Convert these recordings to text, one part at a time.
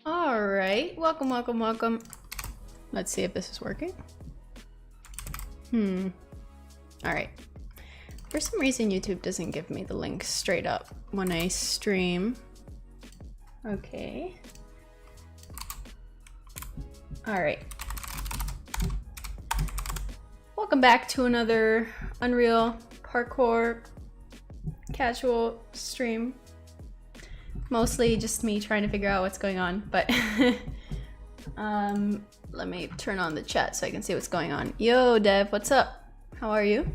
All right, welcome, welcome, welcome. Let's see if this is working. All right. For some reason, YouTube doesn't give me the link straight up when I stream. Okay. All right. Welcome back to another Unreal Parkour casual stream. Mostly just me trying to figure out what's going on, but let me turn on the chat so I can see what's going on. Yo, Dev, what's up? How are you?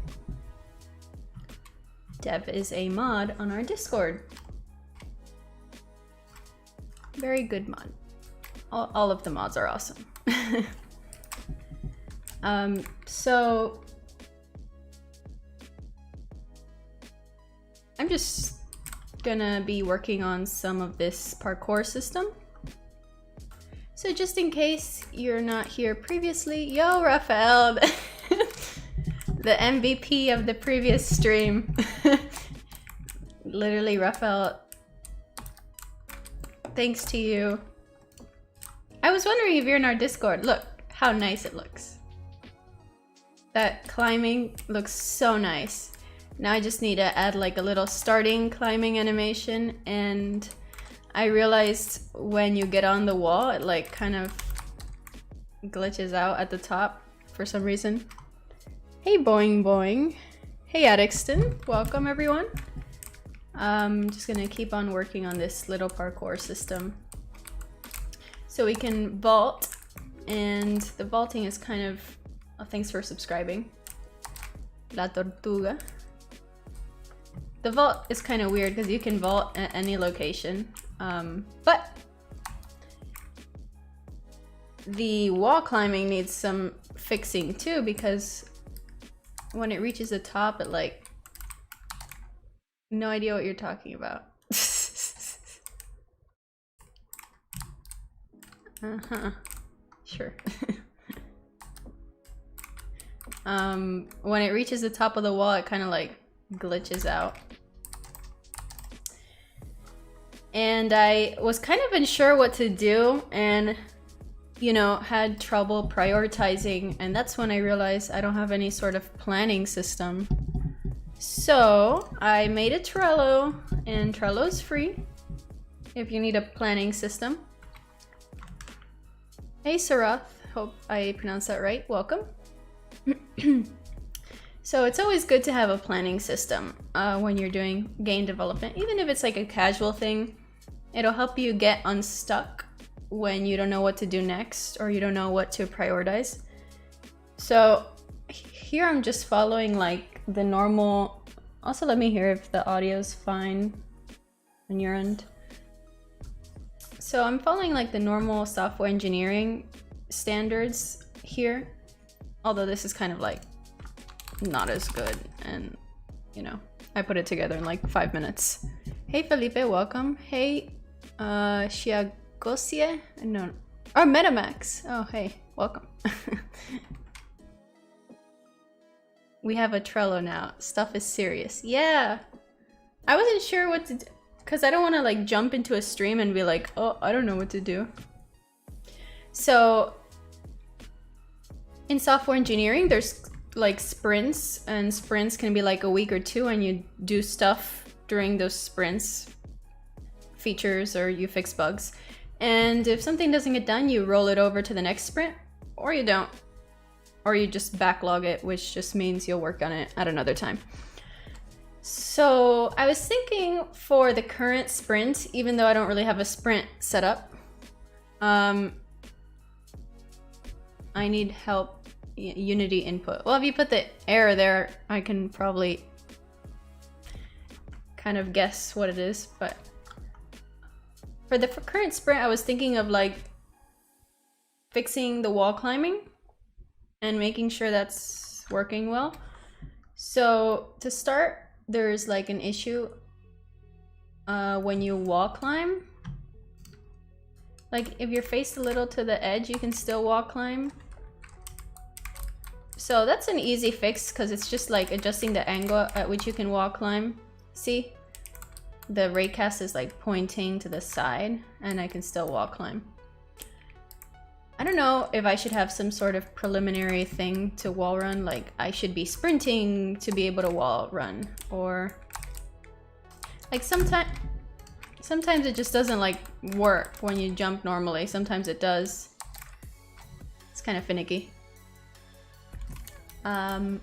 Dev is a mod on our Discord. Very good mod. All of the mods are awesome. So I'm just gonna be working on some of this parkour system. So just in case you're not here previously, yo Raphael, the MVP of the previous stream. Literally, Raphael, thanks to you. I was wondering if you're in our Discord. Look how nice it looks. That climbing looks so nice. Now I just need to add like a little starting climbing animation, and I realized when you get on the wall, it like kind of glitches out at the top for some reason. Hey Boing Boing. Hey Addixton, welcome everyone. I'm just gonna keep on working on this little parkour system. So we can vault, and the vaulting is kind of, oh, thanks for subscribing. La Tortuga. The vault is kind of weird because you can vault at any location, but the wall climbing needs some fixing too, because when it reaches the top, it like, no idea what you're talking about. Sure. When it reaches the top of the wall, it kind of like glitches out. And I was kind of unsure what to do, and you know, had trouble prioritizing, and that's when I realized I don't have any sort of planning system. So I made a Trello, and Trello is free if you need a planning system. Hey Sarath, hope I pronounced that right. Welcome. So it's always good to have a planning system when you're doing game development, even if it's like a casual thing. It'll help you get unstuck when you don't know what to do next or you don't know what to prioritize. So here I'm just following like the normal. Also, let me hear if the audio's fine on your end. So I'm following like the normal software engineering standards here, although this is kind of like not as good, and you know, I put it together in like 5 minutes. Hey Felipe, welcome. Hey Shiagosie, no, or Metamax. Oh hey, welcome. We have a Trello now. Stuff is serious. Yeah, I wasn't sure what to do because I don't want to like jump into a stream and be like, oh, I don't know what to do. So in software engineering, there's like sprints, and sprints can be like a week or two, and you do stuff during those sprints, features, or you fix bugs. And if something doesn't get done, you roll it over to the next sprint, or you don't, or you just backlog it, which just means you'll work on it at another time. So I was thinking for the current sprint, even though I don't really have a sprint set up, I need help. Unity input. Well, if you put the error there, I can probably kind of guess what it is. But for the current sprint, I was thinking of like fixing the wall climbing and making sure that's working well. So to start, there's like an issue when you wall climb. Like if you're faced a little to the edge, you can still wall climb. So that's an easy fix because it's just like adjusting the angle at which you can wall climb. See? The raycast is like pointing to the side and I can still wall climb. I don't know if I should have some sort of preliminary thing to wall run, like I should be sprinting to be able to wall run, or like sometimes it just doesn't like work when you jump normally. Sometimes it does. It's kind of finicky. I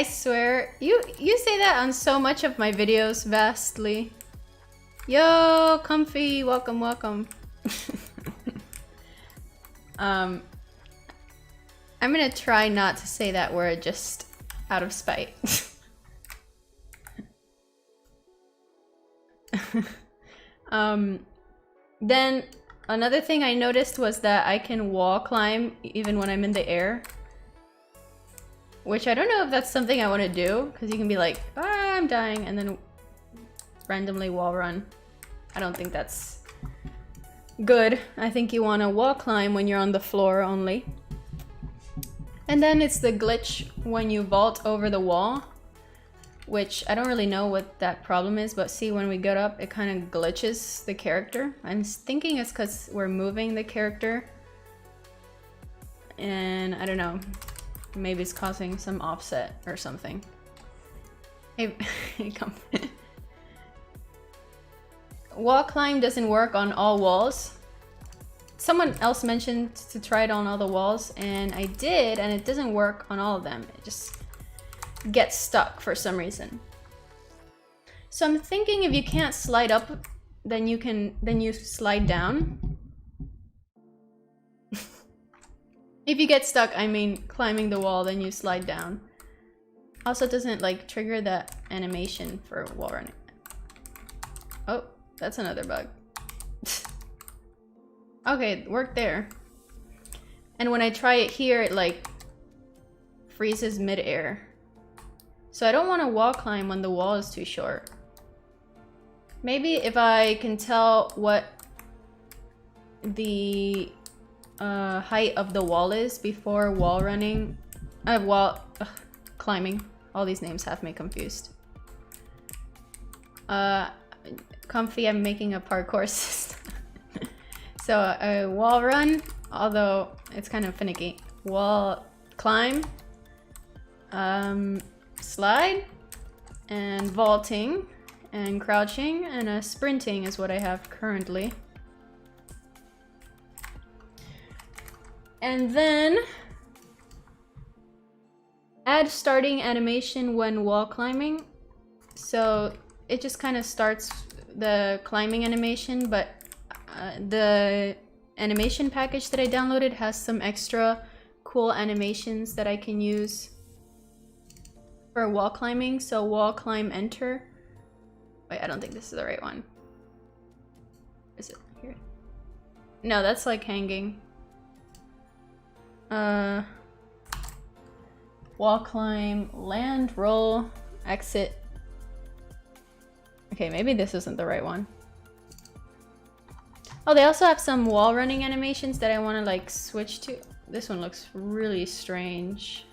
swear, you say that on so much of my videos, Vastly. Yo, Comfy, welcome, welcome. I'm gonna try not to say that word just out of spite. Then another thing I noticed was that I can wall climb even when I'm in the air. Which I don't know if that's something I want to do, because you can be like, ah, I'm dying, and then randomly wall run. I don't think that's good. I think you want to wall climb when you're on the floor only. And then it's the glitch when you vault over the wall, which I don't really know what that problem is, but see, when we get up, it kind of glitches the character. I'm thinking it's because we're moving the character, and I don't know. Maybe it's causing some offset or something. Hey, come. Wall climb doesn't work on all walls. Someone else mentioned to try it on all the walls, and I did, and it doesn't work on all of them. It just gets stuck for some reason. So I'm thinking if you can't slide up, then you slide down. If you get stuck, I mean climbing the wall, then you slide down. Also, it doesn't like trigger that animation for wall running. Oh, that's another bug. Okay, it worked there. And when I try it here, it like freezes mid-air. So I don't want to wall climb when the wall is too short. Maybe if I can tell what the height of the wall is before wall running, climbing. All these names have me confused. Comfy, I'm making a parkour system. So a wall run, although it's kind of finicky. Wall climb, slide, and vaulting, and crouching, and a sprinting is what I have currently. And then add starting animation when wall climbing. So it just kind of starts the climbing animation, but the animation package that I downloaded has some extra cool animations that I can use for wall climbing. So wall climb enter. Wait, I don't think this is the right one. Is it here? No, that's like hanging. Wall climb, land, roll, exit. Okay, maybe this isn't the right one. Oh, they also have some wall running animations that I want to like switch to. This one looks really strange.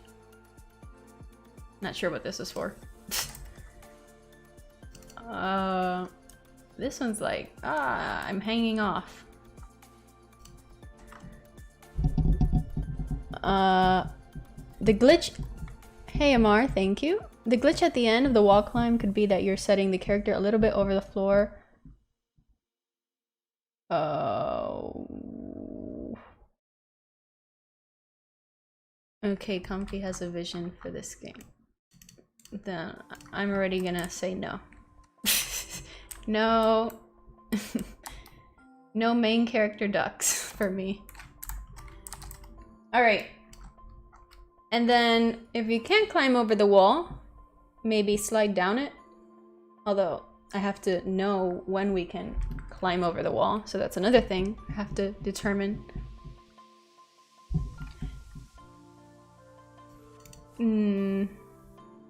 Not sure what this is for. This one's like, I'm hanging off. The glitch. Hey Amar, thank you. The glitch at the end of the wall climb could be that you're setting the character a little bit over the floor. Oh. Okay, Comfy has a vision for this game. Then I'm already gonna say no. No. No main character ducks for me. Alright. And then if you can't climb over the wall, maybe slide down it. Although I have to know when we can climb over the wall, so that's another thing I have to determine.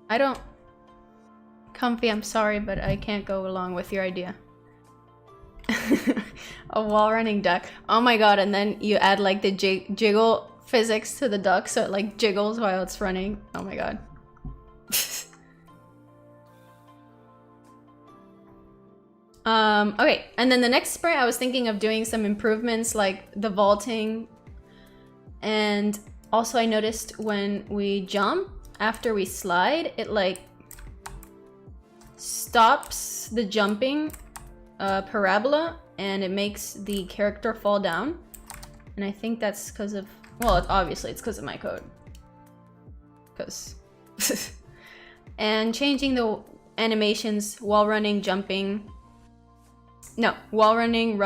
I don't... Comfy, I'm sorry, but I can't go along with your idea. A wall running duck. Oh my god, and then you add like the jiggle physics to the duck so it like jiggles while it's running. Oh my god. Okay, and then the next sprint I was thinking of doing some improvements like the vaulting, and also I noticed when we jump after we slide, it like stops the jumping parabola and it makes the character fall down. And I think that's because of, well, obviously it's because of my code. Because and changing the animations while running, jumping. No, while running,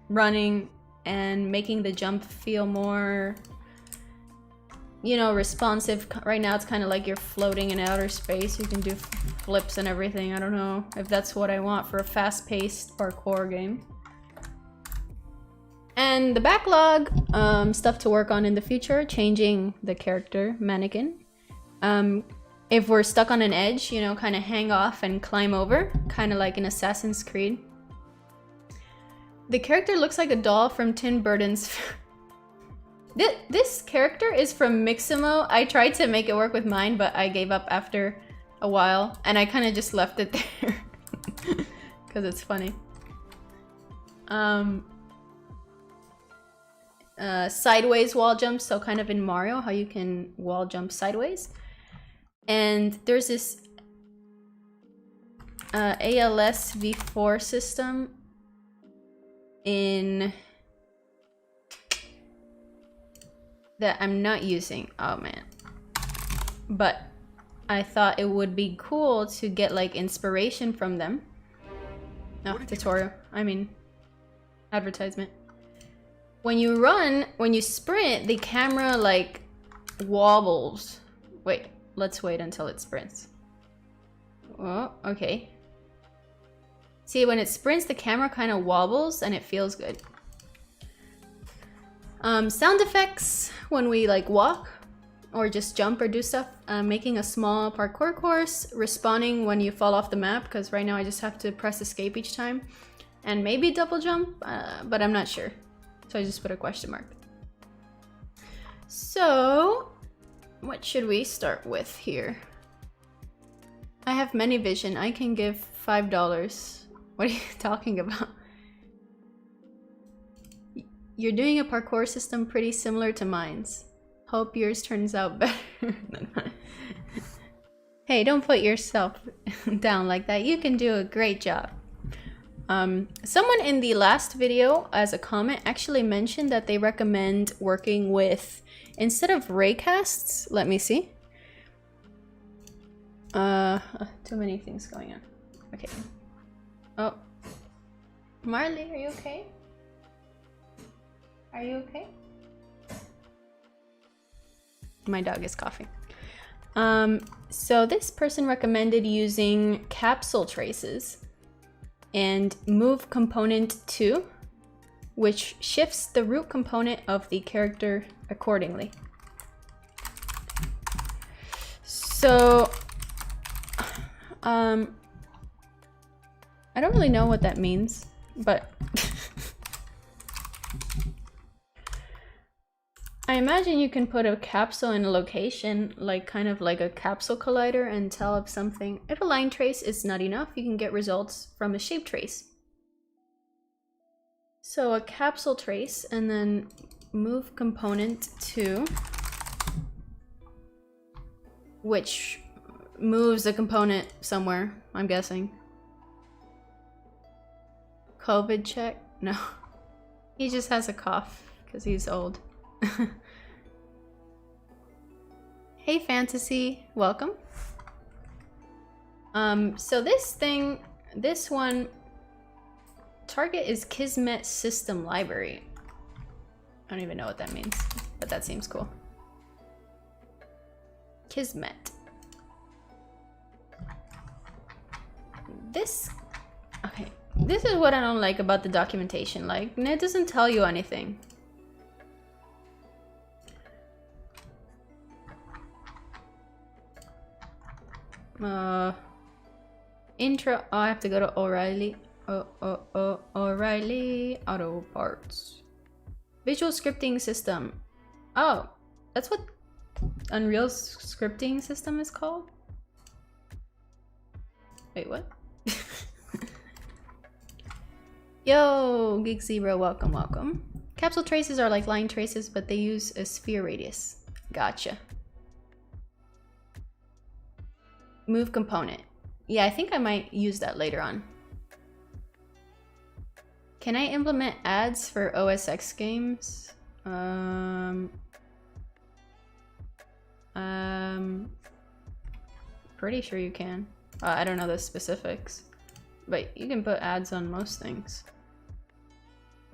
running, and making the jump feel more, you know, responsive. Right now it's kind of like you're floating in outer space. You can do flips and everything. I don't know if that's what I want for a fast-paced parkour game. And the backlog, stuff to work on in the future, changing the character mannequin. If we're stuck on an edge, you know, kind of hang off and climb over, kind of like in Assassin's Creed. The character looks like a doll from Tim Burton's. This character is from Mixamo. I tried to make it work with mine, but I gave up after a while, and I kind of just left it there because it's funny. Sideways wall jumps, so kind of in Mario, how you can wall jump sideways. And there's this ALS v4 system in that I'm not using. Oh man. But I thought it would be cool to get like inspiration from them. No, tutorial. I mean, advertisement. When you run, when you sprint, the camera like wobbles. Wait, let's wait until it sprints. Oh, okay. See, when it sprints, the camera kind of wobbles and it feels good. Sound effects when we like walk or just jump or do stuff. Making a small parkour course, respawning when you fall off the map, because right now I just have to press escape each time. And maybe double jump, but I'm not sure. So I just put a question mark. So, what should we start with here? I have many vision. I can give $5. What are you talking about? You're doing a parkour system pretty similar to mine's. Hope yours turns out better than mine. Hey, don't put yourself down like that. You can do a great job. Someone in the last video as a comment actually mentioned that they recommend working with, instead of raycasts, let me see. Too many things going on. Okay. Oh. Marley, are you okay? Are you okay? My dog is coughing. So this person recommended using capsule traces and move component 2, which shifts the root component of the character accordingly. So, I don't really know what that means, but I imagine you can put a capsule in a location, like kind of like a capsule collider, and tell if something, if a line trace is not enough, you can get results from a shape trace. So a capsule trace, and then move component 2, which moves a component somewhere, I'm guessing. COVID check? No. He just has a cough because he's old. Hey Fantasy, welcome. So this one, target is Kismet System Library. I don't even know what that means, but that seems cool. Kismet. Okay, this is what I don't like about the documentation. Like, it doesn't tell you anything. Intro. Oh, I have to go to O'Reilly. O'Reilly Auto Parts. Visual scripting system. Oh, that's what Unreal scripting system is called? Wait, what? Yo, Geek Zebra, welcome, welcome. Capsule traces are like line traces, but they use a sphere radius. Gotcha. Move component. Yeah, I think I might use that later on. Can I implement ads for OS X games? Pretty sure you can. I don't know the specifics, but you can put ads on most things.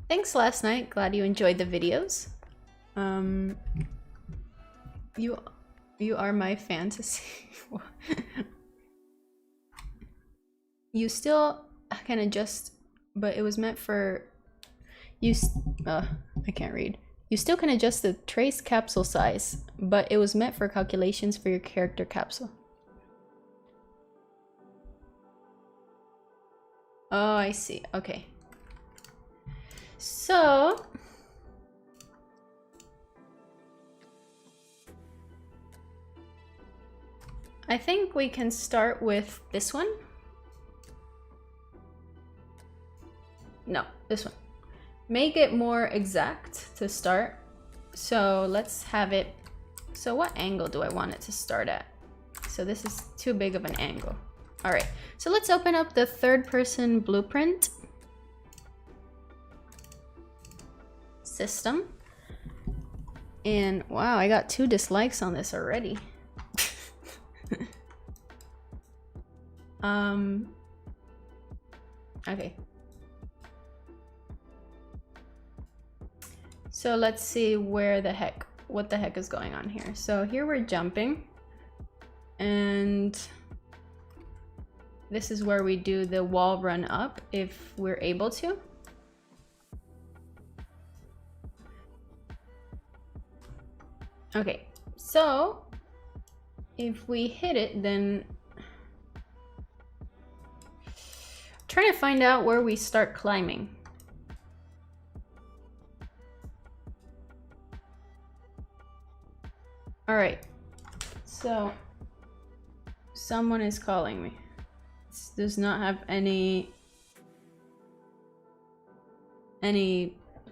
Thanks last night. Glad you enjoyed the videos. You are my fantasy. You still can adjust, but it was meant for you. I can't read. You still can adjust the trace capsule size, but it was meant for calculations for your character capsule. Oh, I see. Okay. So I think we can start with this one. No, this one. Make it more exact to start. So let's have it. So what angle do I want it to start at? So this is too big of an angle. All right, so let's open up the third person blueprint. System. And wow, I got 2 dislikes on this already. Okay. So let's see what the heck is going on here. So here we're jumping, and this is where we do the wall run up if we're able to. Okay, so if we hit it, then I'm trying to find out where we start climbing. All right, so someone is calling me. This does not have any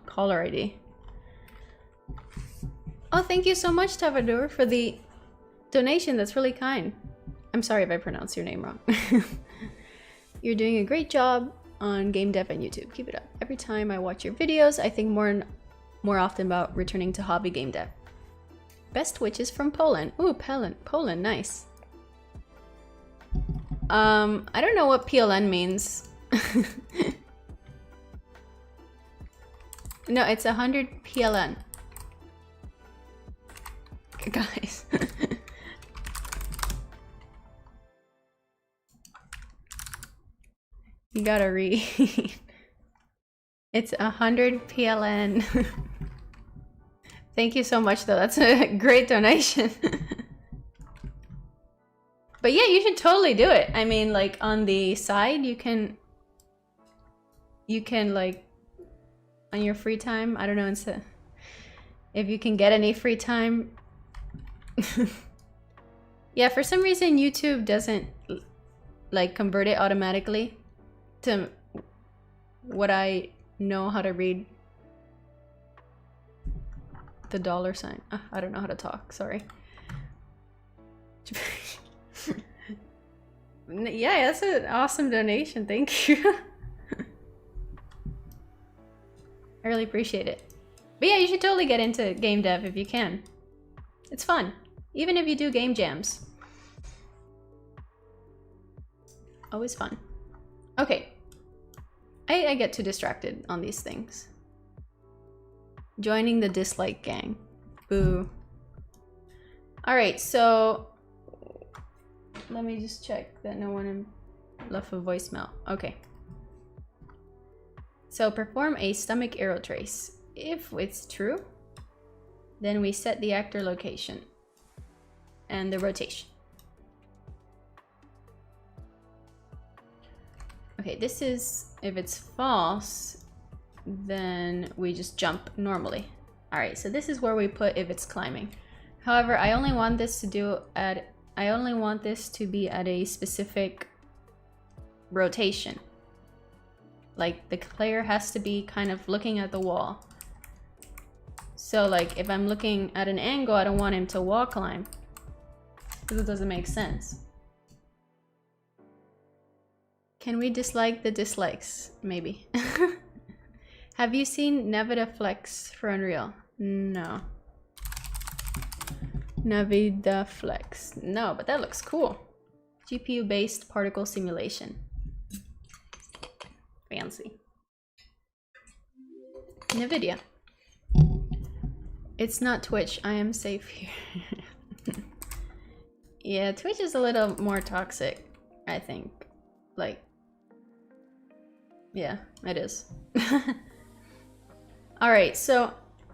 caller ID. Oh, thank you so much, Tavadur, for the donation. That's really kind. I'm sorry if I pronounced your name wrong. You're doing a great job on game dev and YouTube. Keep it up. Every time I watch your videos, I think more often about returning to hobby game dev. Best witches from Poland. Ooh, Poland, nice. I don't know what PLN means. No, it's 100 PLN. Guys. You gotta read. It's 100 PLN. Thank you so much, though. That's a great donation. But yeah, you should totally do it. I mean, like, on the side, you can like, on your free time, I don't know, if you can get any free time. Yeah, for some reason, YouTube doesn't, like, convert it automatically to what I know how to read. The $sign. I don't know how to talk, sorry. Yeah, that's an awesome donation, thank you. I really appreciate it. But yeah, you should totally get into game dev if you can. It's fun, even if you do game jams. Always fun. Okay, I get too distracted on these things. Joining the dislike gang. Boo. Alright, so let me just check that no one left a voicemail. Okay. So perform a stomach arrow trace. If it's true, then we set the actor location and the rotation. Okay, this is, if it's false, then we just jump normally. All right, so this is where we put if it's climbing. However, I only want this to be at a specific rotation. Like the player has to be kind of looking at the wall. So like if I'm looking at an angle, I don't want him to wall climb, because it doesn't make sense. Can we dislike the dislikes? Maybe. Have you seen Navida Flex for Unreal? No. Navida Flex. No, but that looks cool. GPU-based particle simulation. Fancy. NVIDIA. It's not Twitch. I am safe here. Yeah, Twitch is a little more toxic, I think. Like, yeah, it is. All right, so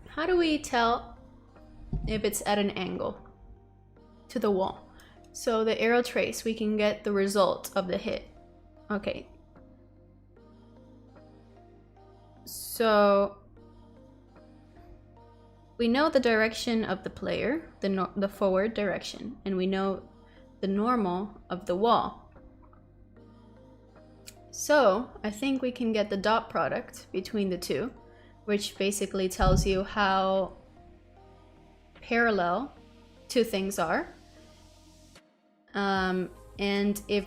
how do we tell if it's at an angle to the wall? So the arrow trace, we can get the result of the hit. Okay. So we know the direction of the player, the forward direction, and we know the normal of the wall. So I think we can get the dot product between the two, which basically tells you how parallel two things are. And if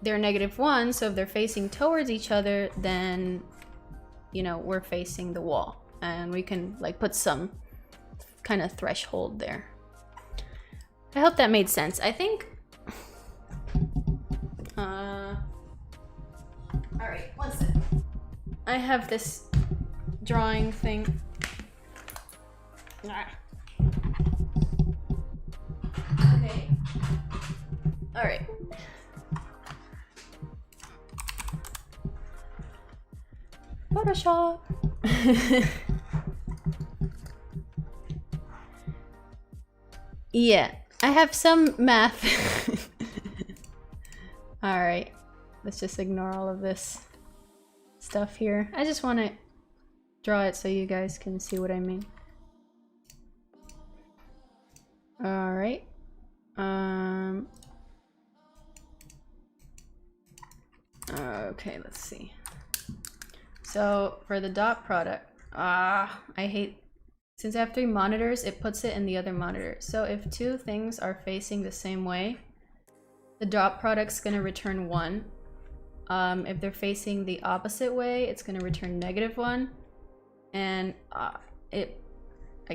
they're -1, so if they're facing towards each other, then, you know, we're facing the wall. And we can like put some kind of threshold there. I hope that made sense. I think... Alright, one sec. I have this drawing thing. Okay. Alright. Photoshop. Yeah, I have some math. Alright, let's just ignore all of this stuff here. I just want to draw it so you guys can see what I mean. Alright. Okay, let's see. So for the dot product, I hate, since I have 3 monitors, it puts it in the other monitor. So if two things are facing the same way, the dot product's gonna return 1. If they're facing the opposite way, it's gonna return -1. And I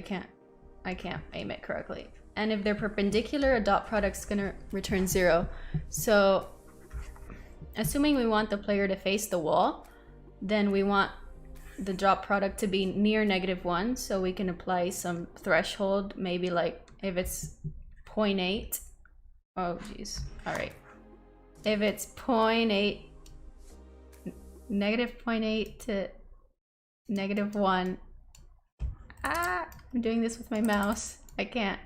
can't aim it correctly. And if they're perpendicular, a dot product's gonna return 0. So assuming we want the player to face the wall, then we want the dot product to be near -1, so we can apply some threshold, maybe like if it's 0.8. Oh geez. All right. If it's 0.8, -0.8 to -1. I'm doing this with my mouse. I can't.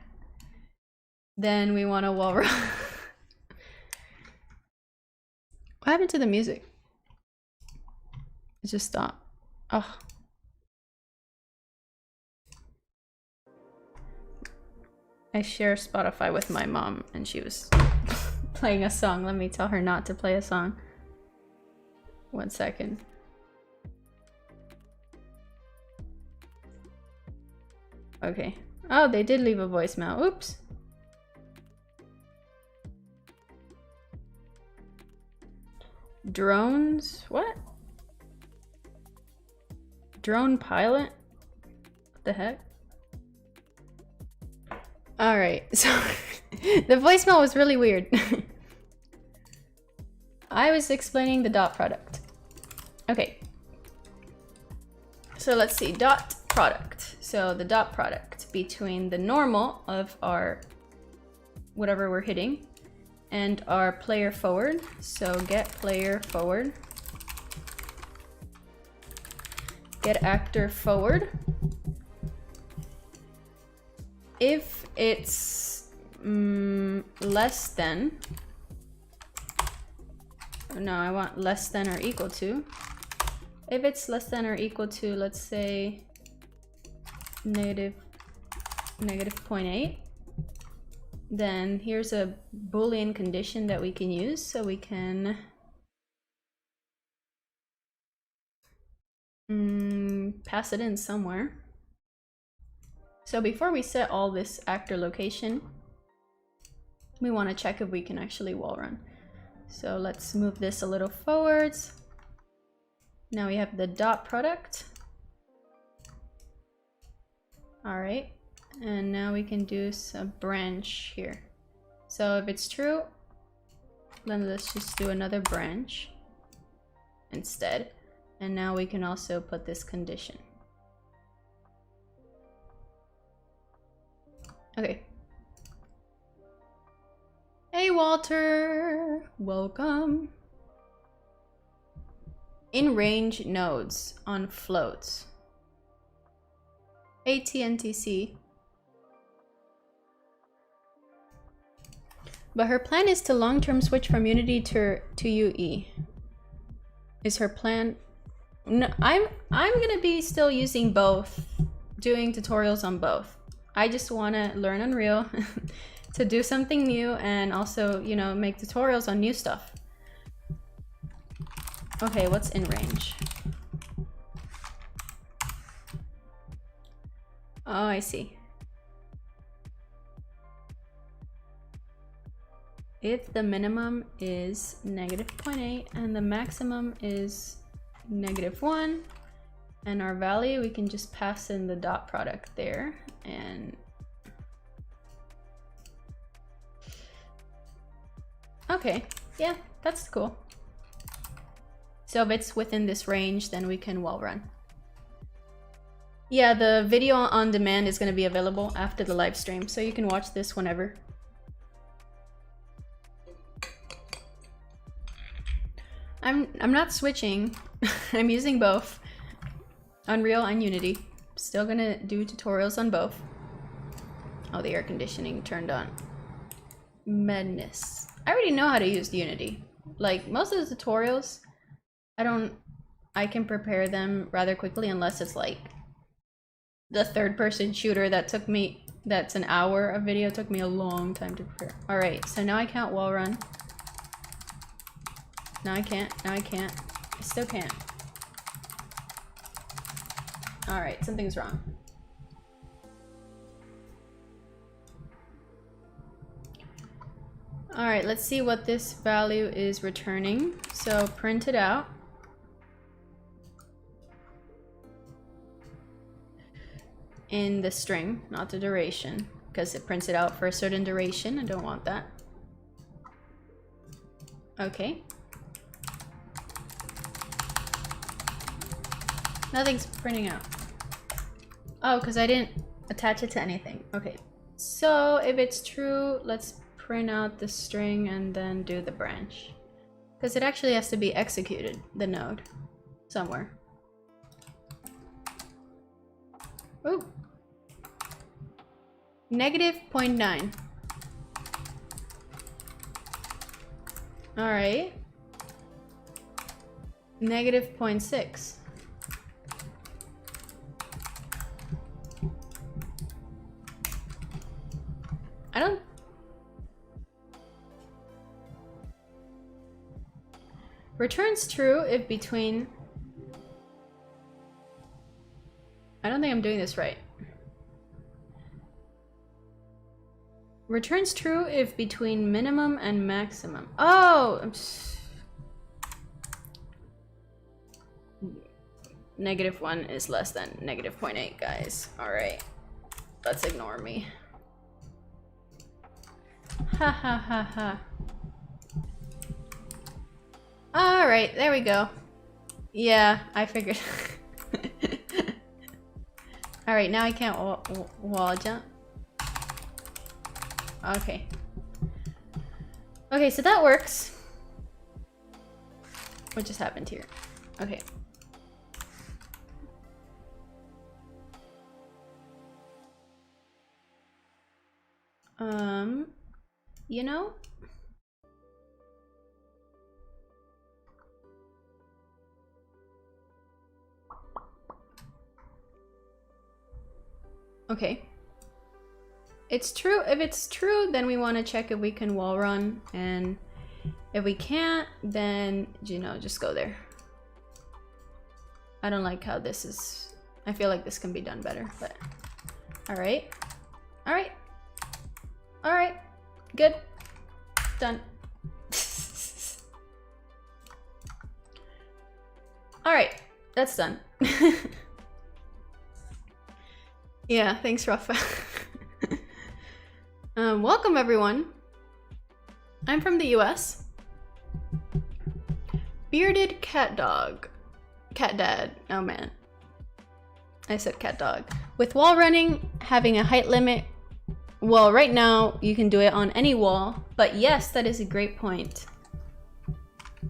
Then we want a wall run. What happened to the music? It just stopped. Oh. I share Spotify with my mom and she was playing a song. Let me tell her not to play a song. 1 second. Okay. Oh, they did leave a voicemail. Oops. Drones? What? Drone pilot? What the heck? Alright, so the voicemail was really weird. I was explaining the dot product. Okay. So let's see, dot product. So the dot product between the normal of our whatever we're hitting and our player forward. So get player forward. Get actor forward. If it's less than, no, I want less than or equal to. If it's less than or equal to, let's say, -0.8, then here's a Boolean condition that we can use. So we can Pass it in somewhere. So before we set all this actor location, we want to check if we can actually wall run. So let's move this a little forwards. Now we have the dot product. All right, and now we can do some branch here. So if it's true, then let's just do another branch instead. And now we can also put this condition. Okay. Hey Walter, welcome. In range nodes on floats. ATNTC. But her plan is to long-term switch from Unity to UE. Is her plan? No, I'm gonna be still using both, doing tutorials on both. I just want to learn Unreal to do something new and also, you know, make tutorials on new stuff. Okay, what's in range? Oh, I see. If the minimum is -0.8 and the maximum is -1, and our value, we can just pass in the dot product there. And okay, yeah, that's cool. So if it's within this range, then we can wall run. Yeah, the video on demand is going to be available after the live stream, so you can watch this whenever. I'm not switching. I'm using both Unreal and Unity. Still gonna do tutorials on both. Oh, the air conditioning turned on. Madness. I already know how to use Unity. Like most of the tutorials, I can prepare them rather quickly unless it's like the third-person shooter that took me, that's an hour of video, took me a long time to prepare. All right, so now I can't wall run. Now I can't, now I can't. I still can't. All right, something's wrong. All right, let's see what this value is returning. So print it out. In the string, not the duration, because it prints it out for a certain duration. I don't want that. Okay. Nothing's printing out. Oh, because I didn't attach it to anything. Okay. So if it's true, let's print out the string and then do the branch. Because it actually has to be executed, the node, somewhere. Ooh. -0.9. All right. -0.6. I don't... Returns true if between... I don't think I'm doing this right. Returns true if between minimum and maximum. Oh! -1 is less than -0.8, guys. Alright. Let's ignore me. Ha ha ha ha. Alright, there we go. Yeah, I figured. Alright, now I can't wall jump. Okay. Okay, so that works. What just happened here? Okay. You know? Okay. It's true. If it's true, then we want to check if we can wall run, and if we can't, then, you know, just go there. I don't like how this is. I feel like this can be done better, but all right. All right. All right. Good. Done. All right. That's done. Yeah, thanks, Rafa. Welcome, everyone. I'm from the US. Bearded cat dog. Cat dad. Oh, man. I said cat dog. With wall running, having a height limit. Well, right now, you can do it on any wall. But yes, that is a great point.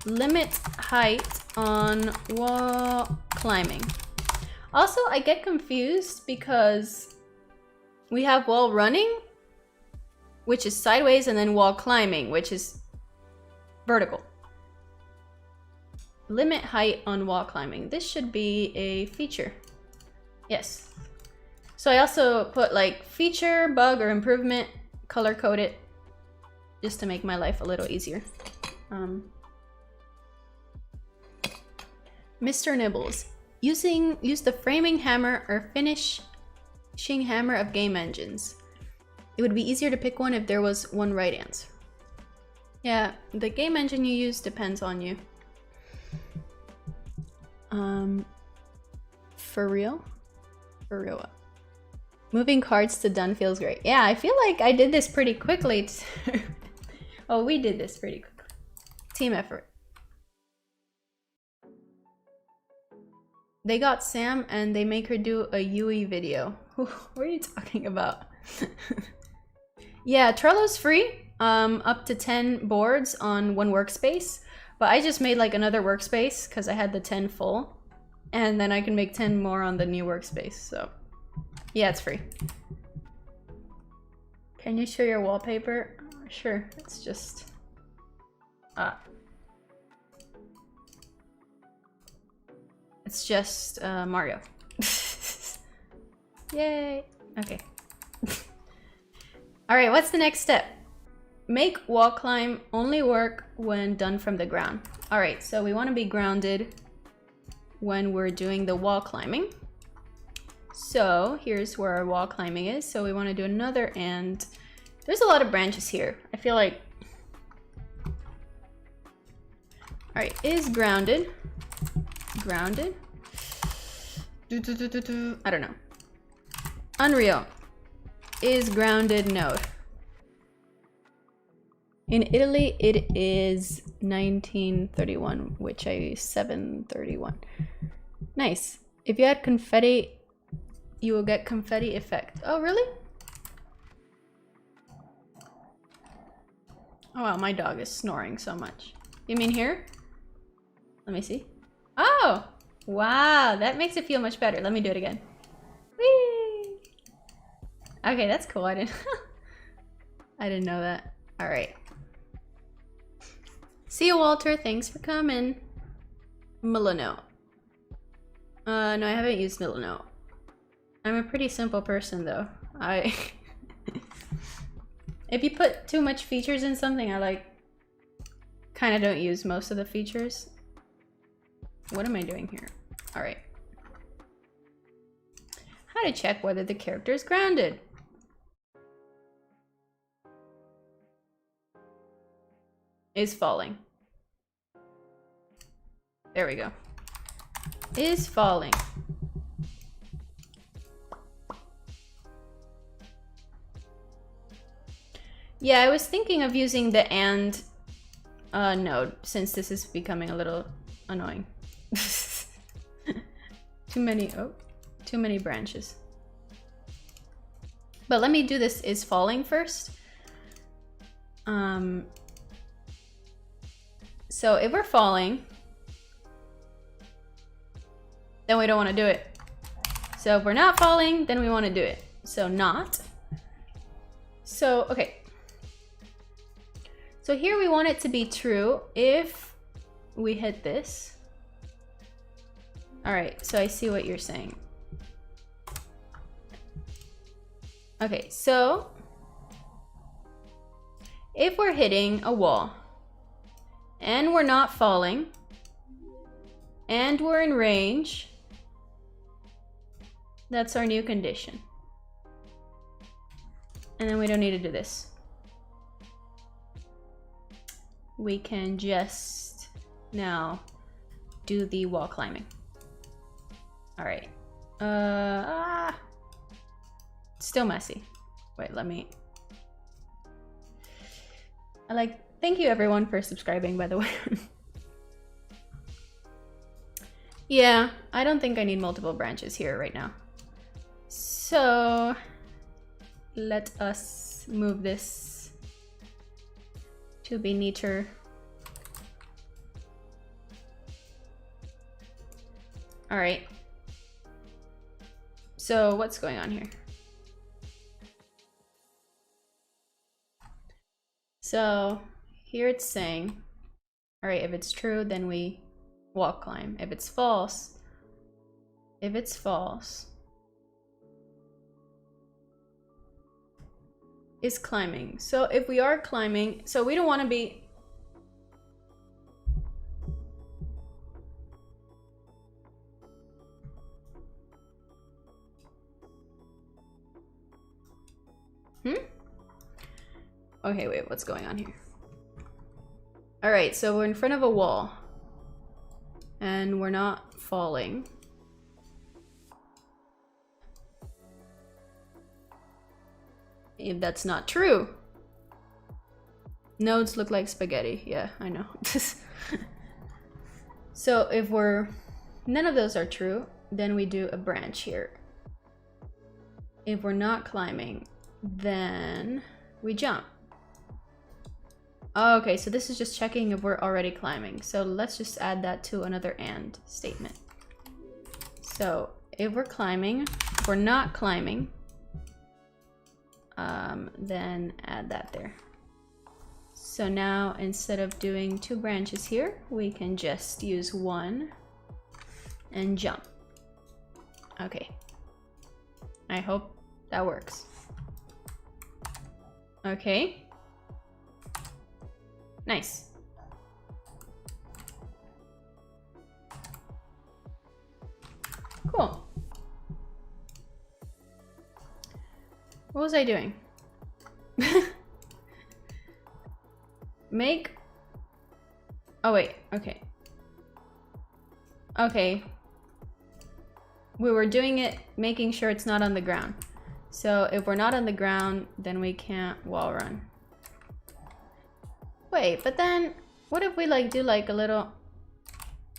Limit height on wall climbing. Also, I get confused because we have wall running, which is sideways, and then wall climbing, which is vertical. Limit height on wall climbing. This should be a feature. Yes. So I also put like feature, bug, or improvement, color code it, just to make my life a little easier. Mr. Nibbles. Use the framing hammer or finishing hammer of game engines. It would be easier to pick one if there was one right answer. Yeah, the game engine you use depends on you. For real? For real what? Moving cards to done feels great. Yeah, I feel like I did this pretty quickly. Oh, we did this pretty quickly. Team effort. They got Sam and they make her do a UE video. What are you talking about? Yeah, Trello's free. Up to 10 boards on one workspace. But I just made like another workspace because I had the 10 full. And then I can make 10 more on the new workspace. So yeah, it's free. Can you show your wallpaper? Sure, it's just... It's just Mario. Yay. Okay. All right, what's the next step? Make wall climb only work when done from the ground. All right, so we want to be grounded when we're doing the wall climbing. So here's where our wall climbing is. So we want to do another, and there's a lot of branches here. I feel like... All right, is grounded. Grounded. I don't know. Unreal. Is grounded node. In Italy, it is 1931, which I use 731. Nice. If you add confetti, you will get confetti effect. Oh, really? Oh, wow, my dog is snoring so much. You mean here? Let me see. Oh, wow, that makes it feel much better. Let me do it again. Whee! Okay, that's cool. I didn't know that. All right. See you, Walter. Thanks for coming. Milano. No, I haven't used Milano. I'm a pretty simple person, though. If you put too much features in something, I kind of don't use most of the features. What am I doing here? All right. How to check whether the character is grounded. Is falling. There we go. Is falling. Yeah, I was thinking of using the and node since this is becoming a little annoying. Too many branches. But let me do this is falling first. So if we're falling, then we don't want to do it. So if we're not falling, then we want to do it. So not. So, okay. So here we want it to be true if we hit this. All right, so I see what you're saying. Okay, so if we're hitting a wall and we're not falling and we're in range, That's our new condition. And then we don't need to do this. We can just now do the wall climbing. All right. Still messy. Wait, let me. Thank you everyone for subscribing, by the way. Yeah, I don't think I need multiple branches here right now. So let us move this to be neater. All right. So what's going on here? So here it's saying, all right, if it's true, then we wall climb. If it's false, is climbing. So if we are climbing, so we don't want to be. Okay, wait, what's going on here? All right, so we're in front of a wall and we're not falling. If that's not true. Nodes look like spaghetti. Yeah, I know. So if none of those are true, then we do a branch here. If we're not climbing, then we jump. Okay, so this is just checking if we're already climbing. So let's just add that to another AND statement. So if we're climbing, if we're not climbing, then add that there. So now instead of doing 2 branches here, we can just use 1 and jump. Okay. I hope that works. Okay. Nice. Cool. What was I doing? Make. Oh wait, okay. Okay. We were doing it, making sure it's not on the ground. So if we're not on the ground, then we can't wall run. Wait, but then what if we do a little.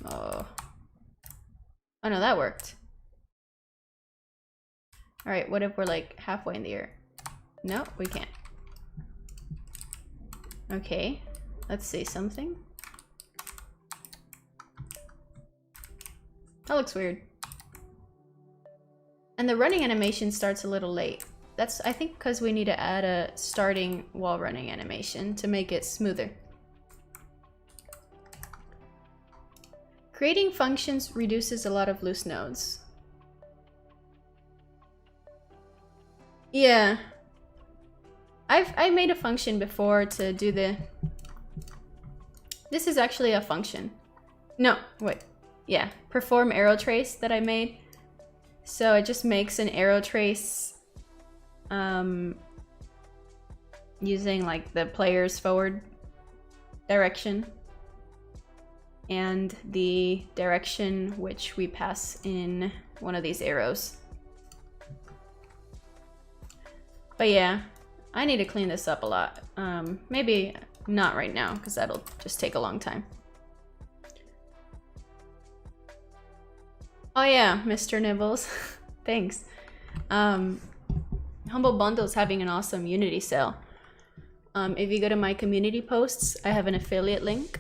Oh no, that worked. All right, what if we're halfway in the air? No, we can't. Okay, let's see something. That looks weird. And the running animation starts a little late. That's, I think, because we need to add a starting wall running animation to make it smoother. Creating functions reduces a lot of loose nodes. Yeah. I made a function before to do the... This is actually a function. No, wait. Yeah, perform arrow trace that I made. So it just makes an arrow trace using the player's forward direction and the direction which we pass in one of these arrows. But yeah, I need to clean this up a lot. Maybe not right now because that'll just take a long time. Oh yeah, Mr. Nibbles. Thanks. Humble Bundle's having an awesome Unity sale. If you go to my community posts, I have an affiliate link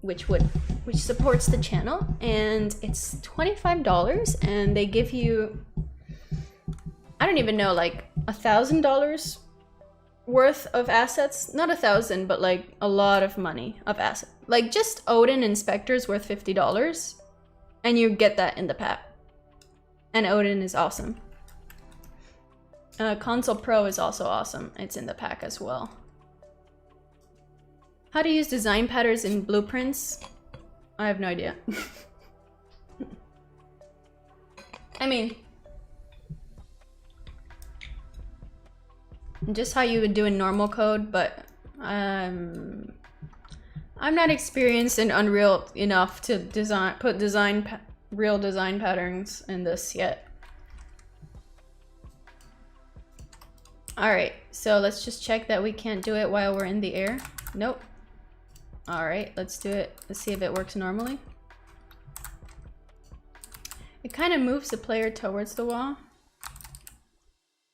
which supports the channel, and it's $25 and they give you, I don't even know, $1,000 worth of assets. Not 1,000, but a lot of money of assets. Just Odin Inspector's worth $50. And you get that in the pack. And Odin is awesome. Console Pro is also awesome. It's in the pack as well. How to use design patterns in blueprints? I have no idea. I mean, just how you would do in normal code, but I'm not experienced in Unreal enough to put real design patterns in this yet. All right, so let's just check that we can't do it while we're in the air. Nope. All right, let's do it. Let's see if it works normally. It kind of moves the player towards the wall.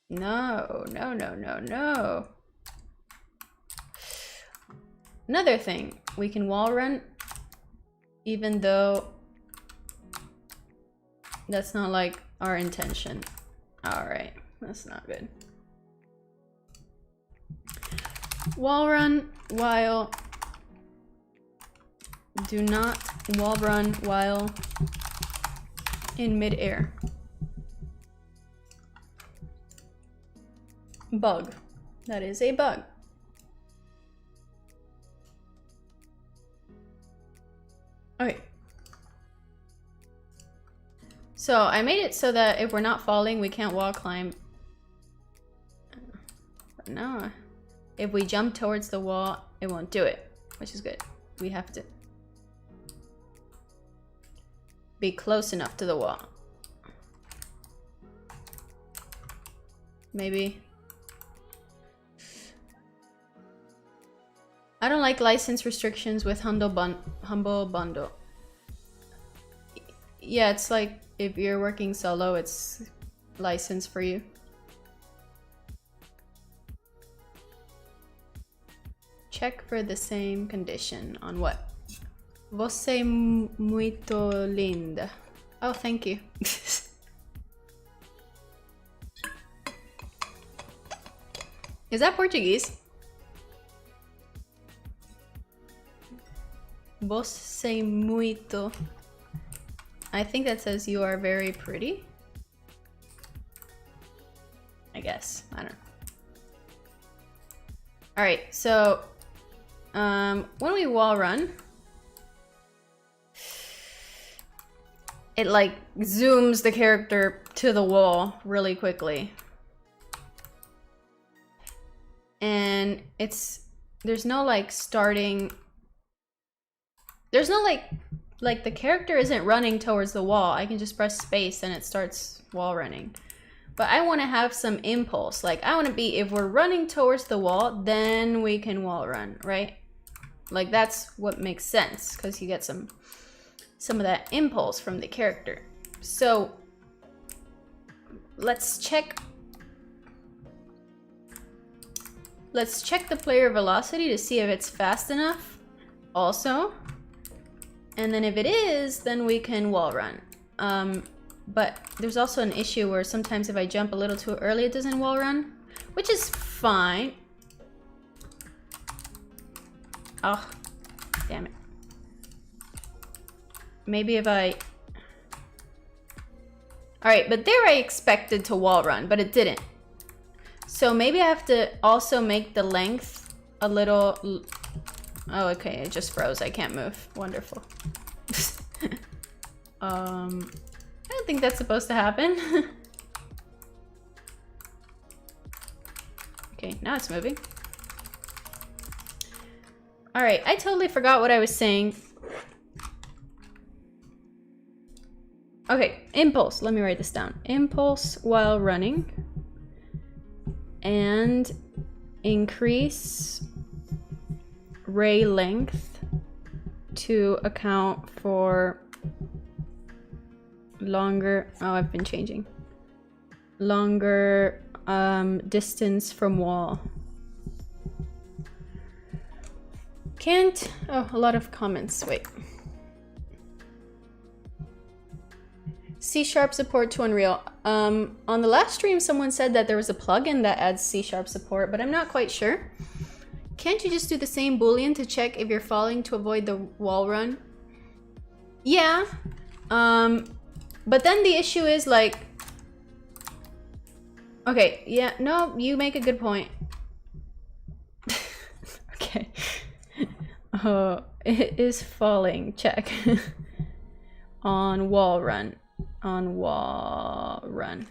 No, no, no, no, no. Another thing, we can wall run, even though that's not like our intention. All right, that's not good. Wall run while, do not wall run while in midair. Bug. That is a bug. Okay. So I made it so that if we're not falling, we can't wall climb. But no. If we jump towards the wall, it won't do it, which is good. We have to be close enough to the wall. Maybe. I don't like license restrictions with Humble Bundle. Yeah, it's like if you're working solo, it's licensed for you. Check for the same condition on what? Você muito linda. Oh, thank you. Is that Portuguese? Você muito. I think that says you are very pretty. I guess. I don't know. Alright, so when we wall run, it like zooms the character to the wall really quickly. And there's no like starting, there's no like the character isn't running towards the wall. I can just press space and it starts wall running. But I want to have some impulse. Like I want to be, if we're running towards the wall, then we can wall run, right? Like that's what makes sense because you get some of that impulse from the character. So let's check the player velocity to see if it's fast enough also. And then if it is, then we can wall run. But there's also an issue where sometimes if I jump a little too early, it doesn't wall run, which is fine. Oh, damn it. Maybe if I... Alright, but there I expected to wall run, but it didn't. So maybe I have to also make the length a little... Oh, okay, it just froze. I can't move. Wonderful. I don't think that's supposed to happen. Okay, now it's moving. Alright, I totally forgot what I was saying. Okay, impulse. Let me write this down. Impulse while running. And increase ray length to account for longer, oh, I've been changing. Longer distance from wall. Can't, oh, a lot of comments, wait. C# support to Unreal. On the last stream, someone said that there was a plugin that adds C# support, but I'm not quite sure. Can't you just do the same Boolean to check if you're falling to avoid the wall run? Yeah. But then the issue is like... Okay, yeah, no, you make a good point. Okay. It is falling, check. On wall run. On wall run.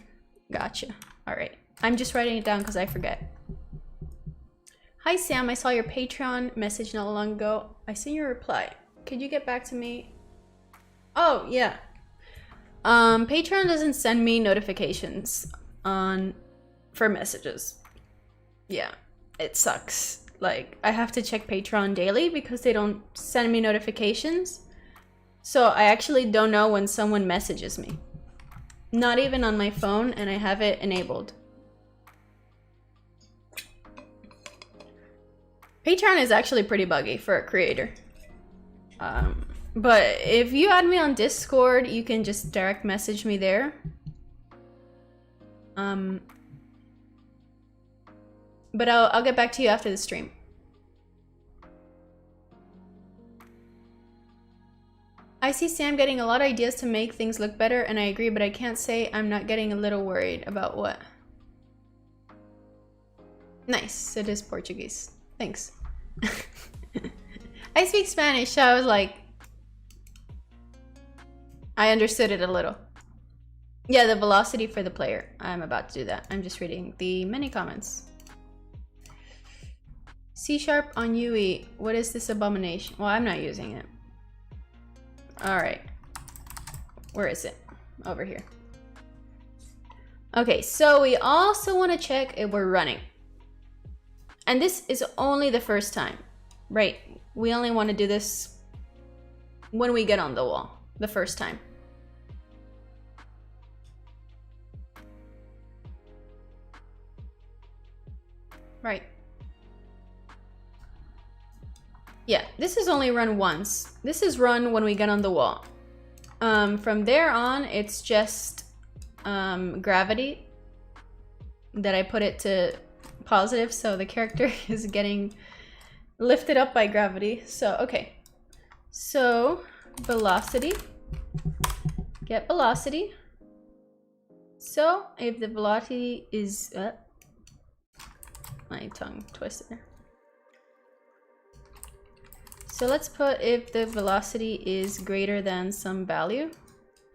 Gotcha. Alright. I'm just writing it down because I forget. Hi Sam, I saw your Patreon message not long ago. I sent your reply. Could you get back to me? Oh, yeah. Patreon doesn't send me notifications for messages. Yeah, it sucks. Like, I have to check Patreon daily because they don't send me notifications. So I actually don't know when someone messages me. Not even on my phone, and I have it enabled. Patreon is actually pretty buggy for a creator. But if you add me on Discord, you can just direct message me there. But I'll get back to you after the stream. I see Sam getting a lot of ideas to make things look better, and I agree, but I can't say I'm not getting a little worried about what. Nice, it is Portuguese. Thanks. I speak Spanish, so I was like, I understood it a little. Yeah, the velocity for the player. I'm about to do that. I'm just reading the many comments. C# on UE. What is this abomination? Well, I'm not using it. All right. Where is it? Over here. Okay, so we also want to check if we're running. And this is only the first time, right? We only want to do this when we get on the wall, the first time. Right. Yeah, this is only run once. This is run when we get on the wall. From there on, it's just gravity that I put it to positive, so the character is getting lifted up by gravity. So, okay. So, velocity. Get velocity. So, if the velocity is... my tongue twisted. So let's put if the velocity is greater than some value.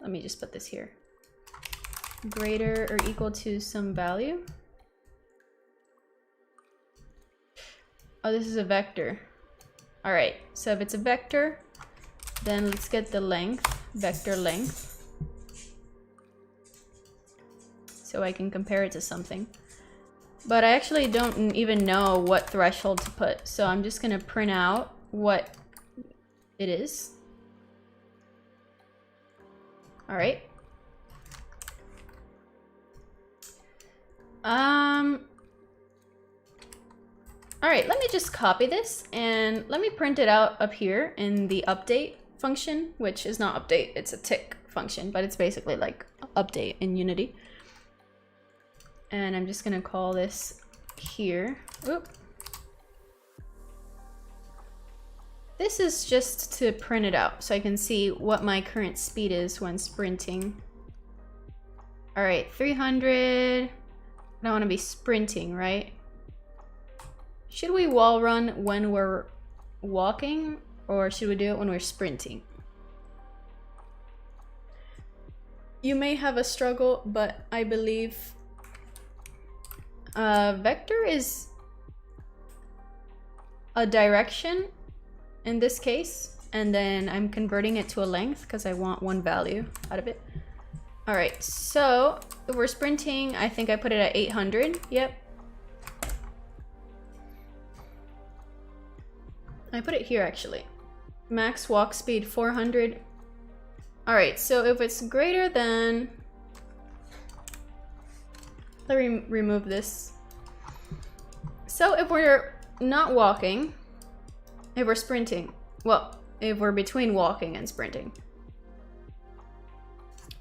Let me just put this here. Greater or equal to some value. Oh, this is a vector. All right, so if it's a vector, then let's get the length, vector length. So I can compare it to something. But I actually don't even know what threshold to put. So I'm just gonna print out what it is. All right. All right, let me just copy this and let me print it out up here in the update function, which is not update, it's a tick function, but it's basically like update in Unity. And I'm just gonna call this here. Oop. This is just to print it out so I can see what my current speed is when sprinting. All right, 300. I don't want to be sprinting, right? Should we wall run when we're walking, or should we do it when we're sprinting? You may have a struggle, but I believe vector is a direction in this case, and then I'm converting it to a length because I want one value out of it. All right, so if we're sprinting, I think I put it at 800. Yep. I put it here actually. Max walk speed 400. All right, so if it's greater than, let me remove this. So if we're not walking, if we're sprinting, well, if we're between walking and sprinting,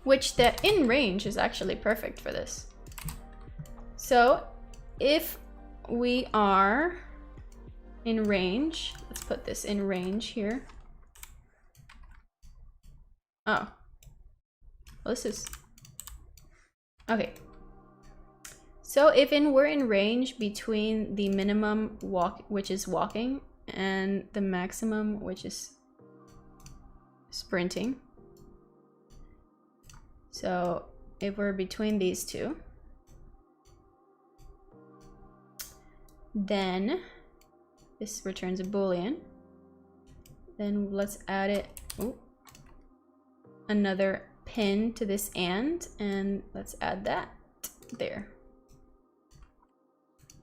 which the in range is actually perfect for this. So if we are in range, let's put this in range here. Oh, well, this is, okay. So if we're in range between the minimum walk, which is walking, and the maximum, which is sprinting. So if we're between these two, then This returns a Boolean. Then let's add it. Ooh, another pin to this and let's add that there.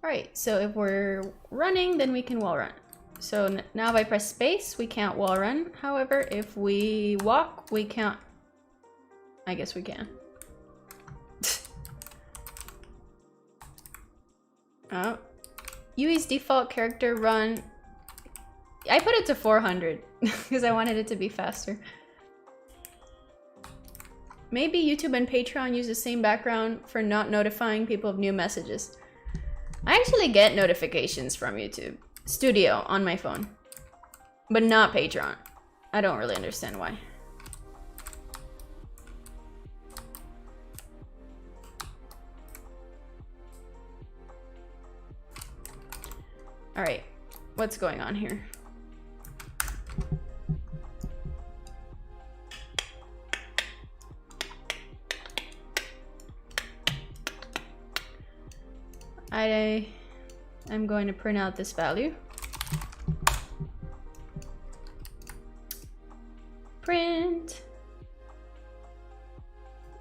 All right, so if we're running, then we can wall run. So now if I press space, we can't wall run. However, if we walk, we can't. I guess we can. Oh, UE's default character run. I put it to 400 because I wanted it to be faster. Maybe YouTube and Patreon use the same background for not notifying people of new messages. I actually get notifications from YouTube Studio on my phone, but not Patreon. I don't really understand why. All right, what's going on here? I'm going to print out this value. Print.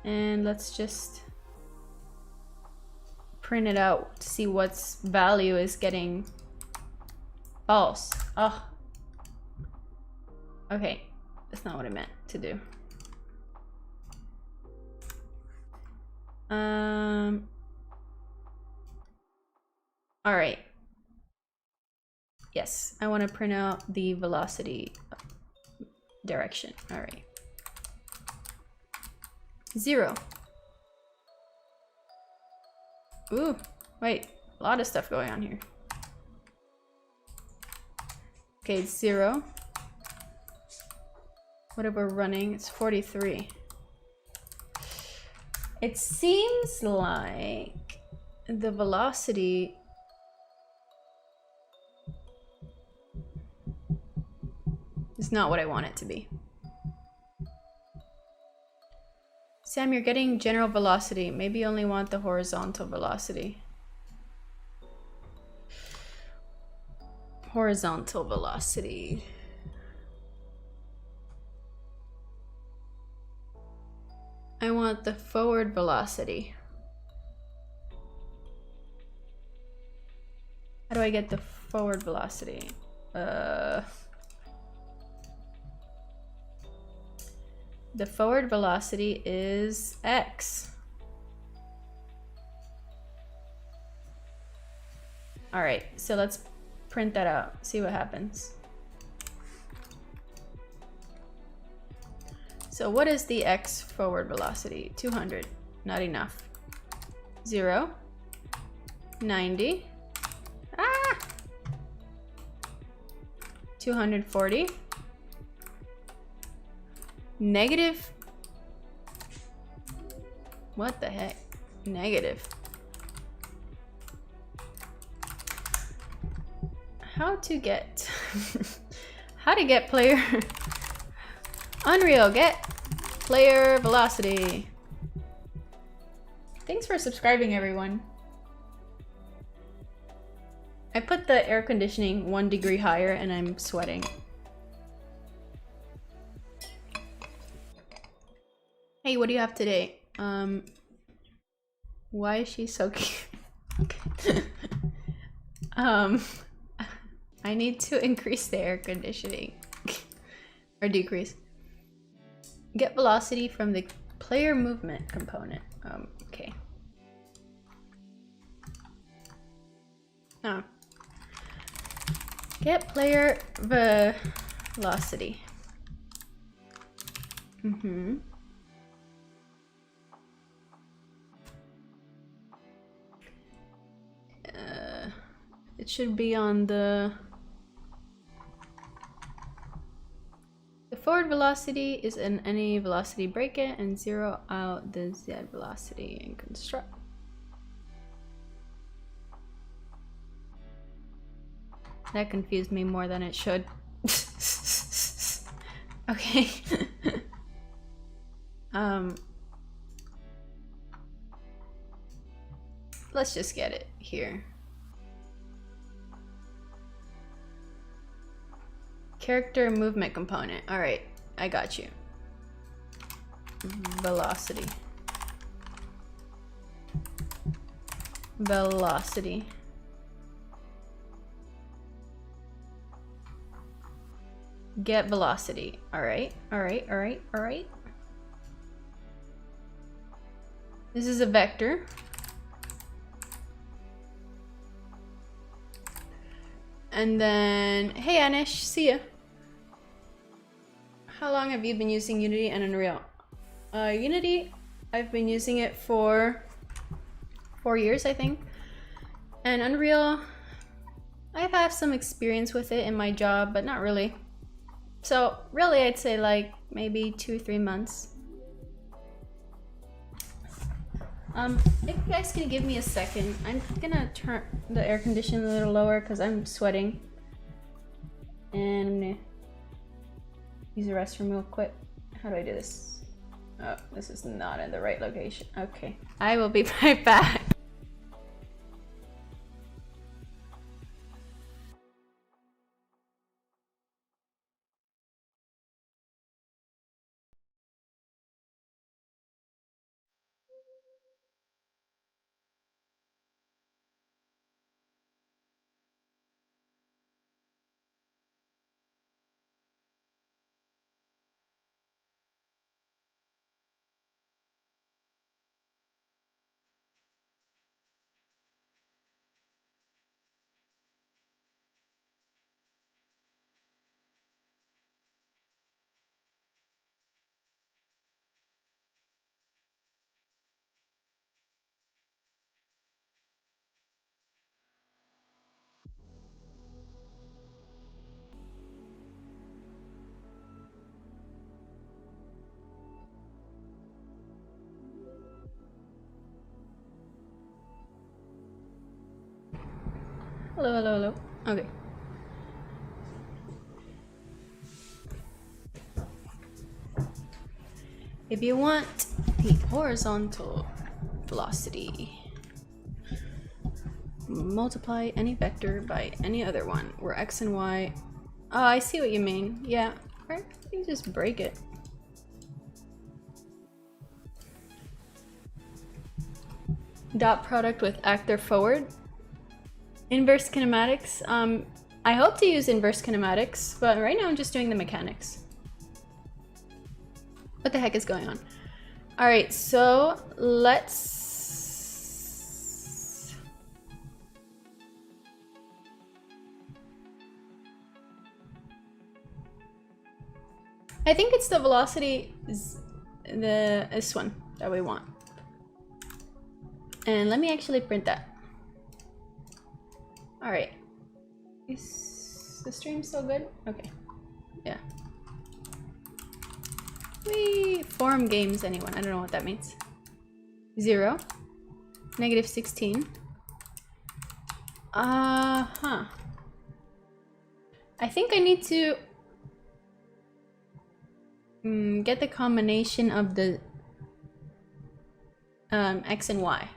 And let's just print it out to see what's value is getting false. Oh. Okay, that's not what I meant to do. All right. Yes, I want to print out the velocity direction. All right. 0. Ooh, wait, a lot of stuff going on here. Okay, it's 0. What if we're running? It's 43. It seems like the velocity is not what I want it to be. Sam, you're getting general velocity. Maybe you only want the horizontal velocity. Horizontal velocity. I want the forward velocity. How do I get the forward velocity? The forward velocity is x. All right, so let's print that out, see what happens. So what is the x forward velocity? 200, not enough. 0, 90, 240, negative, what the heck, negative. How to get, how to get player, Unreal, get player velocity. Thanks for subscribing, everyone. I put the air conditioning 1 degree higher and I'm sweating. Hey, what do you have today? Why is she so cute? I need to increase the air conditioning or decrease. Get velocity from the player movement component. Okay. Oh. Get player velocity. It should be on the forward velocity is in any velocity break it and 0 out the z velocity and construct. That confused me more than it should. Okay. Let's just get it here. Character movement component. All right, I got you. Velocity. Velocity. Get velocity. All right, all right, all right, all right. This is a vector. And then, hey Anish, see ya. How long have you been using Unity and Unreal? Unity, I've been using it for 4 years, I think. And Unreal, I've had some experience with it in my job, but not really. So really, I'd say like maybe 2-3 months. If you guys can give me a second, I'm gonna turn the air conditioner a little lower because I'm sweating. And I'm gonna use the restroom real quick. How do I do this? Oh, this is not in the right location. Okay, I will be right back. Hello, hello, hello. Okay. If you want the horizontal velocity, multiply any vector by any other one where x and y. Oh, I see what you mean. Yeah, right. You just break it. Dot product with actor forward. Inverse kinematics. I hope to use inverse kinematics, but right now I'm just doing the mechanics. What the heck is going on? All right, so let's... I think it's the velocity, this one that we want. And let me actually print that. All right. Is the stream still good? Okay. Yeah. We form games, anyone? I don't know what that means. 0. -16. Huh. I think I need to get the combination of the x and y.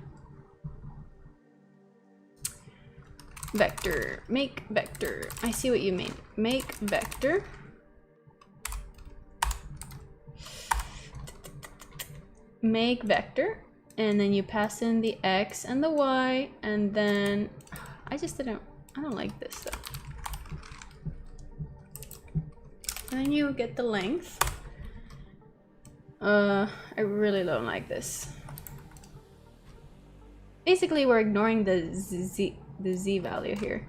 Vector, make vector. I see what you mean. Make vector. Make vector, and then you pass in the x and the y, and then I don't like this though. And then you get the length. I really don't like this. Basically, we're ignoring the z value here.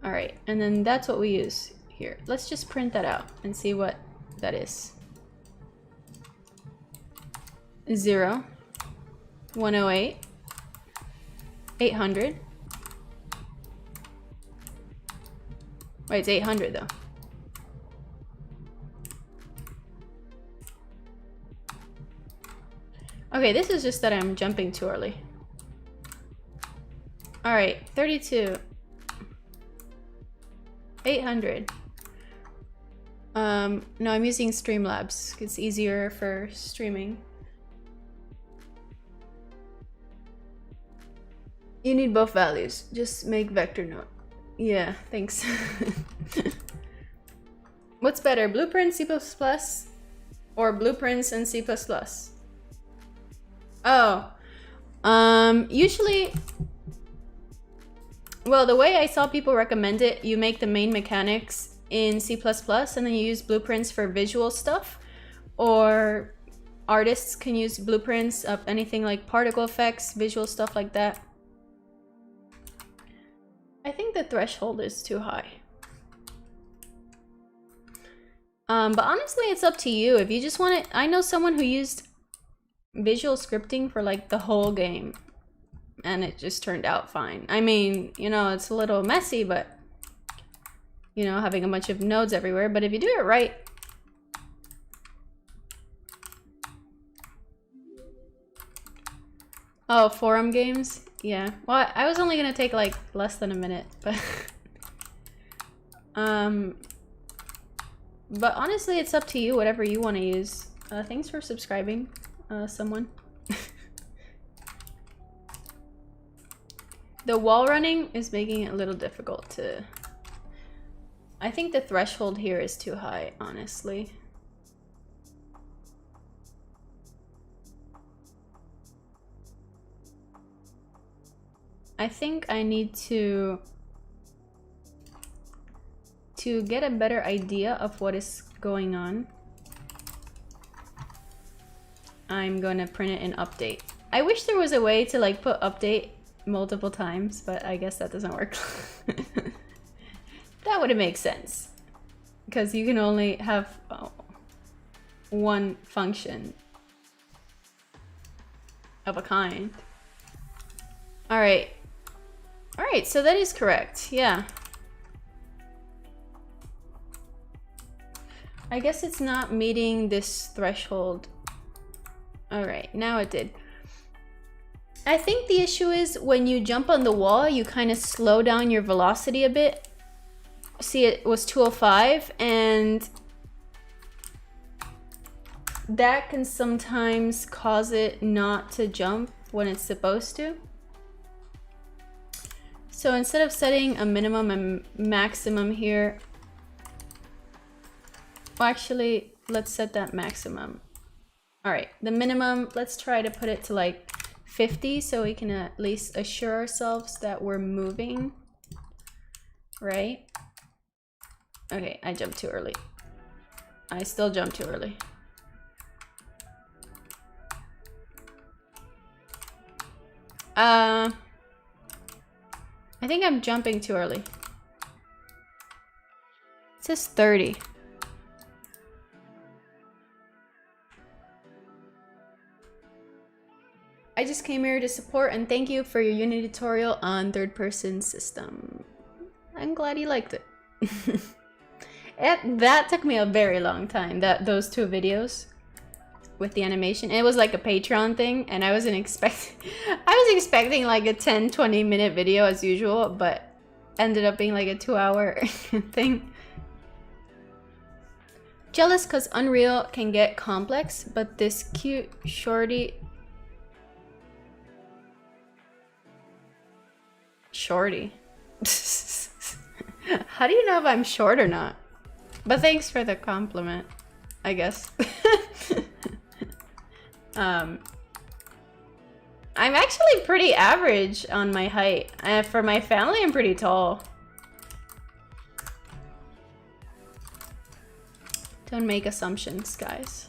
All right, and then that's what we use here. Let's just print that out and see what that is. 0, 108, 800. Wait, it's 800 though. Okay, this is just that I'm jumping too early. All right, 32, 800. No, I'm using Streamlabs. It's easier for streaming. You need both values. Just make vector note. Yeah, thanks. What's better, Blueprint C++ or Blueprints and C++? Oh, usually, well, the way I saw people recommend it, you make the main mechanics in C++ and then you use Blueprints for visual stuff, or artists can use Blueprints of anything like particle effects, visual stuff like that. I think the threshold is too high. But honestly, it's up to you. If you just want it, I know someone who used visual scripting for like the whole game and it just turned out fine. I mean, you know, it's a little messy, but you know, having a bunch of nodes everywhere, but if you do it right. Oh, forum games? Yeah. Well, I was only gonna take like less than a minute, but but honestly, it's up to you, whatever you want to use. Thanks for subscribing, someone. The wall running is making it a little difficult to... I think the threshold here is too high, honestly. I think I need to get a better idea of what is going on. I'm gonna print it in update. I wish there was a way to like put update multiple times, but I guess that doesn't work. That would make sense, because you can only have one function of a kind. All right, so that is correct. Yeah, I guess it's not meeting this threshold. All right, now it did. I think the issue is when you jump on the wall, you kind of slow down your velocity a bit. See, it was 205, and that can sometimes cause it not to jump when it's supposed to. So instead of setting a minimum and maximum here, well, actually, let's set that maximum. All right, the minimum, let's try to put it to like 50 so we can at least assure ourselves that we're moving, right? Okay, I jumped too early. I still jumped too early. I think I'm jumping too early. It says 30. I just came here to support and thank you for your Unity tutorial on third-person system. I'm glad you liked it. That took me a very long time, those two videos with the animation. It was like a Patreon thing, and I was expecting like a 10-20 minute video as usual, but ended up being like a 2-hour thing. Jealous because Unreal can get complex, but this cute shorty... How do you know if I'm short or not? But thanks for the compliment, I guess. I'm actually pretty average on my height. For my family, I'm pretty tall. Don't make assumptions, guys.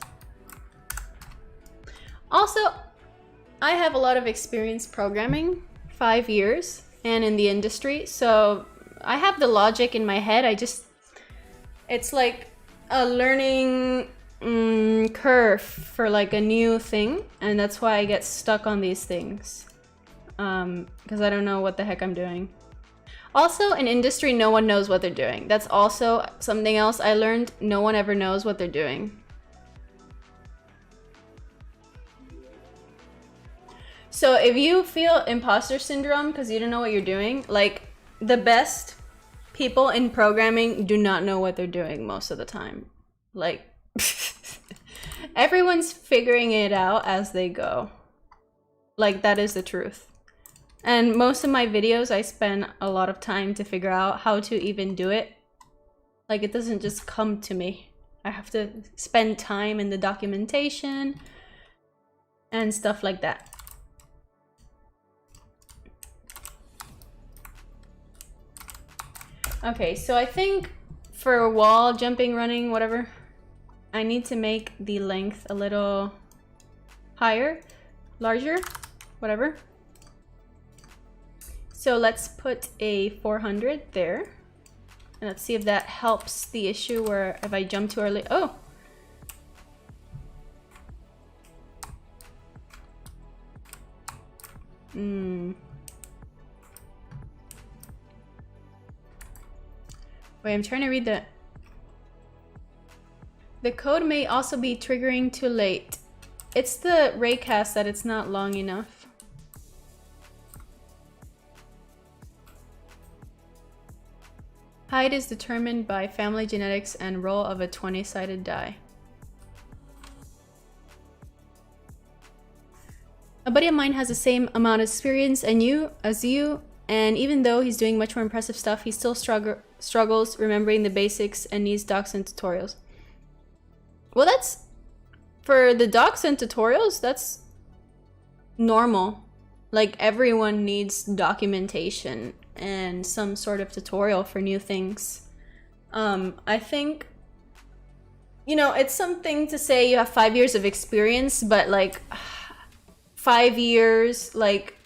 Also, I have a lot of experience programming, 5 years, and in the industry, so I have the logic in my head. It's like a learning curve for like a new thing, and that's why I get stuck on these things, because I don't know what the heck I'm doing. Also, in industry, no one knows what they're doing. That's also something else I learned. No one ever knows what they're doing. So if you feel imposter syndrome because you don't know what you're doing, like the best people in programming do not know what they're doing most of the time. Like everyone's figuring it out as they go. Like that is the truth. And most of my videos, I spend a lot of time to figure out how to even do it. Like, it doesn't just come to me. I have to spend time in the documentation and stuff like that. Okay, so I think for wall, jumping, running, whatever, I need to make the length a little higher, larger, whatever. So let's put a 400 there. And let's see if that helps the issue where if I jump too early. Oh! Wait, I'm trying to read the... The code may also be triggering too late. It's the raycast that it's not long enough. Height is determined by family genetics and roll of a 20-sided die. A buddy of mine has the same amount of experience as you, and even though he's doing much more impressive stuff, he still struggles remembering the basics and needs docs and tutorials. Well, that's... For the docs and tutorials, that's normal. Like, everyone needs documentation and some sort of tutorial for new things. I think, you know, it's something to say you have 5 years of experience, but like 5 years, like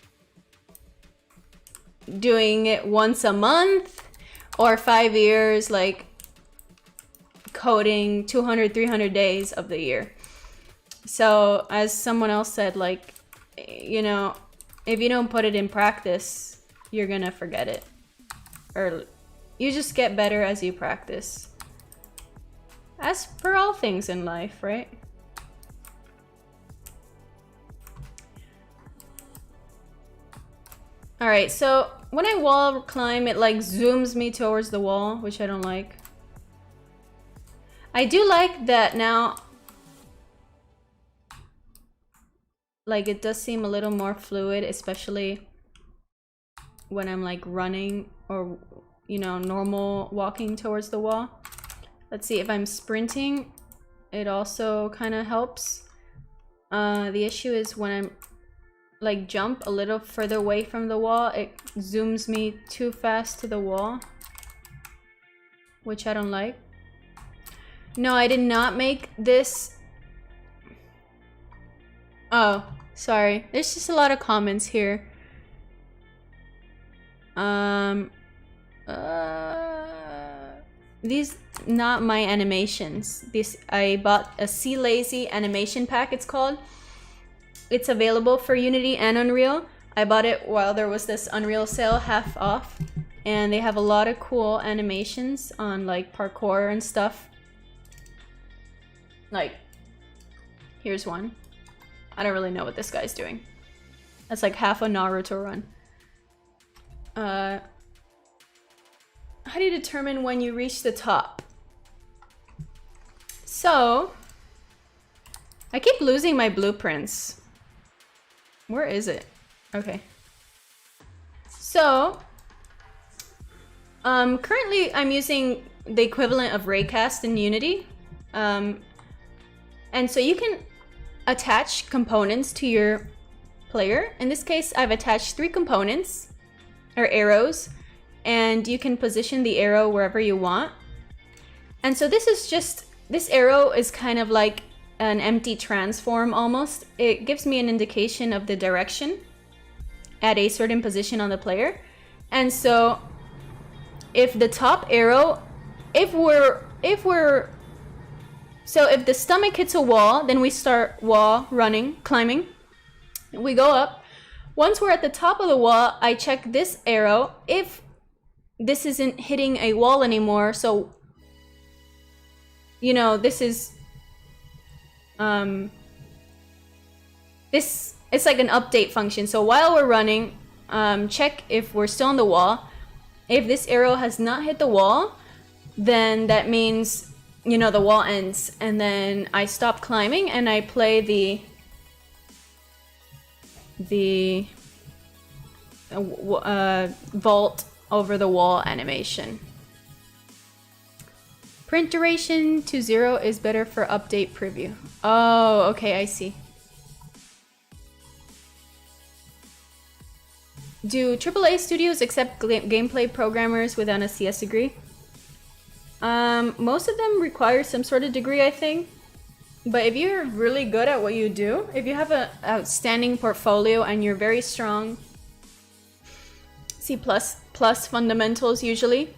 doing it once a month, or 5 years, like coding 200, 300 days of the year. So as someone else said, like, you know, if you don't put it in practice, you're gonna forget it. Or you just get better as you practice. As for all things in life, right? All right, so when I wall climb, it like zooms me towards the wall, which I don't like. I do like that now. Like, it does seem a little more fluid, especially when I'm like running or, you know, normal walking towards the wall. Let's see, if I'm sprinting, it also kind of helps. The issue is when I'm like jump a little further away from the wall, it zooms me too fast to the wall, which I don't like. No, I did not make this. Oh, sorry. There's just a lot of comments here. These not my animations. This I bought a See Lazy animation pack, it's called. It's available for Unity and Unreal. I bought it while there was this Unreal sale half off, and they have a lot of cool animations on like parkour and stuff. Like, here's one. I don't really know what this guy's doing. That's like half a Naruto run. How do you determine when you reach the top? So, I keep losing my blueprints. Where is it? Okay. So, currently I'm using the equivalent of raycast in Unity. And so you can attach components to your player. In this case, I've attached 3 components, or arrows, and you can position the arrow wherever you want. And so this is just, this arrow is kind of like an empty transform almost. It gives me an indication of the direction at a certain position on the player. And so if the top arrow, if the stomach hits a wall, then we start wall running, climbing. We go up. Once we're at the top of the wall, I check this arrow. If this isn't hitting a wall anymore, so, you know, this is, it's like an update function. So while we're running, check if we're still on the wall. If this arrow has not hit the wall, then that means, you know, the wall ends. And then I stop climbing and I play the vault over the wall animation. Print duration to 0 is better for update preview. Oh, okay, I see. Do AAA studios accept gameplay programmers without a CS degree? Most of them require some sort of degree, I think. But if you're really good at what you do, if you have an outstanding portfolio and you're very strong, C++ fundamentals usually,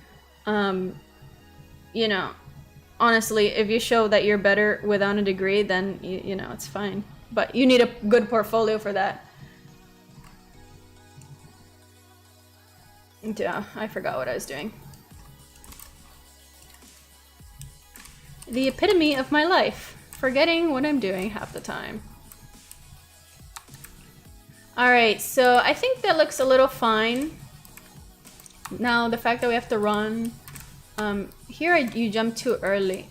you know, honestly, if you show that you're better without a degree, then, you know, it's fine. But you need a good portfolio for that. Yeah, I forgot what I was doing. The epitome of my life. Forgetting what I'm doing half the time. Alright, so I think that looks a little fine. Now, the fact that we have to run... here you jump too early.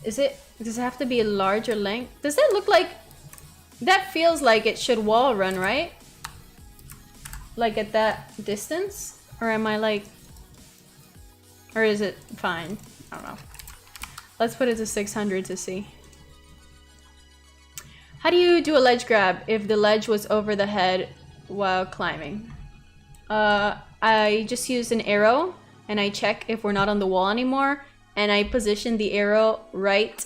Does it have to be a larger length? Does that look like... That feels like it should wall run, right? Like at that distance? Or am I like... Or is it fine? I don't know. Let's put it to 600 to see. How do you do a ledge grab if the ledge was over the head while climbing? I just use an arrow and I check if we're not on the wall anymore, and I position the arrow right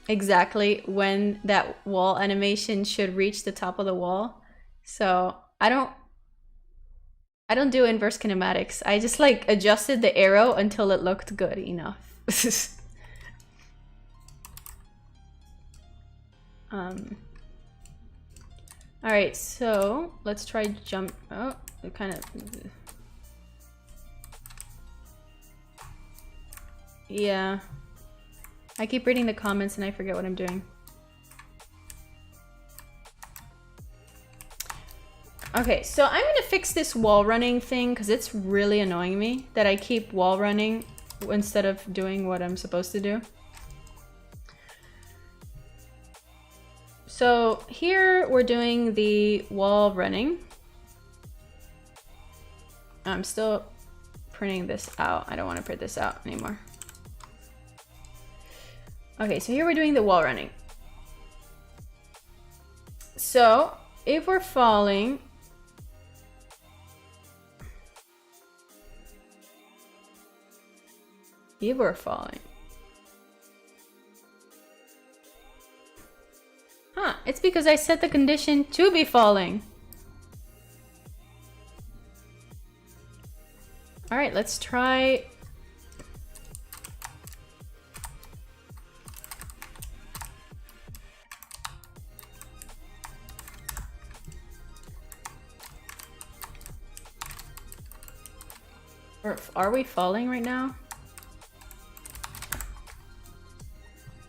exactly when that wall animation should reach the top of the wall. So I don't do inverse kinematics. I just like adjusted the arrow until it looked good enough. Alright, so let's try jump. Oh, it kind of... Yeah. I keep reading the comments and I forget what I'm doing. Okay, so I'm gonna fix this wall running thing because it's really annoying me that I keep wall running instead of doing what I'm supposed to do. So here we're doing the wall running. I'm still printing this out. I don't want to print this out anymore. Okay, so here we're doing the wall running. So if we're falling, Huh, it's because I set the condition to be falling. All right, let's try. Or are we falling right now?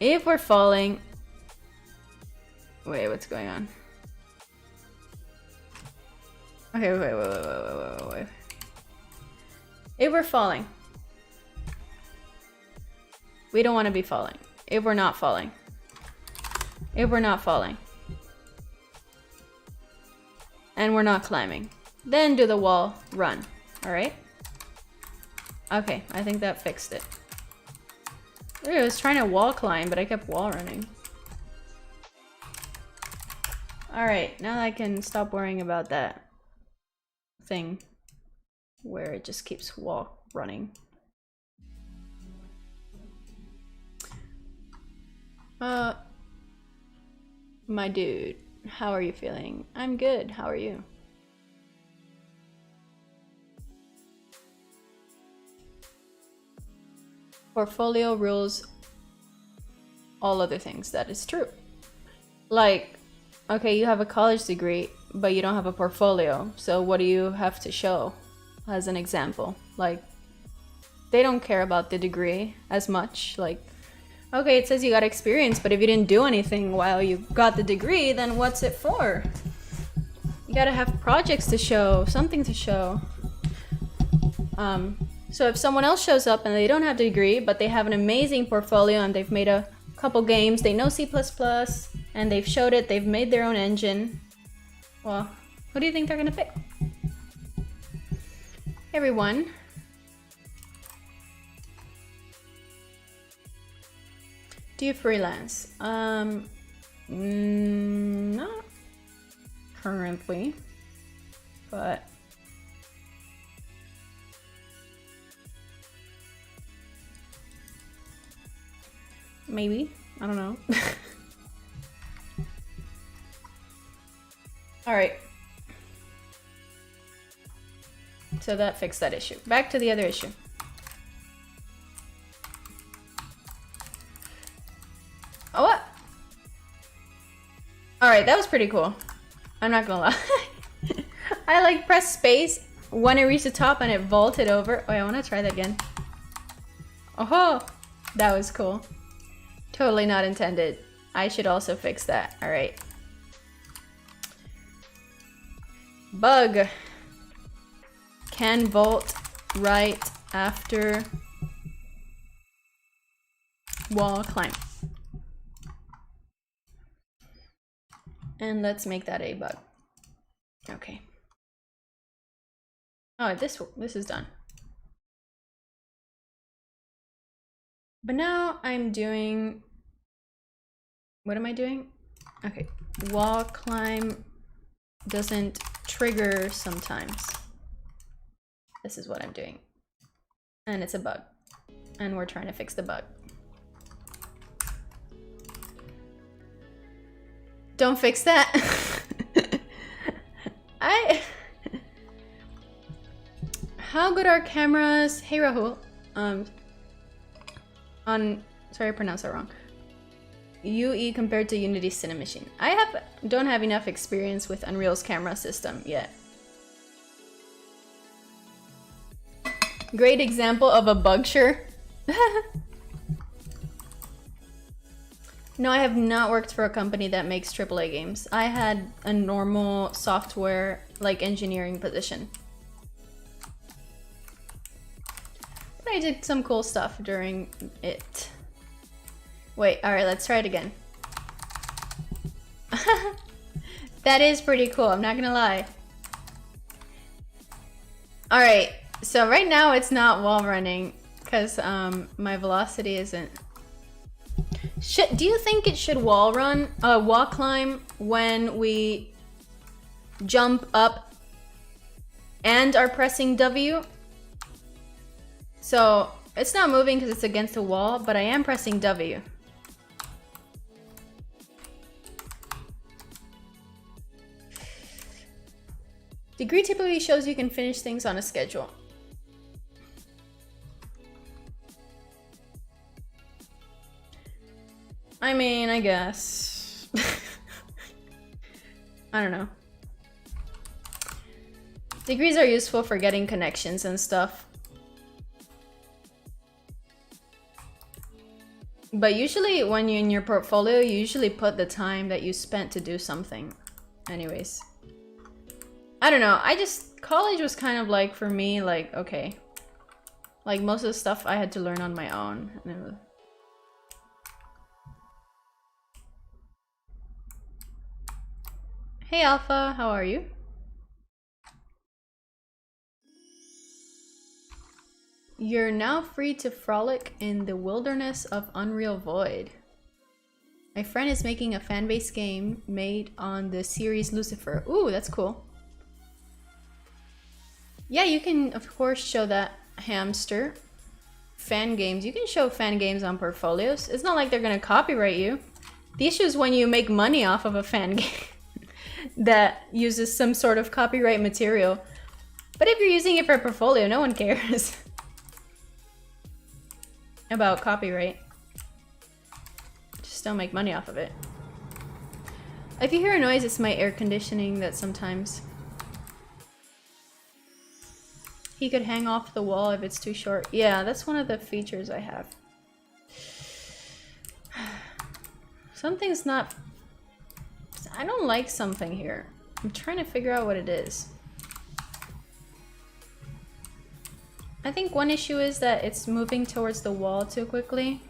If we're falling, wait, what's going on? Okay, wait. If we're falling, we don't want to be falling. If we're not falling, and we're not climbing, then do the wall run. All right. Okay, I think that fixed it. I was trying to wall climb, but I kept wall running. Alright, now I can stop worrying about that thing where it just keeps wall running. My dude, how are you feeling? I'm good, how are you? Portfolio rules all other things. That is true. Like, okay, you have a college degree, but you don't have a portfolio. So what do you have to show as an example? Like, they don't care about the degree as much. Like, okay, it says you got experience, but if you didn't do anything while you got the degree, then what's it for? You gotta have projects to show, something to show. So if someone else shows up and they don't have the degree, but they have an amazing portfolio and they've made a couple games, they know C++, and they've showed it, they've made their own engine, well, who do you think they're gonna pick? Hey everyone. Do you freelance? Not currently, but maybe. I don't know. All right. So that fixed that issue. Back to the other issue. Oh, what? All right, that was pretty cool. I'm not gonna lie. I like pressed space when it reached the top and it vaulted over. Wait, I wanna try that again. Oh, that was cool. Totally not intended. I should also fix that. All right. Bug. Can vault right after wall climb. And let's make that a bug. Okay. Oh, this is done. But now I'm doing, what am I doing? Okay, wall climb doesn't trigger sometimes. This is what I'm doing. And it's a bug. And we're trying to fix the bug. Don't fix that. How good are cameras? Hey Rahul. Sorry I pronounced that wrong. UE compared to Unity Cinemachine. I don't have enough experience with Unreal's camera system yet. Great example of a bug sure. No, I have not worked for a company that makes AAA games. I had a normal software, like engineering position. But I did some cool stuff during it. Wait, alright, let's try it again. That is pretty cool, I'm not gonna lie. Alright, so right now it's not wall running, because my velocity isn't. Do you think it should wall climb when we jump up and are pressing W? So it's not moving because it's against the wall, but I am pressing W. Degree typically shows you can finish things on a schedule. I mean, I guess. I don't know. Degrees are useful for getting connections and stuff. But usually when you're in your portfolio, you usually put the time that you spent to do something. Anyways. I don't know. College was kind of like, for me, like, okay. Like, most of the stuff I had to learn on my own. And it was... Hey Alpha, how are you? You're now free to frolic in the wilderness of Unreal Void. My friend is making a fan-based game made on the series Lucifer. Ooh, that's cool. Yeah, you can, of course, show that, Hamster. Fan games. You can show fan games on portfolios. It's not like they're gonna copyright you. The issue is when you make money off of a fan game that uses some sort of copyright material. But if you're using it for a portfolio, no one cares about copyright. Just don't make money off of it. If you hear a noise, it's my air conditioning that sometimes... He could hang off the wall if it's too short. Yeah, that's one of the features I have. Something's not... I don't like something here. I'm trying to figure out what it is. I think one issue is that it's moving towards the wall too quickly.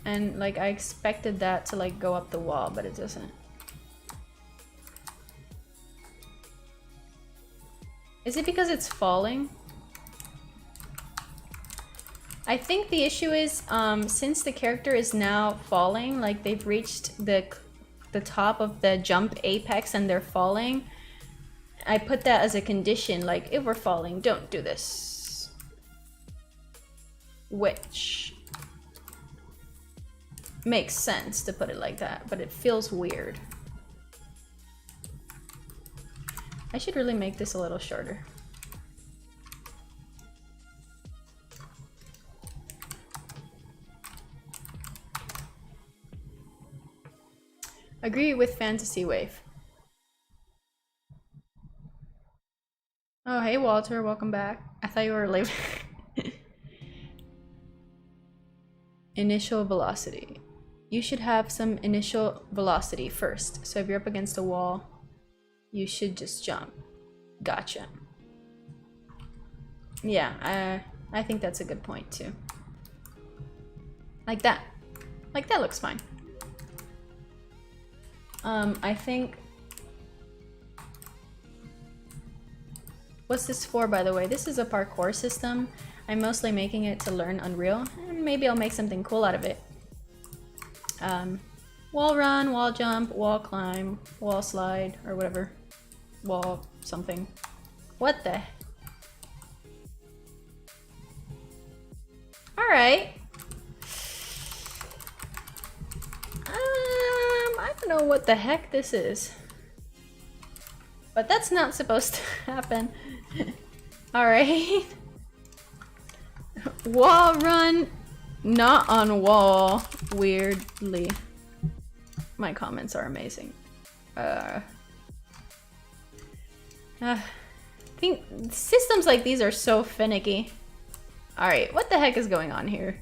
And like I expected that to like go up the wall, but it doesn't. Is it because it's falling? I think the issue is, since the character is now falling, like they've reached the top of the jump apex and they're falling, I put that as a condition, like if we're falling, don't do this. Which makes sense to put it like that, but it feels weird. I should really make this a little shorter. Agree with Fantasy Wave. Oh, hey Walter, welcome back. I thought you were leaving. Initial velocity. You should have some initial velocity first. So if you're up against a wall, you should just jump. Gotcha. Yeah, I think that's a good point too. Like that. Like that looks fine. I think... What's this for, by the way? This is a parkour system. I'm mostly making it to learn Unreal, and maybe I'll make something cool out of it. Wall run, wall jump, wall climb, wall slide, or whatever. Wall something. What the? Alright. I don't know what the heck this is. But that's not supposed to happen. Alright. Wall run, not on wall, weirdly. My comments are amazing. I think systems like these are so finicky. Alright, what the heck is going on here?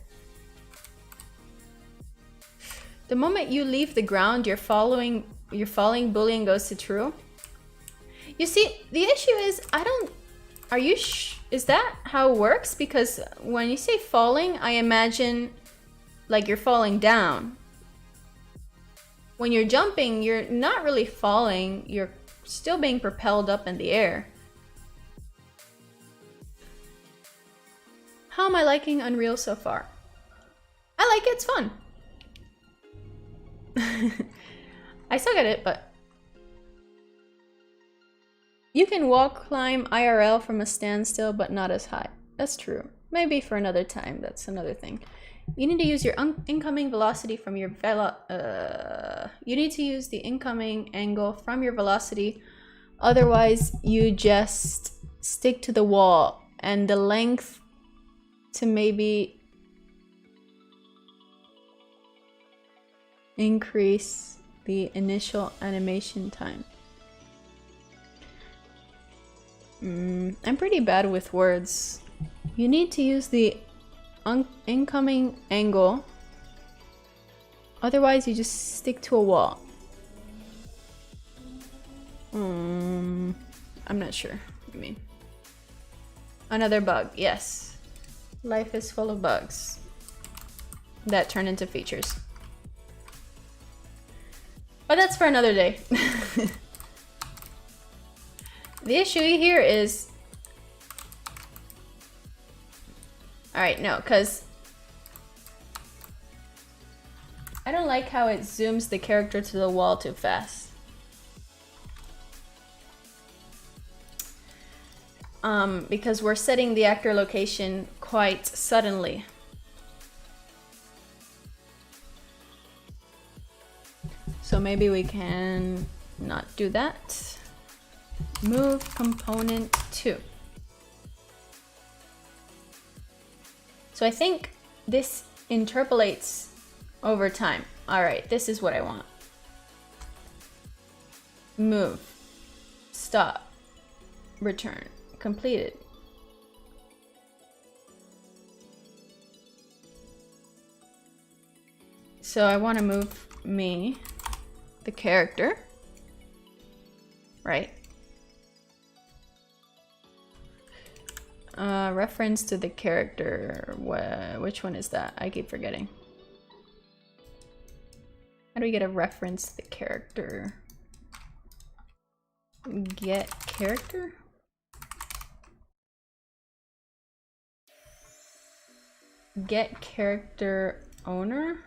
The moment you leave the ground, your falling Boolean goes to true. You see, the issue is, is that how it works? Because when you say falling, I imagine like you're falling down. When you're jumping, you're not really falling, you're still being propelled up in the air. How am I liking Unreal so far? I like it, it's fun. I suck at it, but... You can wall climb IRL from a standstill, but not as high. That's true. Maybe for another time, that's another thing. You need to use your incoming velocity from your you need to use the incoming angle from your velocity, otherwise you just stick to the wall, and the length to maybe increase the initial animation time. I'm pretty bad with words. You need to use the incoming angle, otherwise you just stick to a wall. I'm not sure what you mean. Another bug, yes. Life is full of bugs that turn into features. But that's for another day. The issue here is... Alright, no, because... I don't like how it zooms the character to the wall too fast. Because we're setting the actor location quite suddenly. So maybe we can not do that. Move component 2. So I think this interpolates over time. All right, this is what I want. Move, stop, return, completed. So I want to move me, the character, right? Reference to the character. Which one is that? I keep forgetting. How do we get a reference to the character? Get character? get character owner.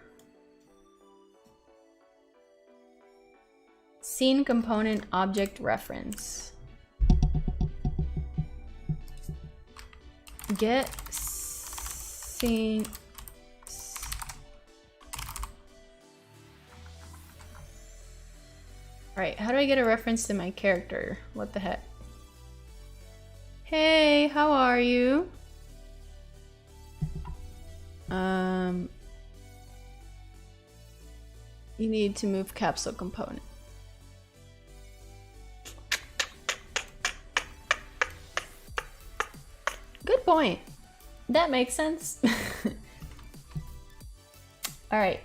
Scene component object reference. Get scene. Alright, how do I get a reference to my character? What the heck? Hey, how are you? You need to move capsule component. Good point. That makes sense. All right,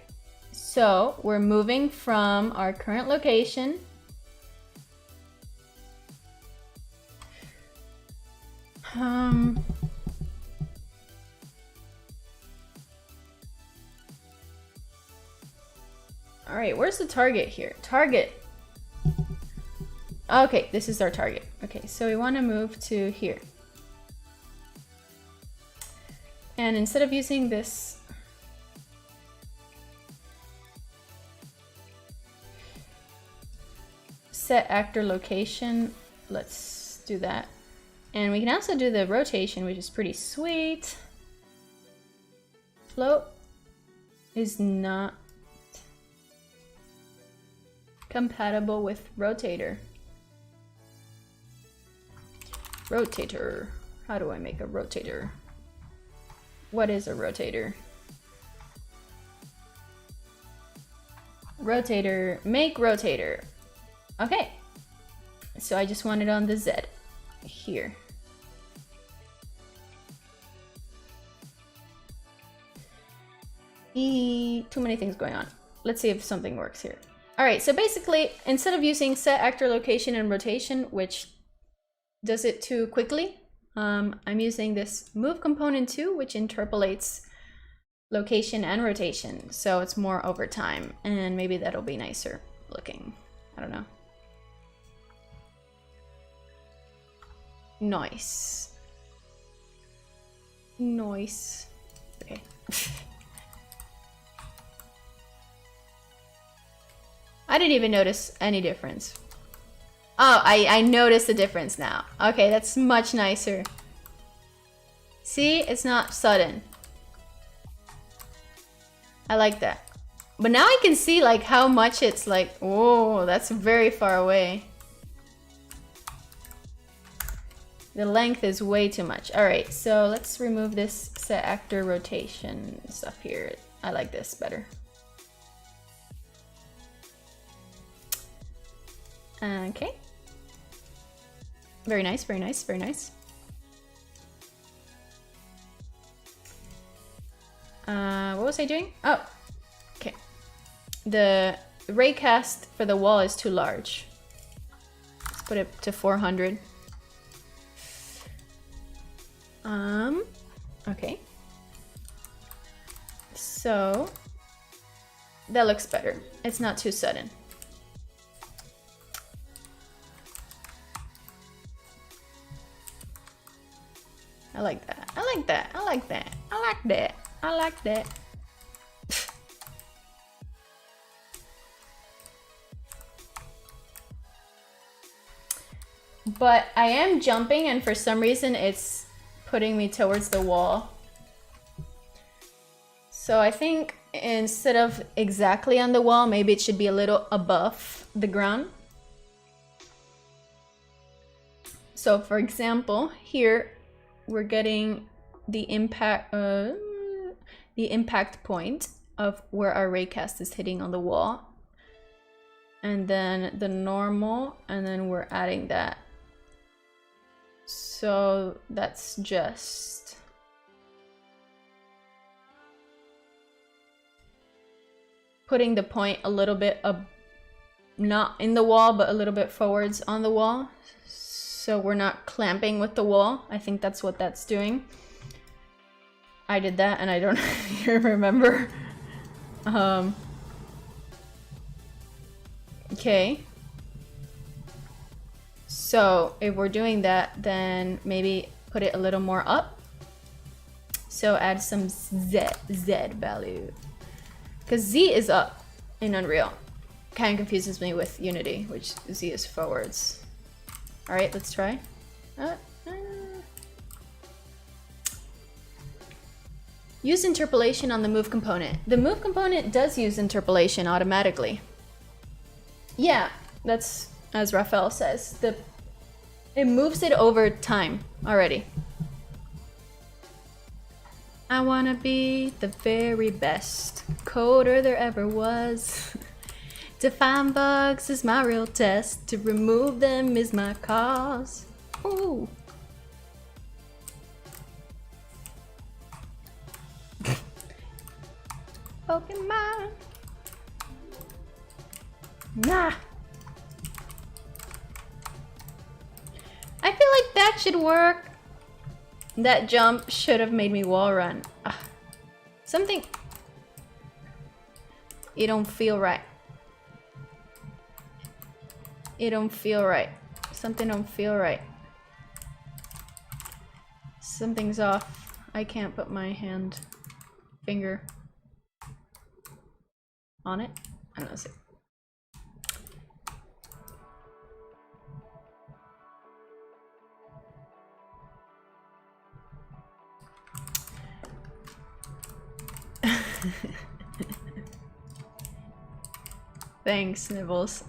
so we're moving from our current location. All right, where's the target here? Target. Okay, this is our target. Okay, so we want to move to here. And instead of using this set actor location, let's do that. And we can also do the rotation, which is pretty sweet. Float is not compatible with rotator. Rotator. How do I make a rotator? What is a rotator? Rotator. Make rotator. Okay. So I just want it on the Z here. Too many things going on. Let's see if something works here. All right, so basically, instead of using set actor location and rotation, which does it too quickly, I'm using this move component too, which interpolates location and rotation. So it's more over time, and maybe that'll be nicer looking. I don't know. Nice. Nice. Okay. I didn't even notice any difference. Oh, I noticed the difference now. Okay, that's much nicer. See, it's not sudden. I like that. But now I can see like how much it's like, oh, that's very far away. The length is way too much. All right, so let's remove this set actor rotation stuff here. I like this better. Okay. Very nice, very nice, very nice. What was I doing? Oh, okay. The raycast for the wall is too large. Let's put it to 400. Okay. So that looks better. It's not too sudden. I like that. I like that. I like that. I like that. I like that. But I am jumping, and for some reason it's putting me towards the wall. So I think instead of exactly on the wall, maybe it should be a little above the ground. So for example, here we're getting the impact point of where our raycast is hitting on the wall, and then the normal, and then we're adding that. So that's just putting the point a little bit up, not in the wall, but a little bit forwards on the wall. So we're not clamping with the wall. I think that's what that's doing. I did that and I don't even remember. Okay. So if we're doing that, then maybe put it a little more up. So add some Z value. Because Z is up in Unreal. Kind of confuses me with Unity, which Z is forwards. Alright, let's try. Use interpolation on the move component. The move component does use interpolation automatically. Yeah, that's as Raphael says. It moves it over time already. I wanna be the very best coder there ever was. To find bugs is my real test. To remove them is my cause. Ooh. Pokemon. Nah. I feel like that should work. That jump should have made me wall run. Ugh. Something... It don't feel right. It don't feel right. Something don't feel right. Something's off. I can't put my finger on it. I don't know. Thanks, Nibbles.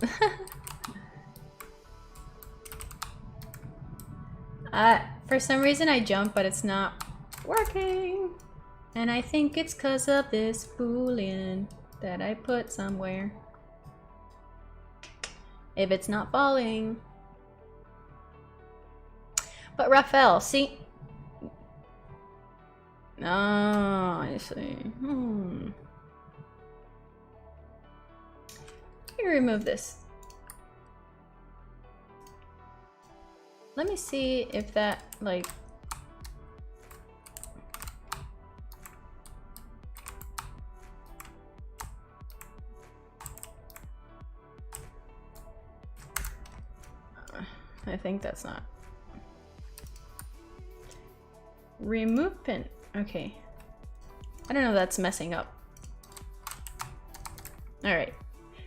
For some reason I jump, but it's not working. And I think it's because of this Boolean that I put somewhere. If it's not falling. But Raphael, see? Oh, I see. Let me remove this. Let me see if that, like... I think that's not. Remove pin. Okay. I don't know if that's messing up. Alright.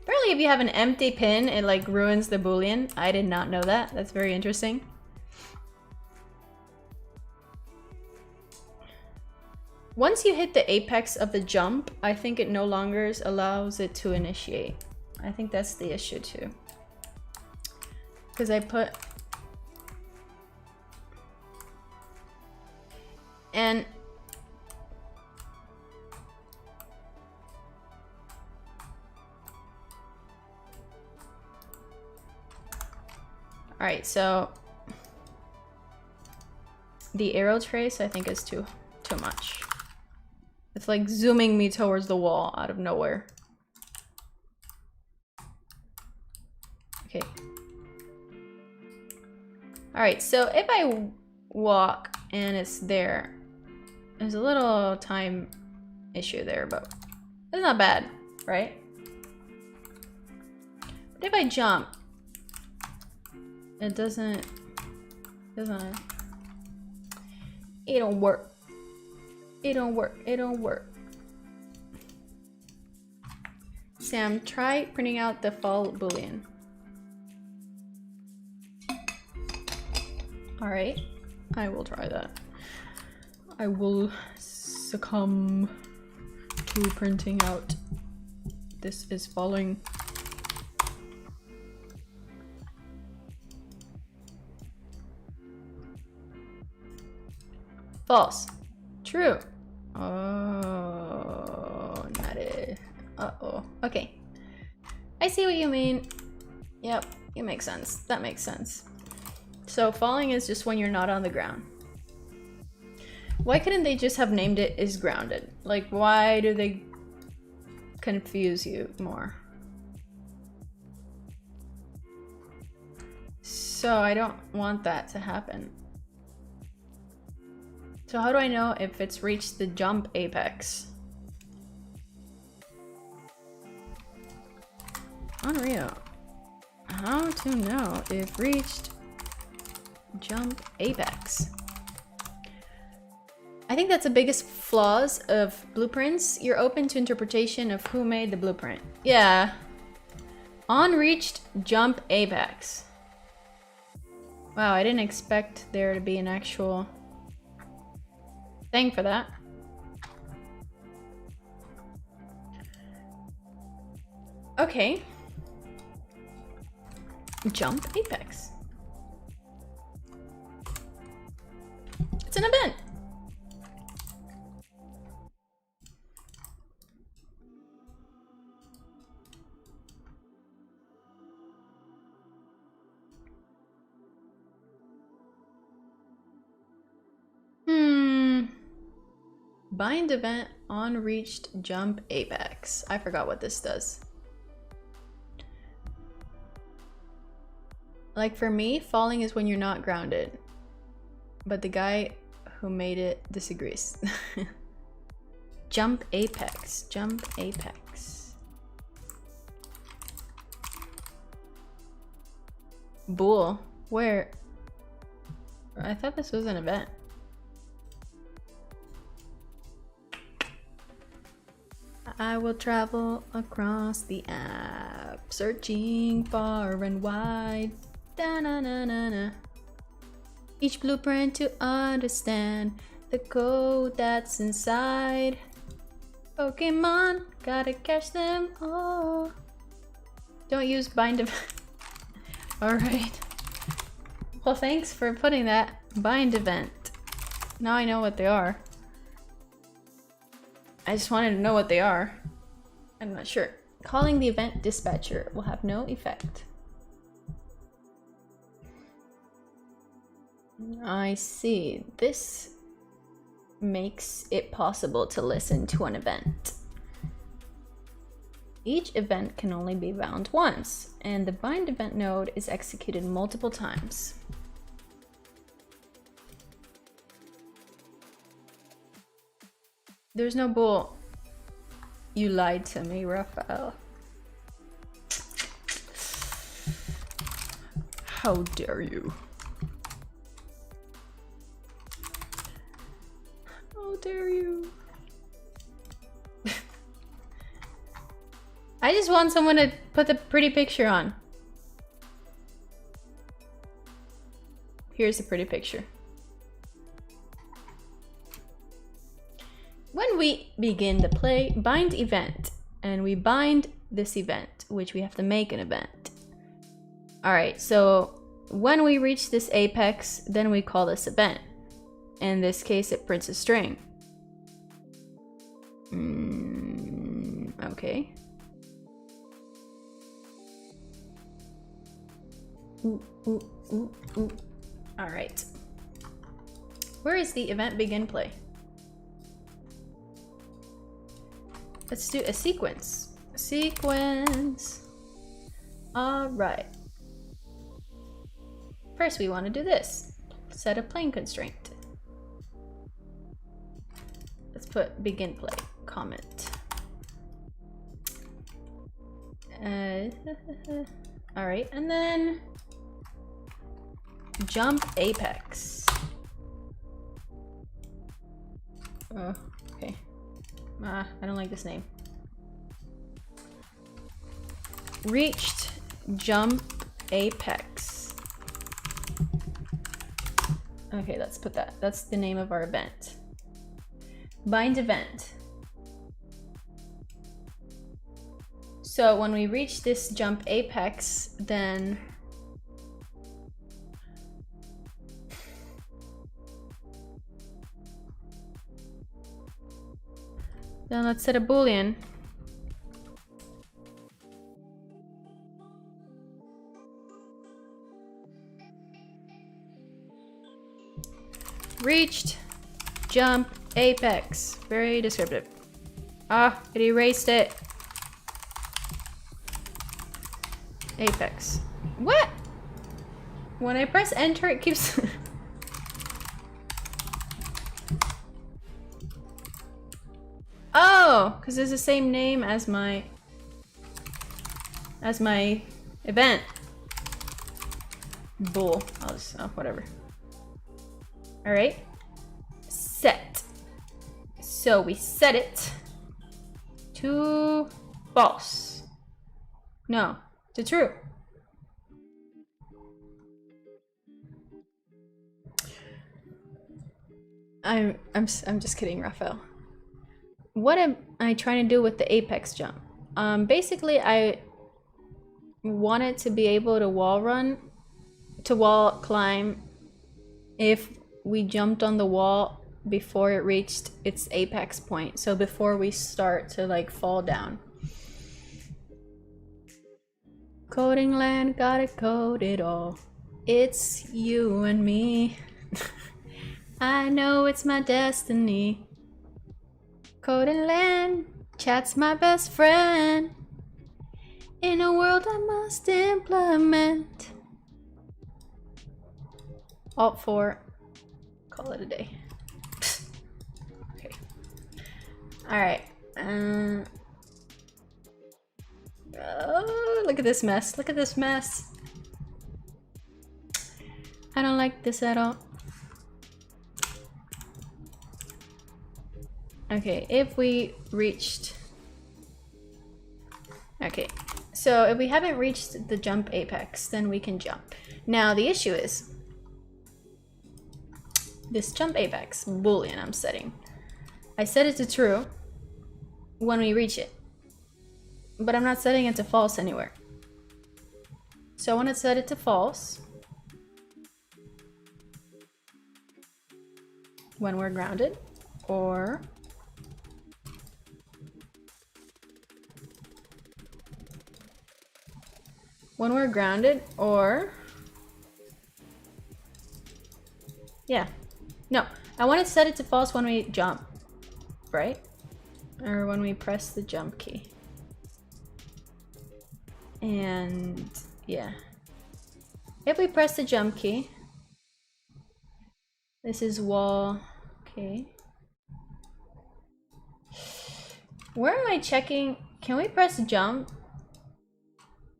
Apparently if you have an empty pin, it like ruins the Boolean. I did not know that. That's very interesting. Once you hit the apex of the jump, I think it no longer allows it to initiate. I think that's the issue too. Because I put... And... Alright, so... The arrow trace I think is too much. It's like zooming me towards the wall out of nowhere. Okay. Alright, so if I walk and it's there, there's a little time issue there, but it's not bad, right? But if I jump, it doesn't, it don't work. It don't work. It don't work. Sam, try printing out the fall Boolean. Alright, I will try that. I will succumb to printing out. This is falling. False. True. Oh, not it. Uh-oh. Okay. I see what you mean. Yep, it makes sense. That makes sense. So falling is just when you're not on the ground. Why couldn't they just have named it is grounded? Like, why do they confuse you more? So I don't want that to happen. So how do I know if it's reached the jump apex? Unreal. How to know if reached jump apex? I think that's the biggest flaws of blueprints. You're open to interpretation of who made the blueprint. Yeah. On reached, jump apex. Wow, I didn't expect there to be an actual thing for that. Okay. Jump apex. It's an event. Bind event on reached jump apex. I forgot what this does. Like for me, falling is when you're not grounded. But the guy who made it disagrees. Jump apex. Jump apex. Bool. Where? I thought this was an event. I will travel across the app, searching far and wide. Da-na-na-na-na. Each blueprint to understand the code that's inside. Pokemon, gotta catch them all. Don't use bind event. Alright. Well, thanks for putting that bind event. Now I know what they are. I just wanted to know what they are. I'm not sure. Calling the event dispatcher will have no effect. I see. This makes it possible to listen to an event. Each event can only be bound once, and the bind event node is executed multiple times. There's no bull. You lied to me, Raphael. How dare you? How dare you? I just want someone to put the pretty picture on. Here's the pretty picture. When we begin the play, bind event, and we bind this event, which we have to make an event. All right, so when we reach this apex, then we call this event. In this case, it prints a string. Okay. All right. Where is the event begin play? Let's do a sequence. Sequence. All right. First, we want to do this. Set a plane constraint. Let's put begin play. Comment. All right, and then jump apex. Oh, okay. I don't like this name. Reached jump apex. Okay, let's put that. That's the name of our event. Bind event. So when we reach this jump apex, then let's set a Boolean. Reached jump apex. Very descriptive. Ah, it erased it. Apex. What? When I press enter, it keeps... Oh, because it's the same name as my event. Bull. I'll just, oh, whatever. All right. Set. So we set it to false. No, to true. I'm just kidding, Raphael. What am I trying to do with the apex jump? Basically, I wanted to be able to wall climb if we jumped on the wall before it reached its apex point. So before we start to like fall down. Coding land, gotta code it all. It's you and me. I know it's my destiny. Coding land, chat's my best friend. In a world I must implement. Alt 4. Call it a day. Okay. Alright. Oh, look at this mess. Look at this mess. I don't like this at all. Okay, if we reached... Okay, so if we haven't reached the jump apex, then we can jump. Now the issue is... this jump apex, Boolean I'm setting. I set it to true when we reach it. But I'm not setting it to false anywhere. So I want to set it to false when we're grounded, or when we're grounded, or yeah. No, I want to set it to false when we jump, right? Or when we press the jump key. And yeah, if we press the jump key, this is wall. Okay, where am I checking? Can we press jump?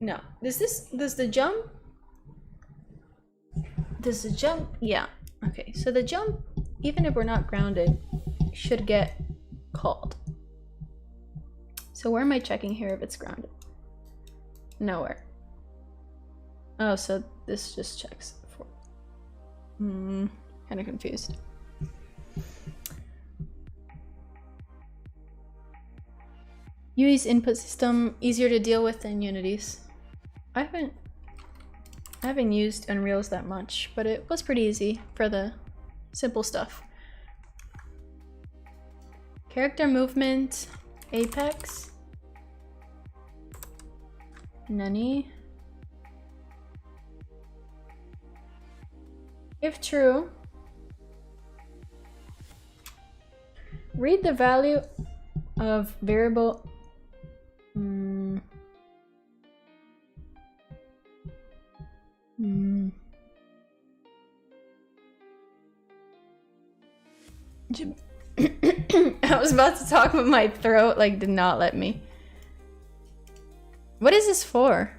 No. Does the jump? Does the jump? Yeah. Okay, so the jump, even if we're not grounded, should get called. So where am I checking here if it's grounded? Nowhere. Oh, so this just checks for... kind of confused. Unity's input system easier to deal with than Unity's. I haven't used Unreal's that much, but it was pretty easy for the simple stuff. Character movement, apex. Nani. If true, read the value of variable. I was about to talk, but my throat like did not let me. What is this for?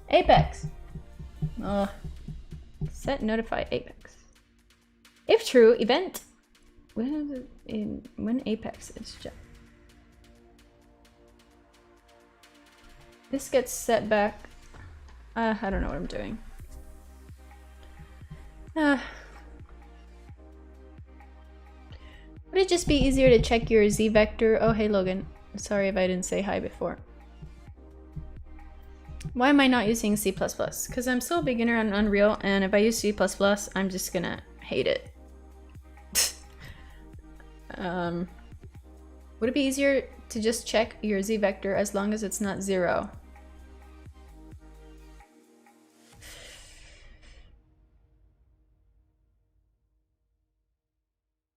Apex. Set notify apex. If true, event. When apex is just. This gets set back. I don't know what I'm doing. Would it just be easier to check your Z vector? Oh, hey Logan. Sorry if I didn't say hi before. Why am I not using C++? Because I'm still a beginner on Unreal, and if I use C++, I'm just gonna hate it. Would it be easier to just check your Z vector as long as it's not 0?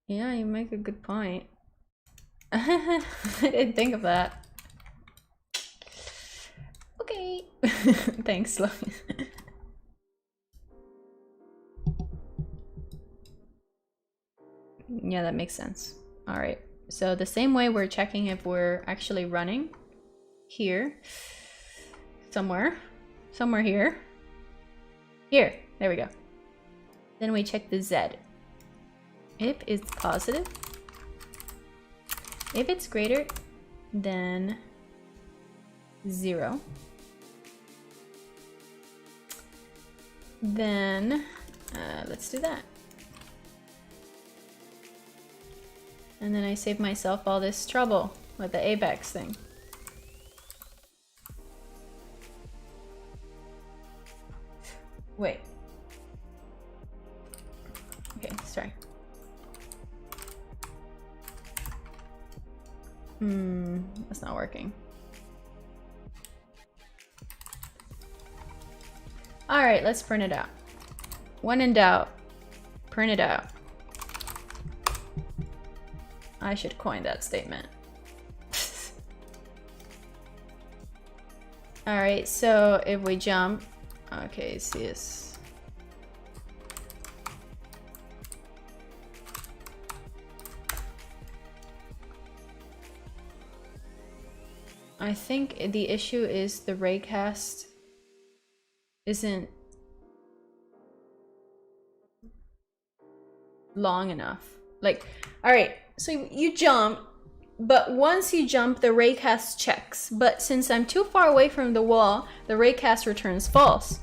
Yeah, you make a good point. I didn't think of that. Okay. Thanks, Logan. Yeah, that makes sense. All right. So the same way we're checking if we're actually running here, somewhere here. There we go. Then we check the Z. If it's positive, if it's greater than 0, then let's do that. And then I save myself all this trouble with the apex thing. Wait. Okay, sorry. That's not working. All right, let's print it out. When in doubt, print it out. I should coin that statement. All right, so if we jump, okay, see this. I think the issue is the raycast isn't long enough. Like, all right, so you jump, but once you jump, the raycast checks. But since I'm too far away from the wall, the raycast returns false.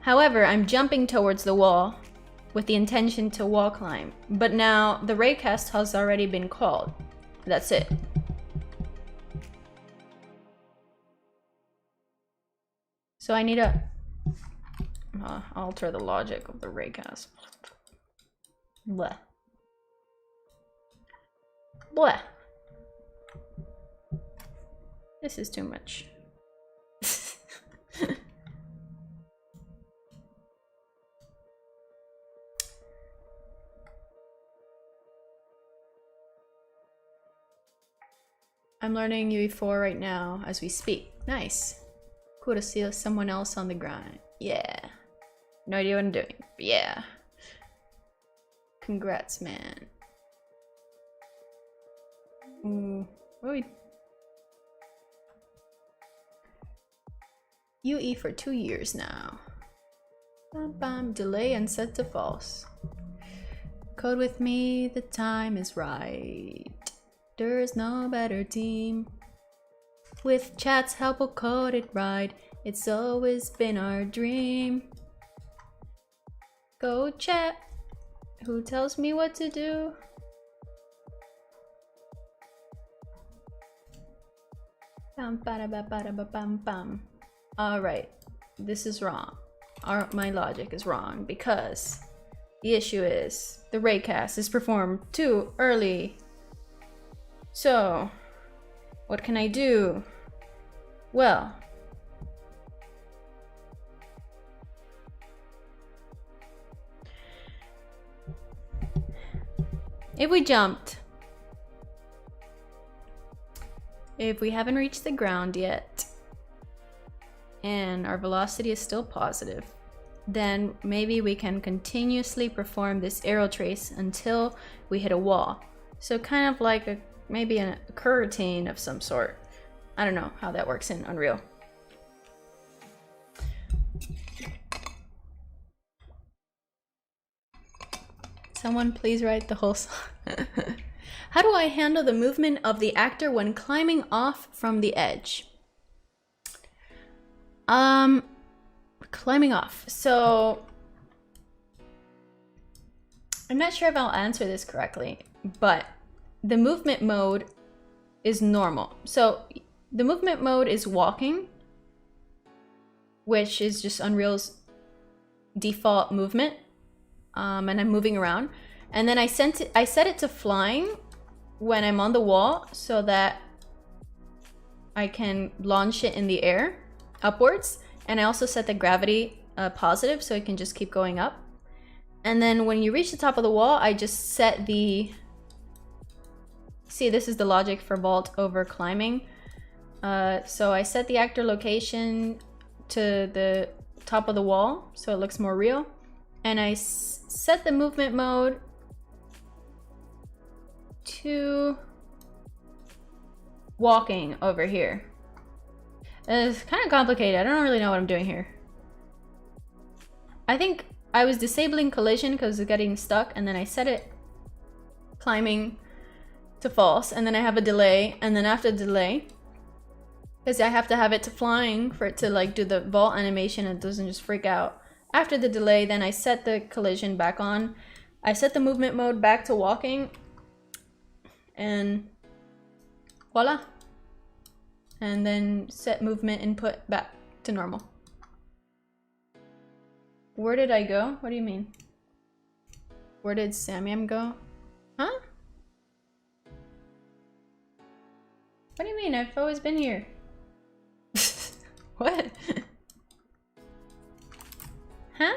However, I'm jumping towards the wall with the intention to wall climb. But now the raycast has already been called. That's it. So I need to alter the logic of the raycast. Bleh. Bleh. This is too much. I'm learning UE4 right now as we speak. Nice. Cool to see someone else on the grind. Yeah. No idea what I'm doing. But yeah. Congrats, man. What are we... UE for 2 years now. Bam, bam, delay and set to false. Code with me, the time is right. There's no better team. With chat's help, we'll code it right. It's always been our dream. Go chat. Who tells me what to do? Bam, bada, ba, bada, ba, bam, bam. All right, this is wrong. My logic is wrong because the issue is the raycast is performed too early. So, what can I do? Well, if we jumped, if we haven't reached the ground yet, and our velocity is still positive, then maybe we can continuously perform this arrow trace until we hit a wall. So kind of like maybe a coroutine of some sort. I don't know how that works in Unreal. Someone please write the whole song. How do I handle the movement of the actor when climbing off from the edge? Climbing off. So I'm not sure if I'll answer this correctly, but the movement mode is normal. So the movement mode is walking, which is just Unreal's default movement. And I'm moving around. And then I set it to flying when I'm on the wall so that I can launch it in the air upwards. And I also set the gravity positive so it can just keep going up. And then when you reach the top of the wall, I just set the... See, this is the logic for vault over climbing. So I set the actor location to the top of the wall so it looks more real. And I set the movement mode to walking over here. It's kind of complicated. I don't really know what I'm doing here. I think I was disabling collision because it's getting stuck, and then I set it climbing to false, and then I have a delay, and then after the delay, because I have to have it to flying for it to like do the vault animation and it doesn't just freak out. After the delay, then I set the collision back on. I set the movement mode back to walking, and voila. And then set movement input back to normal. Where did I go? What do you mean? Where did Samyam go? Huh? What do you mean? I've always been here. What? Huh?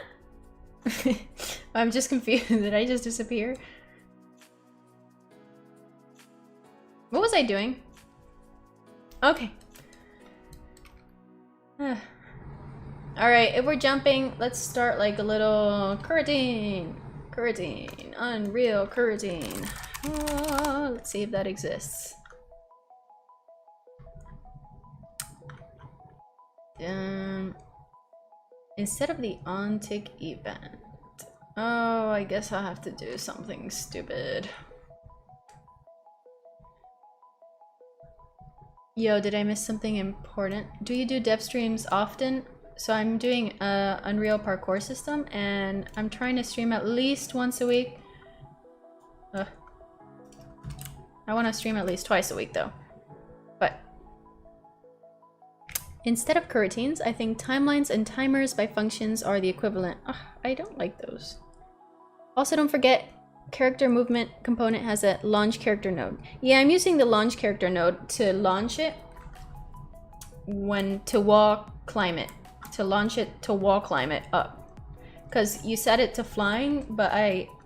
I'm just confused. Did I just disappear? What was I doing? Okay. Alright, if we're jumping, let's start like a little coroutine. Coroutine. Unreal coroutine. Let's see if that exists. Instead of the on-tick event. Oh, I guess I'll have to do something stupid. Yo, did I miss something important? Do you do dev streams often? So I'm doing a Unreal Parkour system, and I'm trying to stream at least once a week. I want to stream at least twice a week though. But instead of coroutines, I think timelines and timers by functions are the equivalent. I don't like those. Also, don't forget, character movement component has a launch character node. Yeah, I'm using the launch character node to launch it when to wall climb it. To launch it to wall climb it up. Because you set it to flying, but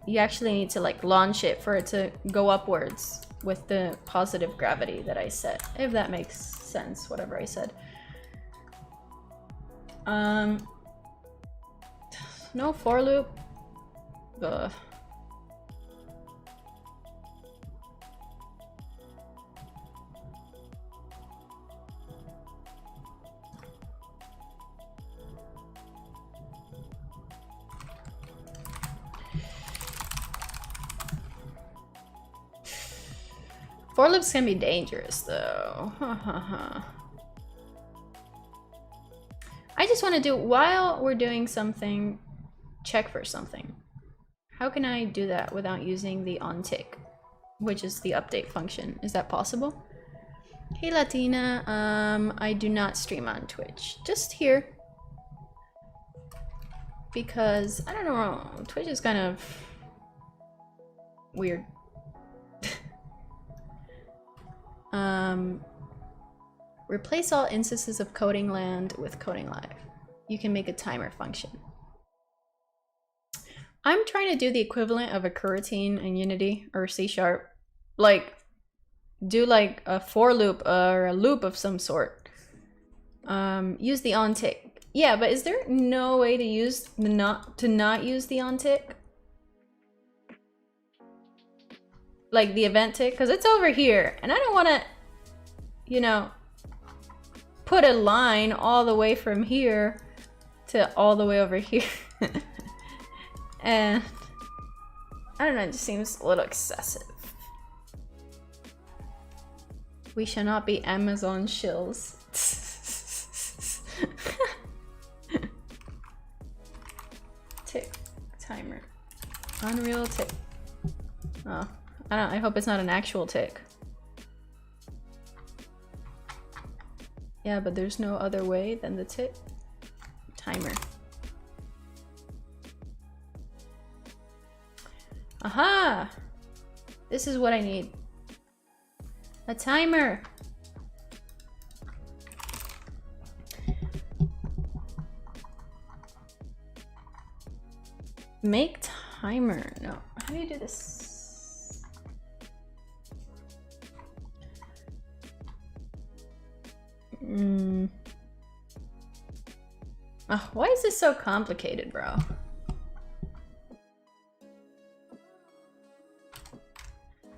you actually need to like launch it for it to go upwards with the positive gravity that I set. If that makes sense, whatever I said. No for loop. Ugh. For loops can be dangerous though. I just want to do, while we're doing something, check for something. How can I do that without using the onTick, which is the update function? Is that possible? Hey Latina, I do not stream on Twitch, just here. Because, I don't know, Twitch is kind of weird. Replace all instances of coding land with coding live. You can make a timer function. I'm trying to do the equivalent of a coroutine in Unity or C#. Like, do like a for loop or a loop of some sort. Use the onTick. Yeah, but is there no way to use the not use the onTick? Like the event tick? Because it's over here, and I don't want to, you know, put a line all the way from here to all the way over here. And I don't know, it just seems a little excessive. We shall not be Amazon shills. Tick timer. Unreal tick. Oh, I hope it's not an actual tick. Yeah, but there's no other way than the tick timer. Aha! This is what I need. A timer! Make timer. No. How do you do this? Oh, why is this so complicated, bro?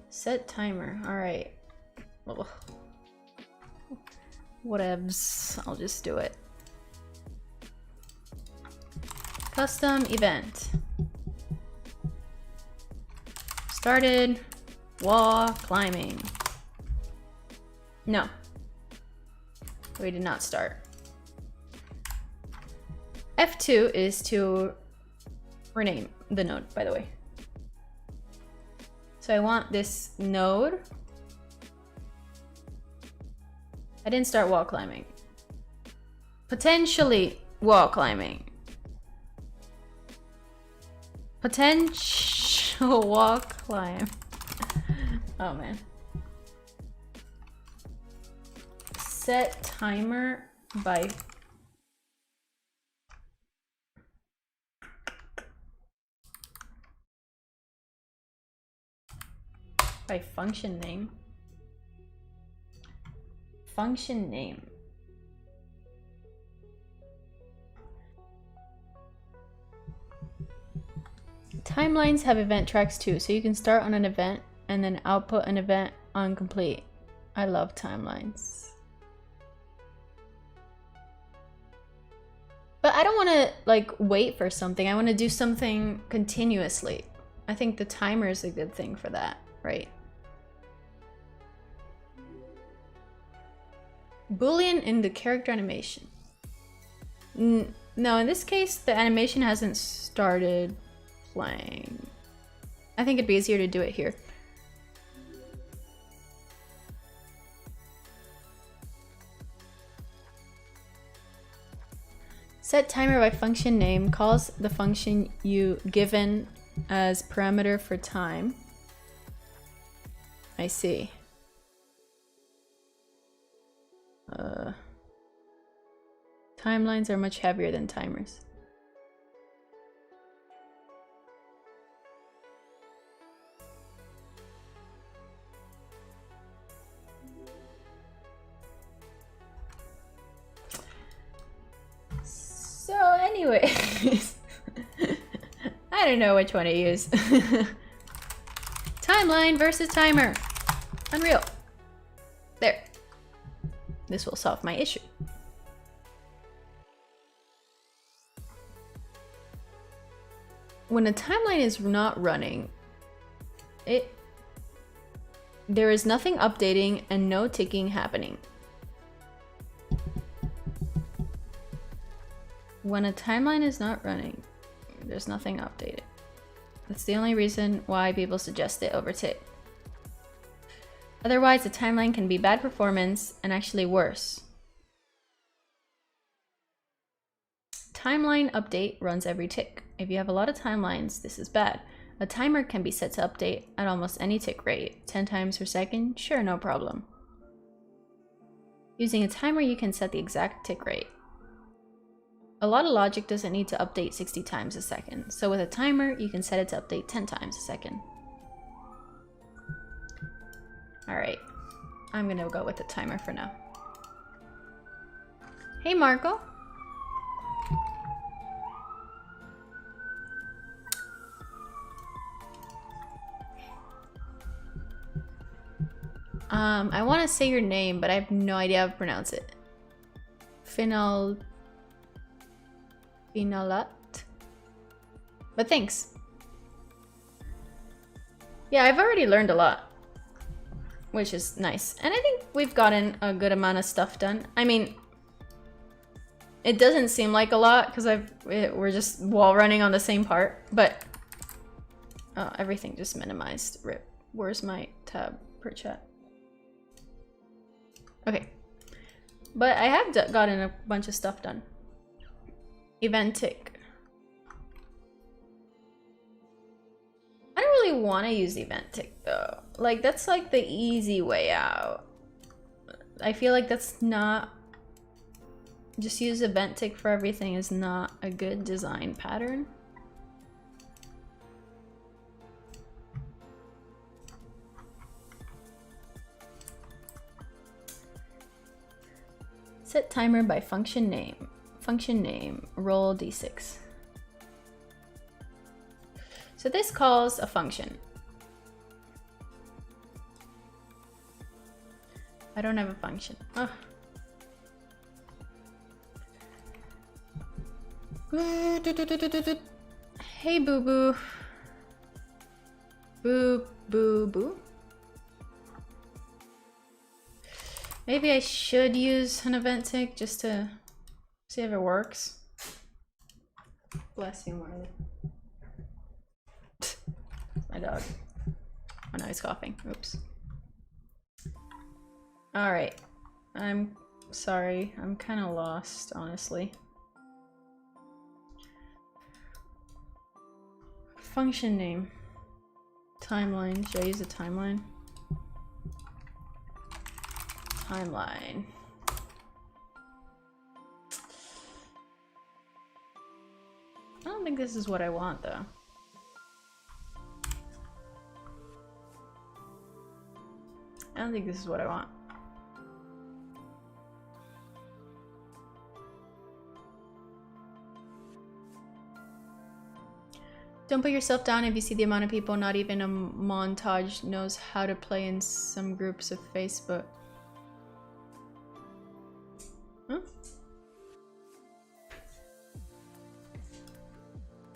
Set timer. Alright. Whatevs. I'll just do it. Custom event. Started wall climbing. No. We did not start. F2 is to rename the node, by the way. So I want this node. I didn't start wall climbing. Potentially wall climbing. Potential wall climb. Oh man. Set timer by function name. Function name. Timelines have event tracks too, so you can start on an event and then output an event on complete. I love timelines. But I don't want to like wait for something. I want to do something continuously. I think the timer is a good thing for that, right? Boolean in the character animation. No, in this case, the animation hasn't started playing. I think it'd be easier to do it here. Set timer by function name calls the function you given as parameter for time. I see. Timelines are much heavier than timers. So anyway, I don't know which one to use. Timeline versus timer. Unreal. There. This will solve my issue. When a timeline is not running, there is nothing updating and no ticking happening. When a timeline is not running, there's nothing updated. That's the only reason why people suggest it over tick. Otherwise, the timeline can be bad performance and actually worse. Timeline update runs every tick. If you have a lot of timelines, this is bad. A timer can be set to update at almost any tick rate. 10 times per second? Sure, no problem. Using a timer, you can set the exact tick rate. A lot of logic doesn't need to update 60 times a second. So with a timer, you can set it to update 10 times a second. All right, I'm gonna go with the timer for now. Hey, Marco. I want to say your name, but I have no idea how to pronounce it. Finalat. But thanks. Yeah, I've already learned a lot, which is nice. And I think we've gotten a good amount of stuff done. I mean, it doesn't seem like a lot because we're just wall running on the same part, but everything just minimized. Rip. Where's my tab per chat? Okay. But I have gotten a bunch of stuff done. Event tick. I don't really want to use event tick though. Like, that's like the easy way out. I feel like that's not... Just use event tick for everything is not a good design pattern. Set timer by function name. Function name, roll d6. So this calls a function. I don't have a function. Oh. Hey, boo boo. Boo boo boo. Maybe I should use an event tick just to see if it works. Bless you, Marley. My dog. Oh no, he's coughing. Oops. Alright. I'm sorry. I'm kind of lost, honestly. Function name. Timeline. Should I use a timeline? Timeline. I don't think this is what I want, though. I don't think this is what I want. Don't put yourself down if you see the amount of people not even a montage knows how to play in some groups of Facebook. Huh?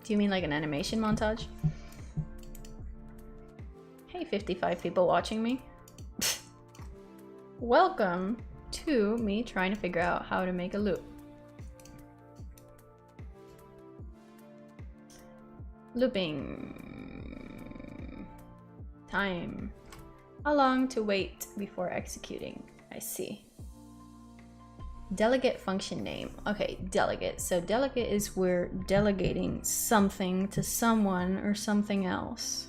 Do you mean like an animation montage? Hey, 55 people watching me. Welcome to me trying to figure out how to make a loop. Looping. Time. How long to wait before executing? I see. Delegate function name. Okay, delegate. So delegate is we're delegating something to someone or something else.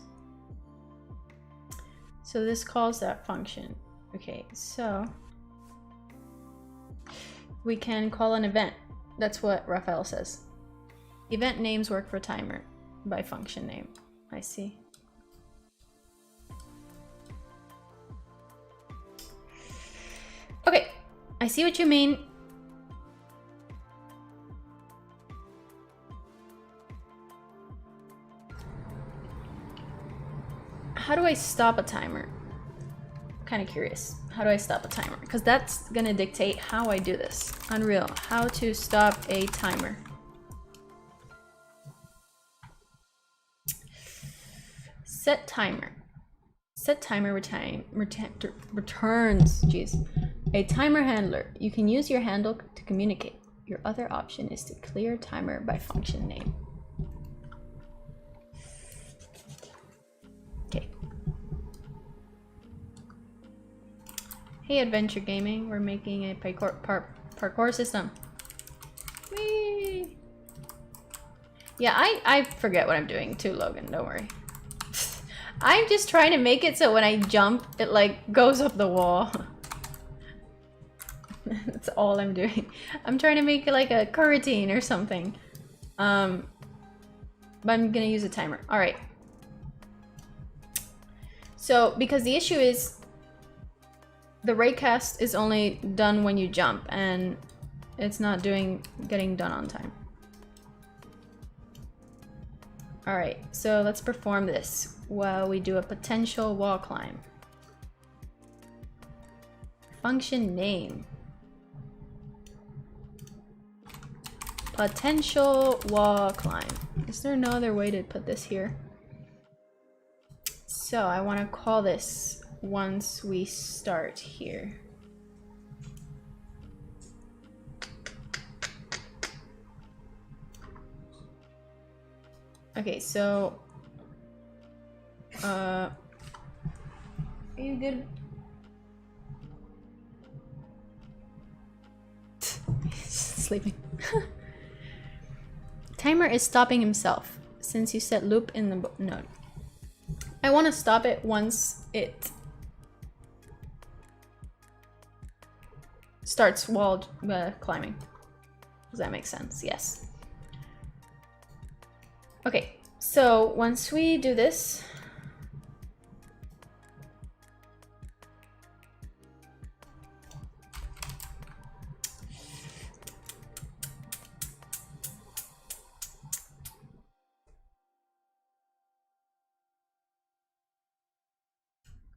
So this calls that function. Okay, so we can call an event. That's what Raphael says. Event names work for timer by function name. I see. Okay, I see what you mean. How do I stop a timer? I'm kind of curious. How do I stop a timer? Because that's gonna dictate how I do this. Unreal. How to stop a timer. Set timer. Set timer returns. Jeez. A timer handler. You can use your handle to communicate. Your other option is to clear timer by function name. Okay. Hey, Adventure Gaming. We're making a parkour system. Whee! Yeah, I forget what I'm doing too, Logan. Don't worry. I'm just trying to make it so when I jump, it like goes up the wall. That's all I'm doing. I'm trying to make it like a coroutine or something. But I'm gonna use a timer. All right. So because the issue is the raycast is only done when you jump and it's not getting done on time. All right, so let's perform this while we do a potential wall climb. Function name. Potential wall climb. Is there no other way to put this here? So I want to call this once we start here. Okay, so are you good? He's sleeping. Timer is stopping himself since you set loop in the node. I want to stop it once it starts wall climbing. Does that make sense? Yes. Okay, so once we do this,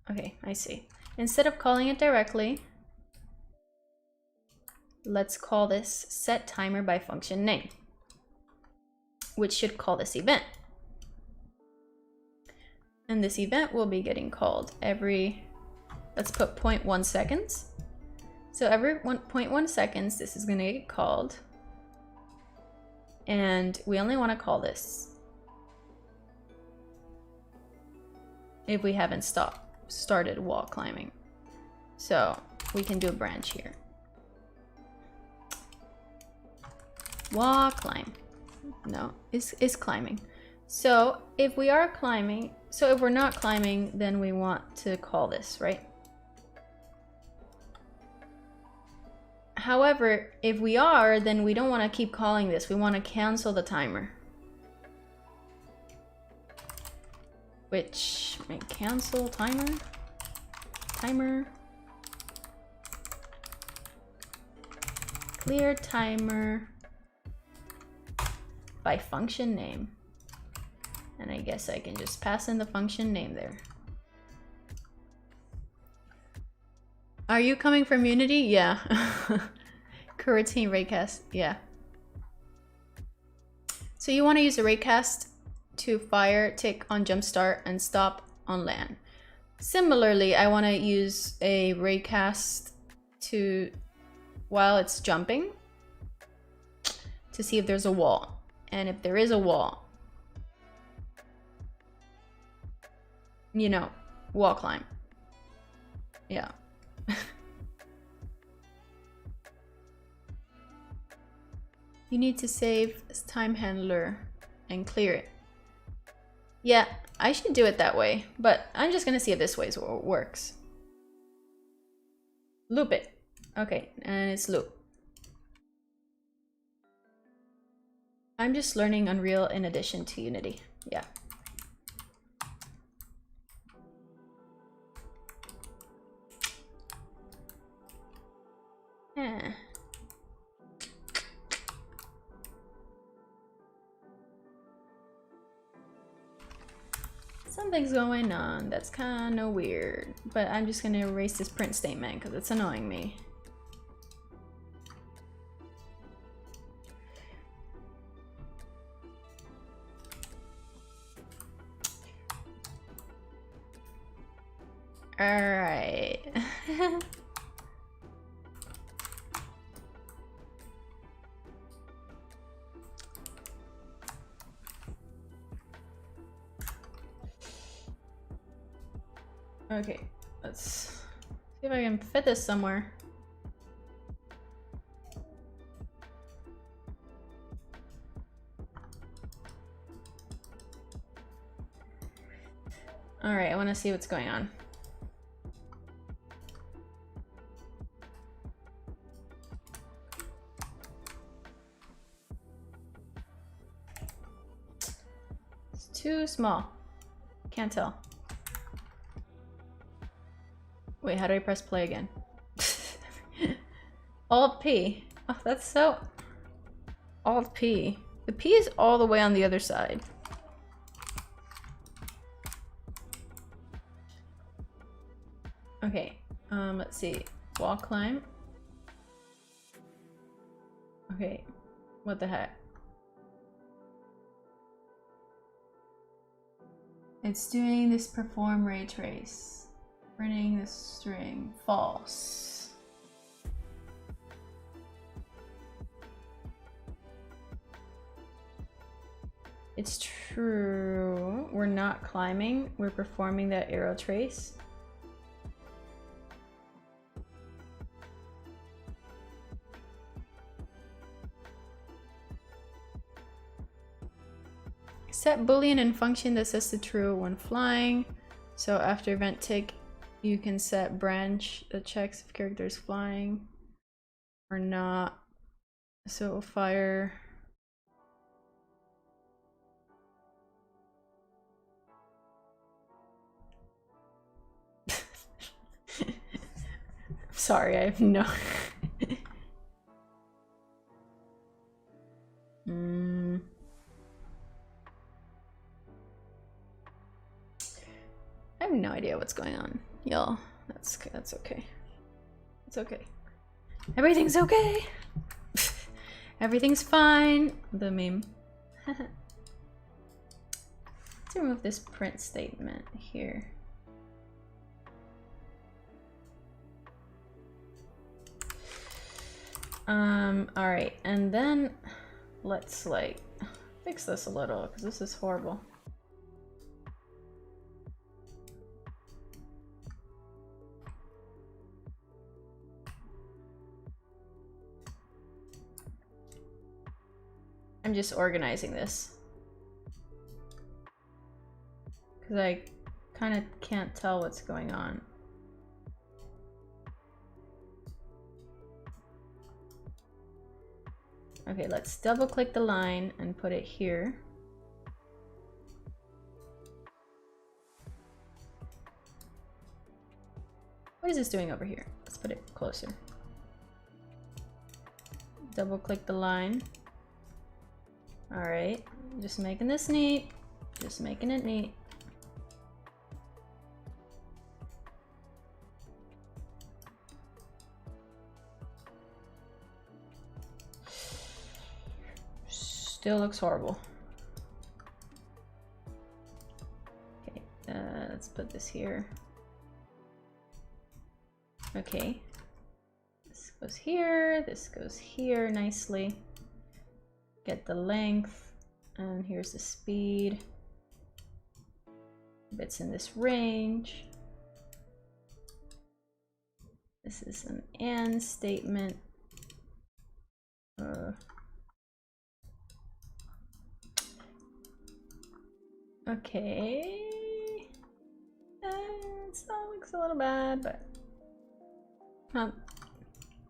okay, I see. Instead of calling it directly, let's call this set timer by function name. which should call this event. And this event will be getting called every, let's put 0.1 seconds. So every 1.1 seconds, this is gonna get called. And we only wanna call this if we haven't started wall climbing. So we can do a branch here. Wall climb. No, is climbing. So if we are climbing, so if we're not climbing, then we want to call this, right? However, if we are, then we don't want to keep calling this. We want to cancel the timer. Which, cancel timer. Timer. Clear timer by function name. And I guess I can just pass in the function name there. Are you coming from Unity? Yeah. Coroutine raycast, yeah. So you want to use a raycast to fire, tick on jump start, and stop on land. Similarly, I want to use a raycast to, while it's jumping, to see if there's a wall. And if there is a wall, you know, wall climb. Yeah. You need to save as time handler and clear it. Yeah, I should do it that way, but I'm just gonna see if this way works. Loop it. Okay, and it's loop. I'm just learning Unreal in addition to Unity. Yeah. Eh. Something's going on that's kind of weird, but I'm just gonna erase this print statement because it's annoying me. All right. Okay, let's see if I can fit this somewhere. All right, I want to see what's going on. It's too small. Can't tell. Wait, how do I press play again? Alt P. Oh, that's so... Alt P. The P is all the way on the other side. Okay, let's see. Wall climb. Okay, what the heck? It's doing this perform ray trace. Printing the string. False. It's true. We're not climbing. We're performing that arrow trace. Set Boolean and function that sets the true when flying. So after event tick, you can set branch that checks if character is flying or not. So it will fire. Sorry, I have no. I have no idea what's going on, y'all. That's okay. It's okay. Everything's okay. Everything's fine. The meme. Let's remove this print statement here. All right, and then let's like fix this a little because this is horrible. I'm just organizing this because I kind of can't tell what's going on. Okay, let's double click the line and put it here. What is this doing over here? Let's put it closer. Double click the line. All right, just making this neat. Just making it neat. Still looks horrible. Okay, let's put this here. Okay, this goes here nicely. Get the length, and here's the speed. It's in this range. This is an and statement. Okay. It still looks a little bad, but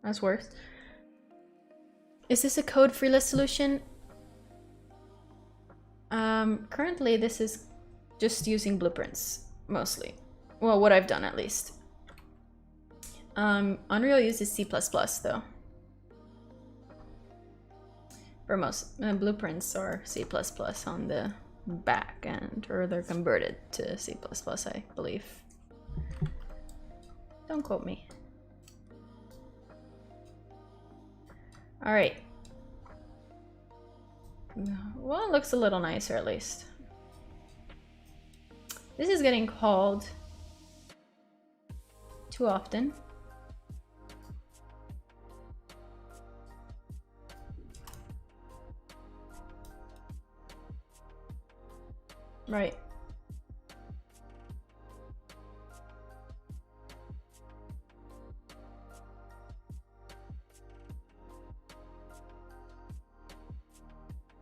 that's worse. Is this a code-free list solution? Currently this is just using blueprints, mostly. Well, what I've done at least. Unreal uses C++ though. For most blueprints are C++ on the back end, or they're converted to C++, I believe. Don't quote me. All right. Well, it looks a little nicer at least. This is getting called too often. Right.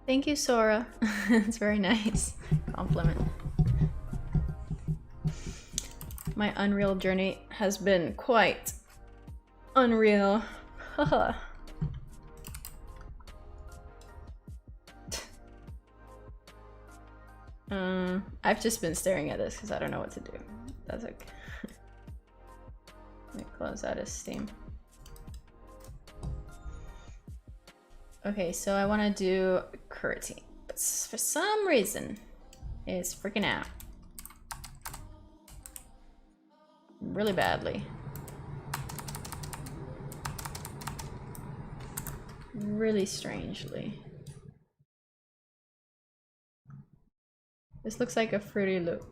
Thank you, Sora. It's very nice. Compliment. My Unreal journey has been quite unreal. Haha. I've just been staring at this because I don't know what to do. That's okay. Let me close out of Steam. Okay, so I want to do QWERTY, but for some reason it's freaking out really badly. Really strangely. This looks like a Fruity Loop.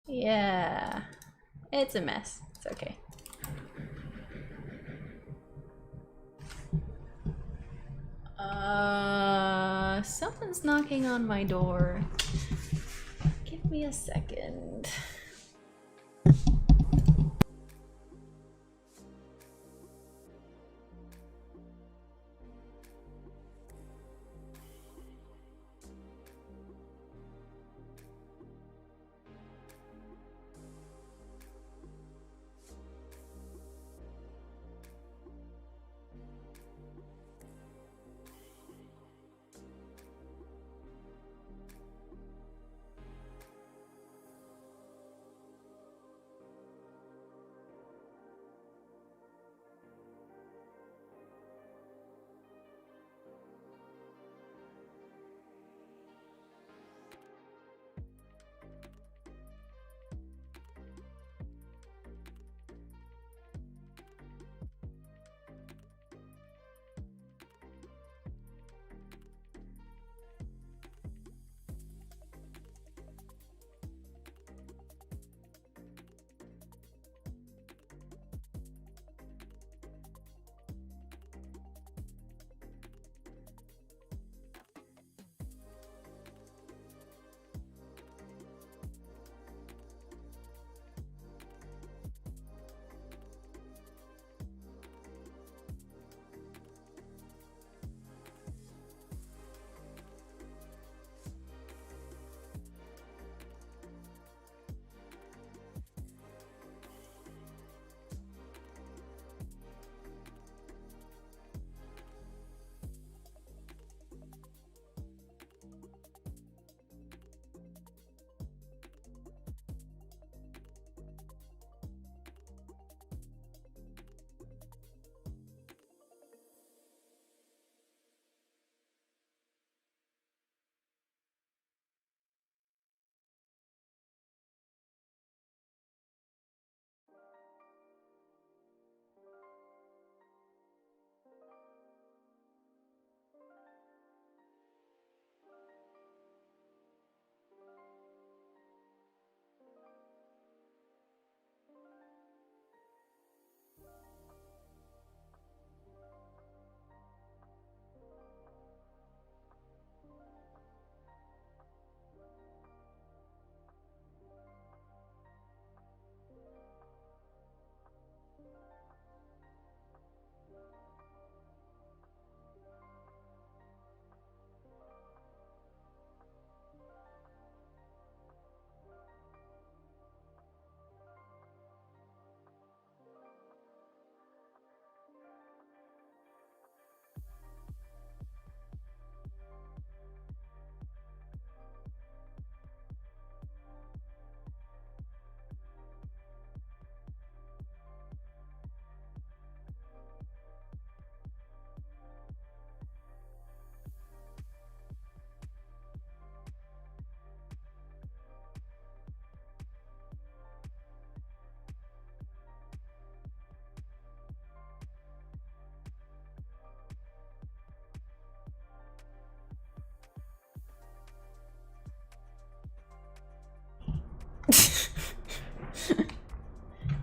Yeah, it's a mess. It's okay. Someone's knocking on my door. Give me a second.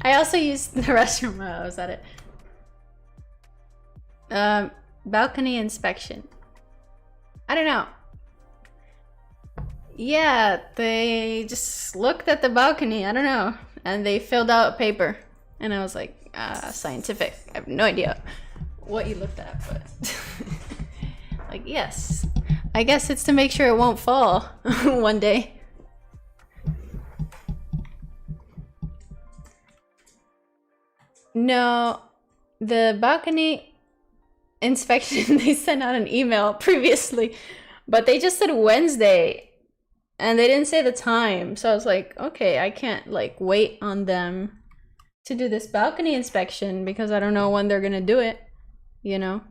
I also used the restroom while I was at it. Balcony inspection. I don't know. Yeah, they just looked at the balcony, I don't know. And they filled out a paper. And I was like, scientific. I have no idea what you looked at, but like, yes. I guess it's to make sure it won't fall one day. No, the balcony inspection, they sent out an email previously, but they just said Wednesday and they didn't say the time. So I was like, okay, I can't like wait on them to do this balcony inspection because I don't know when they're gonna do it, you know?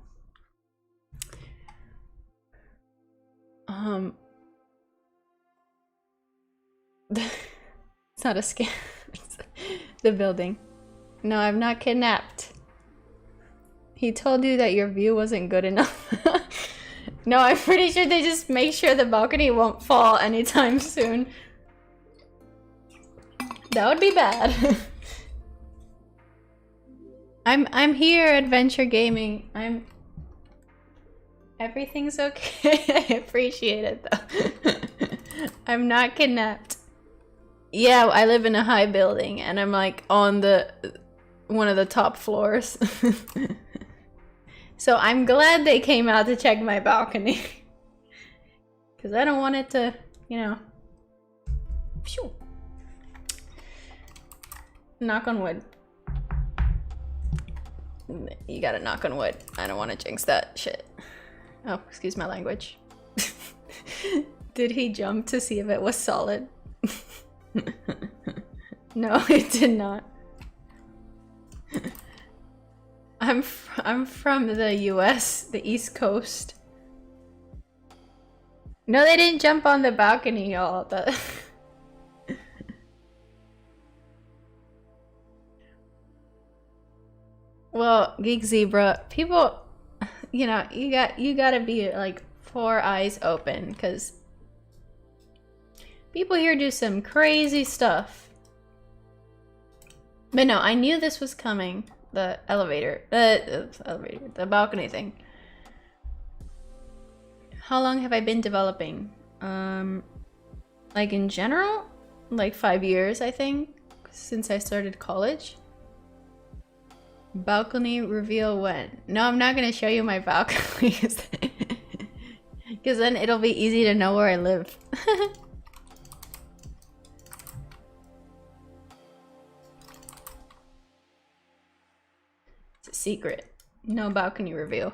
It's not a scam. It's the building. No, I'm not kidnapped. He told you that your view wasn't good enough. No, I'm pretty sure they just make sure the balcony won't fall anytime soon. That would be bad. I'm here, Adventure Gaming. Everything's okay. I appreciate it though. I'm not kidnapped. Yeah, I live in a high building and I'm like on one of the top floors. So I'm glad they came out to check my balcony. Cause I don't want it to, you know. Phew. Knock on wood. You gotta knock on wood. I don't want to jinx that shit. Oh, excuse my language. Did he jump to see if it was solid? No, it did not. I'm from the US, the East Coast. No, they didn't jump on the balcony, y'all. Well, Geek Zebra, people, you know, you gotta be like 4 eyes open because people here do some crazy stuff. But no, I knew this was coming. The the balcony thing. How long have I been developing? Like in general, like 5 years, I think, since I started college. Balcony reveal when? No, I'm not gonna show you my balcony because then it'll be easy to know where I live. It's a secret. No balcony reveal.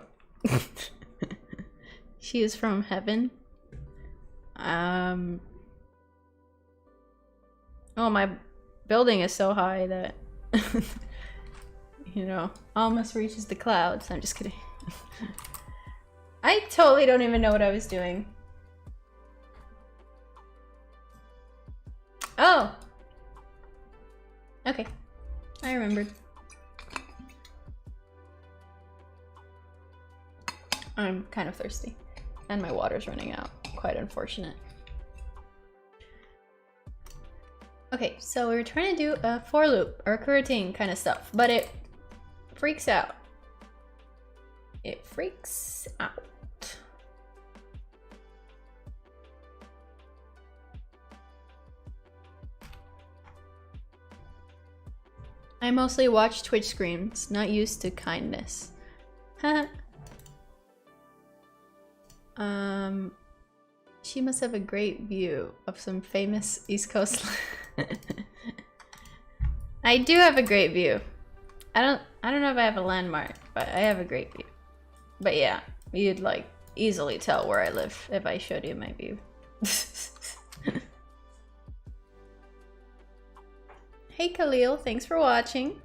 She is from heaven. Oh, my building is so high that you know, almost reaches the clouds. I'm just kidding. I totally don't even know what I was doing. Oh! Okay. I remembered. I'm kind of thirsty. And my water's running out. Quite unfortunate. Okay, so we were trying to do a for loop or coroutine kind of stuff, but it freaks out. It freaks out. I mostly watch Twitch streams, not used to kindness. She must have a great view of some famous East Coast. I do have a great view. I don't know if I have a landmark, but I have a great view. But yeah, you'd like easily tell where I live if I showed you my view. Hey Khalil, thanks for watching.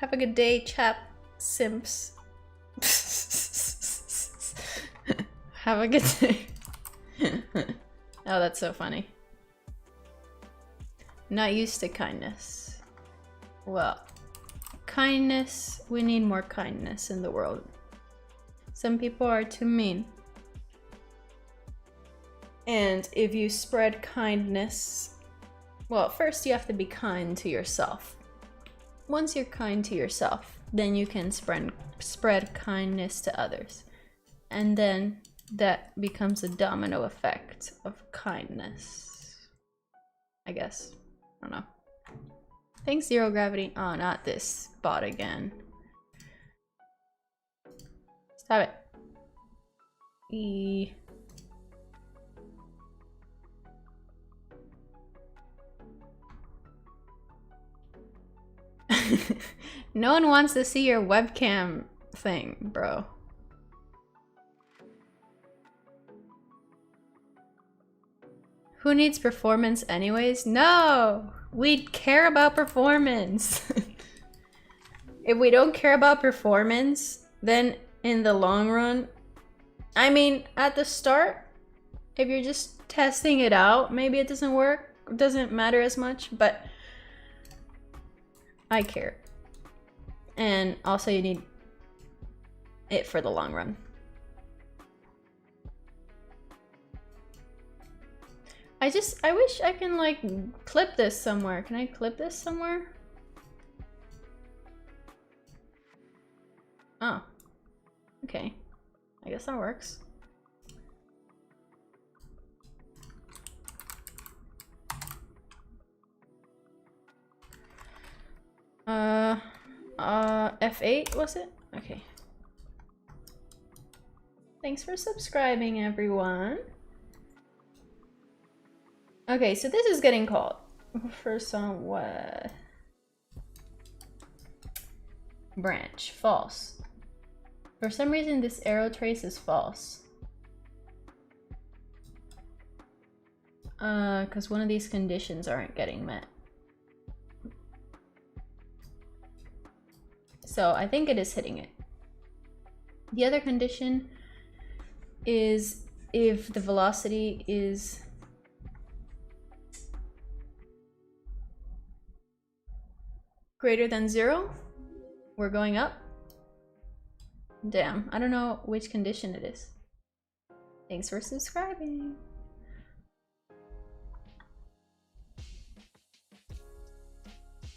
Have a good day, chap simps. Have a good day. Oh, that's so funny. Not used to kindness. Well, kindness, we need more kindness in the world. Some people are too mean. And if you spread kindness, well, first you have to be kind to yourself. once you're kind to yourself, then you can spread kindness to others. And then that becomes a domino effect of kindness. I guess. I don't know. Thanks, Zero Gravity. Oh, not this bot again. Stop it. No one wants to see your webcam thing, bro. Who needs performance anyways? No! We care about performance. If we don't care about performance, then in the long run, I mean, at the start, if you're just testing it out, maybe it doesn't work, it doesn't matter as much, but I care. And also you need it for the long run. I wish I can like clip this somewhere. Can I clip this somewhere? Oh, okay. I guess that works. F8 was it? Okay. Thanks for subscribing, everyone. Okay, so this is getting called for some what? Branch, false. For some reason, this arrow trace is false. Because one of these conditions aren't getting met. So I think it is hitting it. The other condition is if the velocity is greater than 0, we're going up. Damn, I don't know which condition it is. Thanks for subscribing.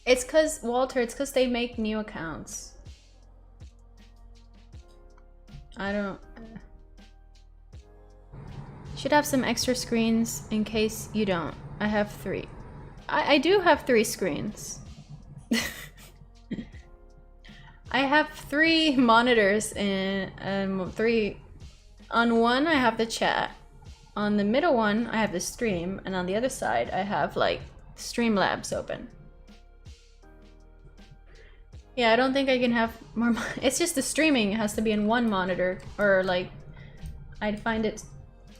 It's cause, Walter, it's cause they make new accounts. I don't... Should have some extra screens in case you don't. I have 3. I do have 3 screens. I have 3 monitors and 3. On one I have the chat. On the middle one I have the stream, and on the other side I have like Streamlabs open. Yeah, I don't think I can have more. It's just the streaming has to be in one monitor, or like I'd find it.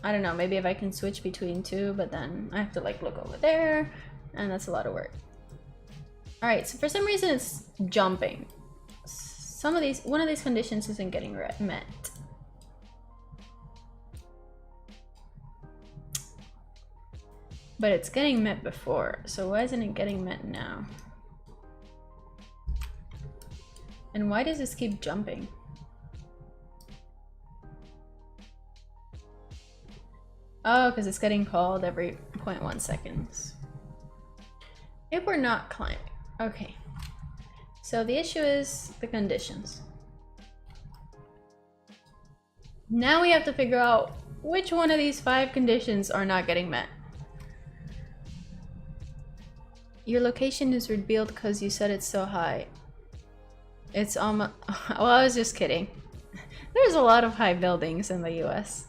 I don't know. Maybe if I can switch between 2, but then I have to like look over there, and that's a lot of work. All right, so for some reason it's jumping. One of these conditions isn't getting met. But it's getting met before, so why isn't it getting met now? And why does this keep jumping? Oh, because it's getting called every 0.1 seconds. If we're not climbing. Okay. So the issue is the conditions. Now we have to figure out which one of these 5 conditions are not getting met. Your location is revealed because you said it's so high. It's almost... Well, I was just kidding. There's a lot of high buildings in the US.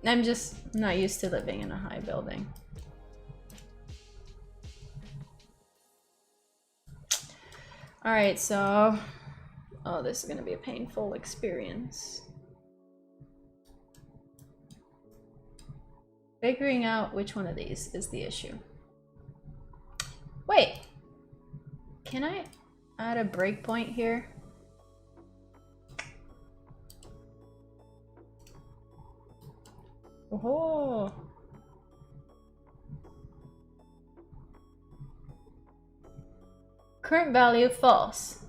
I'm just not used to living in a high building. Alright, so... Oh, this is gonna be a painful experience. Figuring out which one of these is the issue. Wait! Can I add a breakpoint here? Oh. Current value false.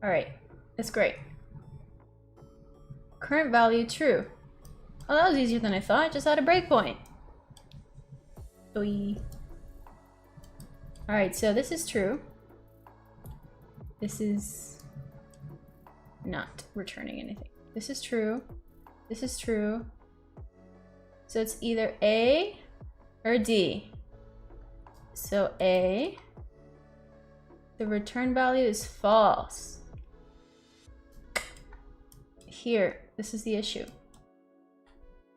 Alright, that's great. Current value true. Oh, that was easier than I thought. Just add a breakpoint. Doi. All right, so this is true. This is not returning anything. This is true. This is true. So it's either A or D. So A, the return value is false. Here, this is the issue.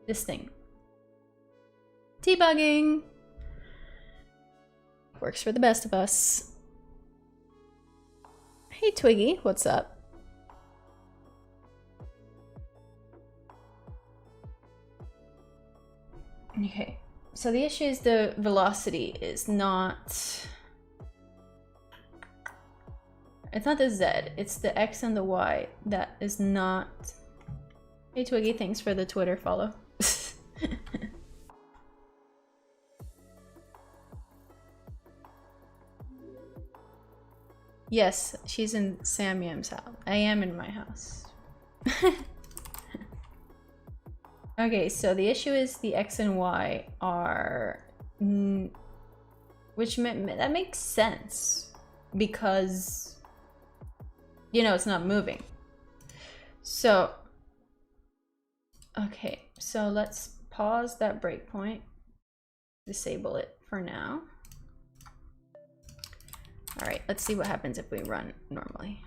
This thing. Debugging. Works for the best of us. Hey Twiggy, what's up? Okay, so the issue is the velocity is not... It's not the Z, it's the X and the Y that is not... Hey Twiggy, thanks for the Twitter follow. Yes, she's in Samyam's house. I am in my house. Okay, so the issue is the X and Y are... that makes sense. Because... you know, it's not moving. So... okay, so let's pause that breakpoint. Disable it for now. All right, let's see what happens if we run normally.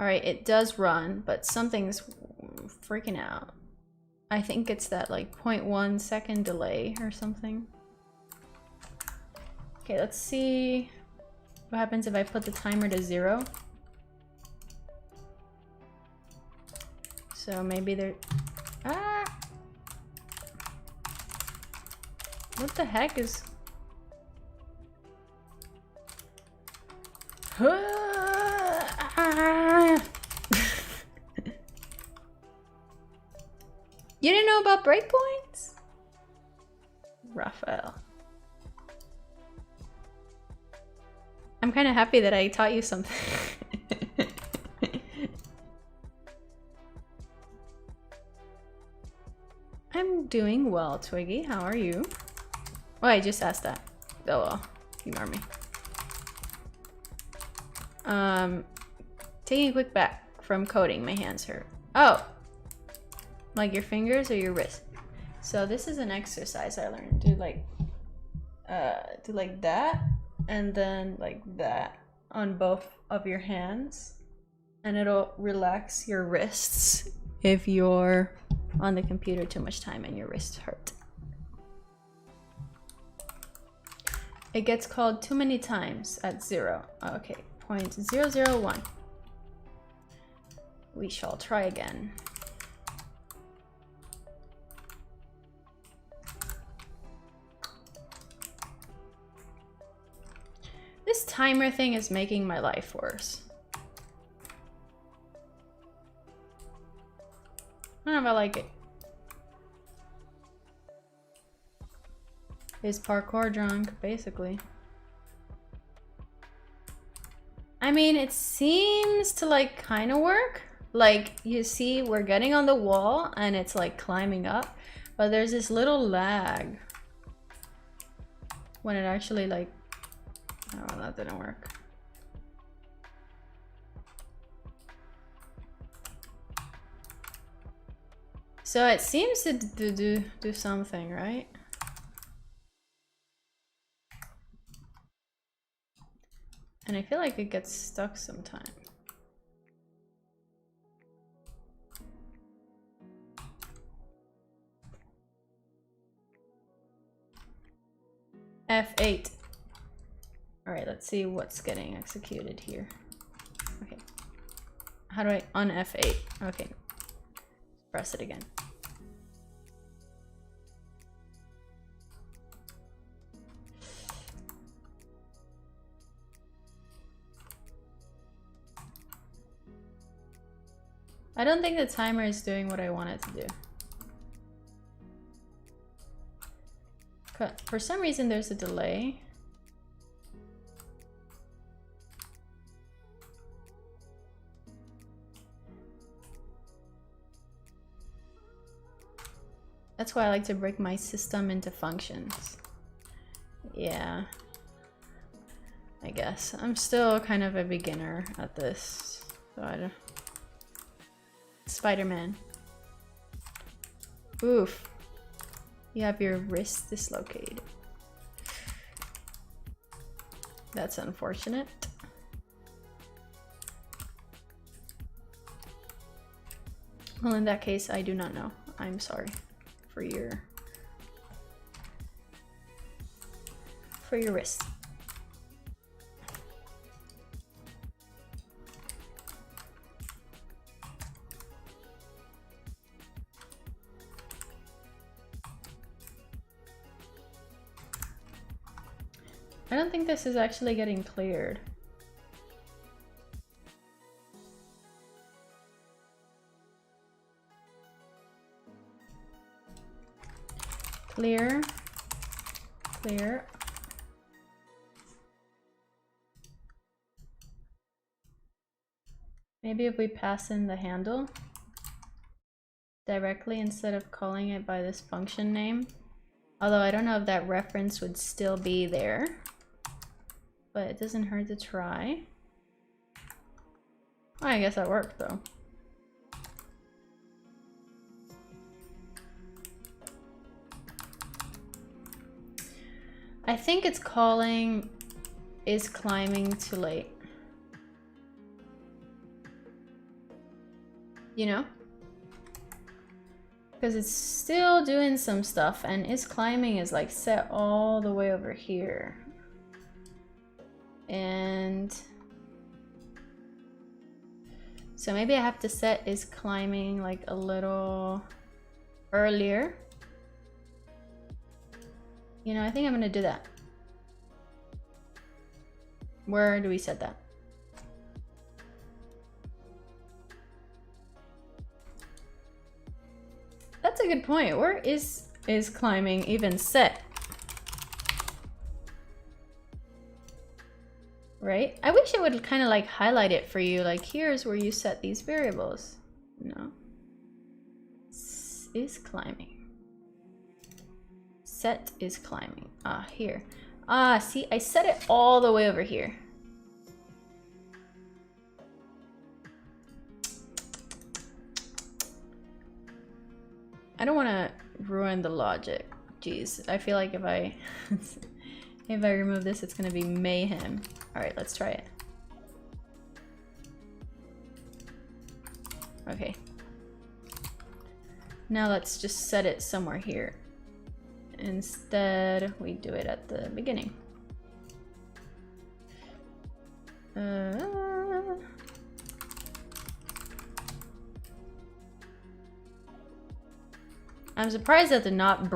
All right, it does run, but something's freaking out. I think it's that like 0.1 second delay or something. Okay, let's see what happens if I put the timer to 0. So maybe there... ah! What the heck is... You didn't know about breakpoints? Raphael. I'm kind of happy that I taught you something. I'm doing well, Twiggy. How are you? Oh, I just asked that. Oh well, ignore me. Taking a quick back from coding, my hands hurt. Oh, like your fingers or your wrist? So this is an exercise I learned. Do like that, and then like that on both of your hands, and it'll relax your wrists if you're on the computer too much time and your wrists hurt. It gets called too many times at 0. Okay, 0.001. We shall try again. This timer thing is making my life worse. I don't know if I like it. Is parkour drunk, basically. I mean, it seems to like kind of work. Like, you see, we're getting on the wall and it's like climbing up, but there's this little lag when it actually like, oh, that didn't work. So it seems to do something, right? And I feel like it gets stuck sometime. F8. All right, let's see what's getting executed here. Okay. How do I on F8? Okay. Press it again. I don't think the timer is doing what I want it to do. For some reason, there's a delay. That's why I like to break my system into functions. Yeah. I guess. I'm still kind of a beginner at this. So I don't... Spider-Man. Oof. You have your wrist dislocated. That's unfortunate. Well, in that case, I do not know. I'm sorry for your wrist. I don't think this is actually getting cleared. Clear. Clear. Maybe if we pass in the handle directly instead of calling it by this function name. Although I don't know if that reference would still be there. But it doesn't hurt to try. Oh, I guess that worked though. I think it's calling is climbing too late. You know? Because it's still doing some stuff and is climbing is like set all the way over here. And so maybe I have to set is climbing like a little earlier. You know, I think I'm gonna do that. Where do we set that? That's a good point. Where is climbing even set? Right? I wish it would kind of like highlight it for you. Like here's where you set these variables. No. Is climbing. Set is climbing. Ah, here. Ah, see, I set it all the way over here. I don't want to ruin the logic. Jeez, I feel like if I if I remove this, it's gonna be mayhem. All right, let's try it. Okay. Now let's just set it somewhere here. Instead, we do it at the beginning. I'm surprised that did not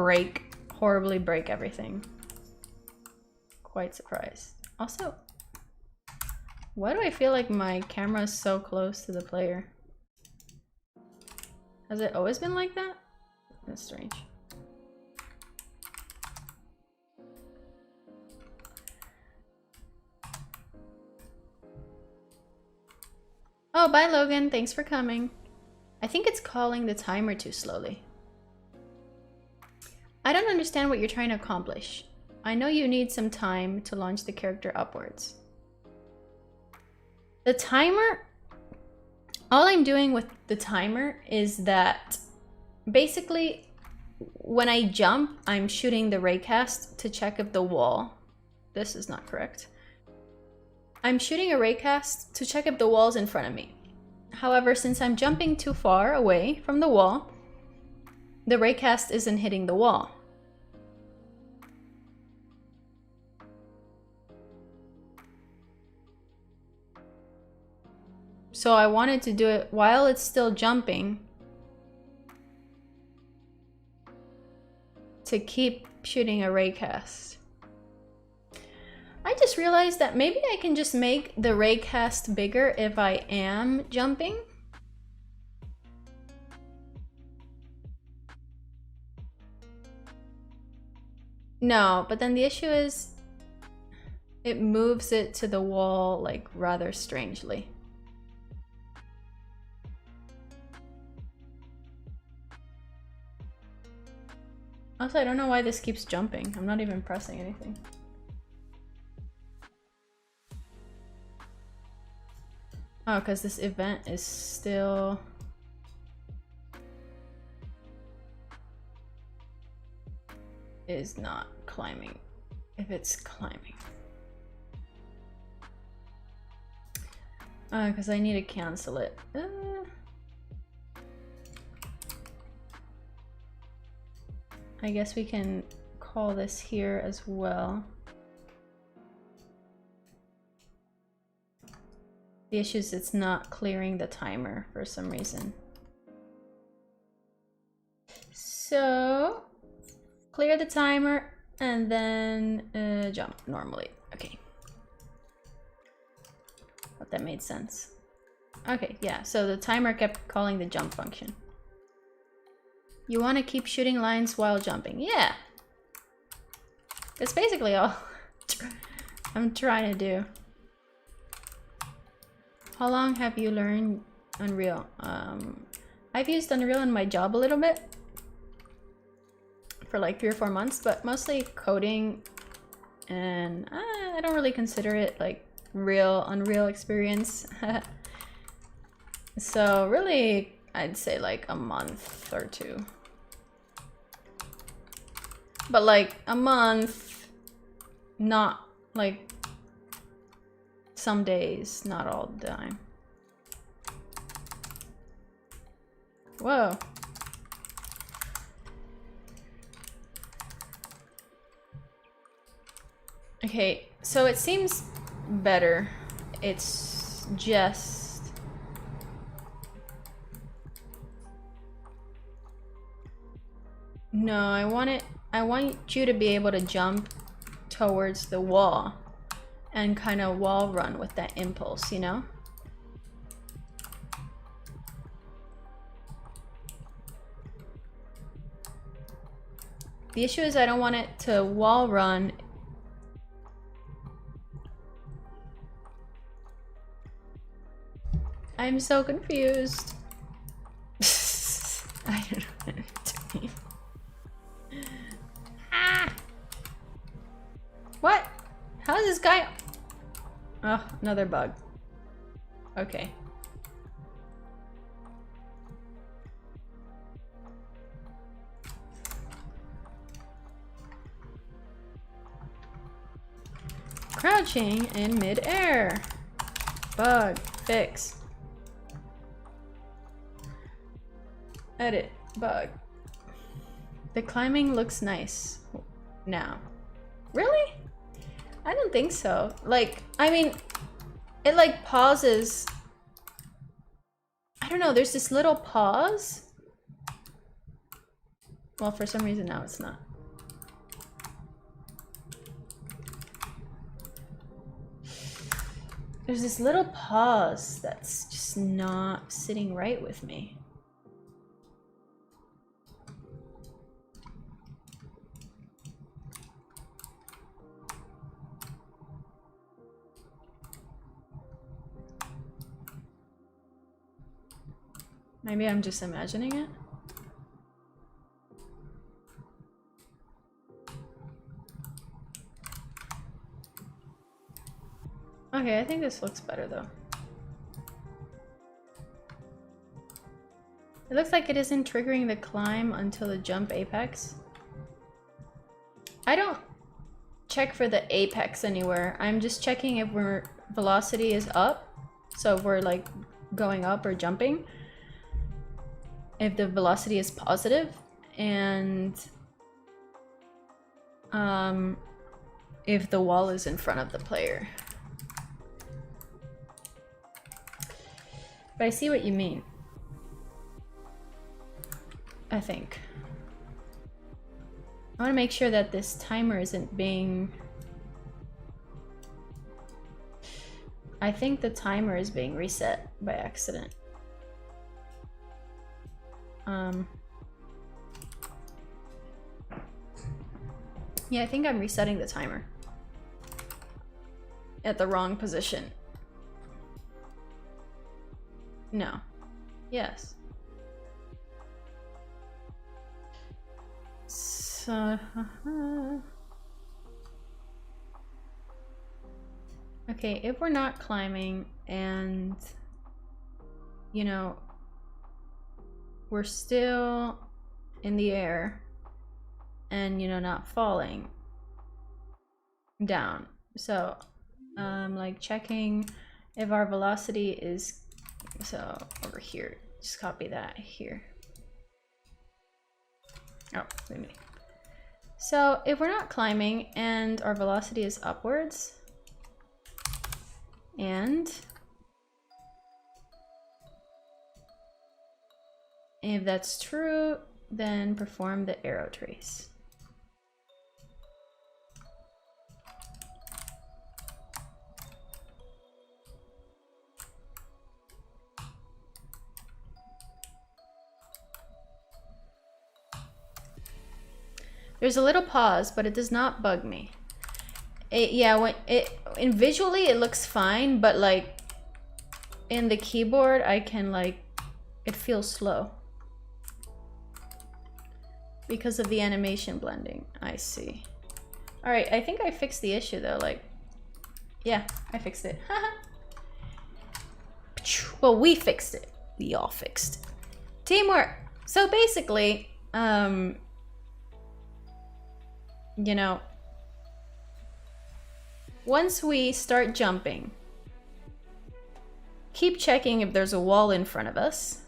horribly break everything. Quite surprised. Also, why do I feel like my camera is so close to the player? Has it always been like that? That's strange. Oh, bye Logan, thanks for coming. I think it's calling the timer too slowly. I don't understand what you're trying to accomplish. I know you need some time to launch the character upwards. The timer, all I'm doing with the timer is that basically when I jump, I'm shooting the raycast to check if the wall, this is not correct. I'm shooting a raycast to check if the wall's in front of me. However, since I'm jumping too far away from the wall, the raycast isn't hitting the wall. So I wanted to do it while it's still jumping to keep shooting a raycast. I just realized that maybe I can just make the raycast bigger if I am jumping. No, but then the issue is it moves it to the wall like rather strangely. Also, I don't know why this keeps jumping. I'm not even pressing anything. Oh, because this event is still... is not climbing. If it's climbing. Because I need to cancel it. I guess we can call this here as well. The issue is it's not clearing the timer for some reason. So, clear the timer and then jump normally. Okay. Thought that made sense. Okay, yeah, so the timer kept calling the jump function. You want to keep shooting lines while jumping. Yeah. That's basically all I'm trying to do. How long have you learned Unreal? I've used Unreal in my job a little bit. For like 3 or 4 months, but mostly coding. And I don't really consider it like real Unreal experience. So really, I'd say like a month or 2. But like a month, not like some days, not all the time. Whoa. Okay, so it seems better. It's just... No, I want you to be able to jump towards the wall and kind of wall run with that impulse, you know? The issue is I don't want it to wall run. I'm so confused. I don't know what to mean. Ah! What? How is this guy? Oh, another bug. Okay. Crouching in midair. Bug. Fix. Edit. Bug. The climbing looks nice now. Really? I don't think so. Like, I mean, it like pauses. I don't know, there's this little pause. Well, for some reason now it's not. There's this little pause that's just not sitting right with me. Maybe I'm just imagining it. Okay, I think this looks better though. It looks like it isn't triggering the climb until the jump apex. I don't check for the apex anywhere. I'm just checking if our velocity is up. So if we're like going up or jumping. If the velocity is positive, and if the wall is in front of the player. But I see what you mean. I think. I want to make sure that this timer isn't being... I think the timer is being reset by accident. Yeah, I think I'm resetting the timer at the wrong position. No. Yes. So, okay, if we're not climbing and you know, we're still in the air and, you know, not falling down. So like checking if our velocity is, so over here, just copy that here. Oh, wait a minute. So if we're not climbing and our velocity is upwards, and if that's true, then perform the arrow trace. There's a little pause, but it does not bug me. Yeah, when visually it looks fine, but like in the keyboard, I can like, it feels slow because of the animation blending. I see. All right, I think I fixed the issue though. Like, yeah, I fixed it. Well, we fixed it. We all fixed it. Teamwork. So basically, you know, once we start jumping, keep checking if there's a wall in front of us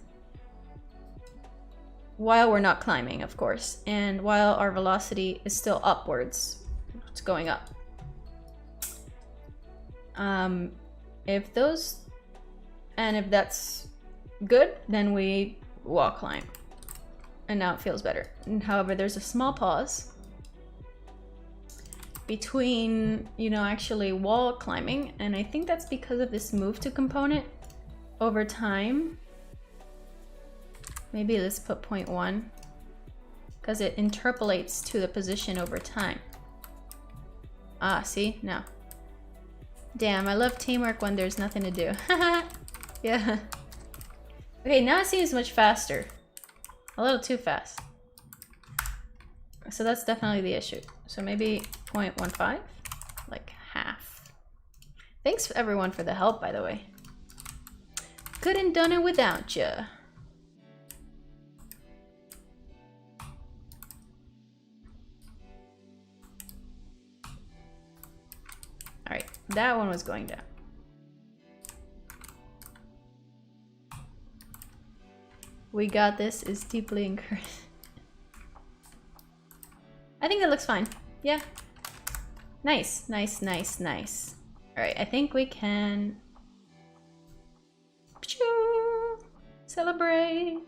while we're not climbing, of course, and while our velocity is still upwards. It's going up. If that's good, then we wall climb. And now it feels better. And however, there's a small pause between, you know, actually wall climbing, and I think that's because of this move to component over time. Maybe let's put 0.1 because it interpolates to the position over time. Ah, see? No. Damn, I love teamwork when there's nothing to do. Yeah. Okay, now it seems much faster. A little too fast. So that's definitely the issue. So maybe 0.15, like half. Thanks everyone for the help, by the way. Couldn't done it without ya. All right, that one was going down. We got this is deeply encouraged. I think that looks fine. Yeah. Nice, nice, nice, nice. All right, I think we can celebrate.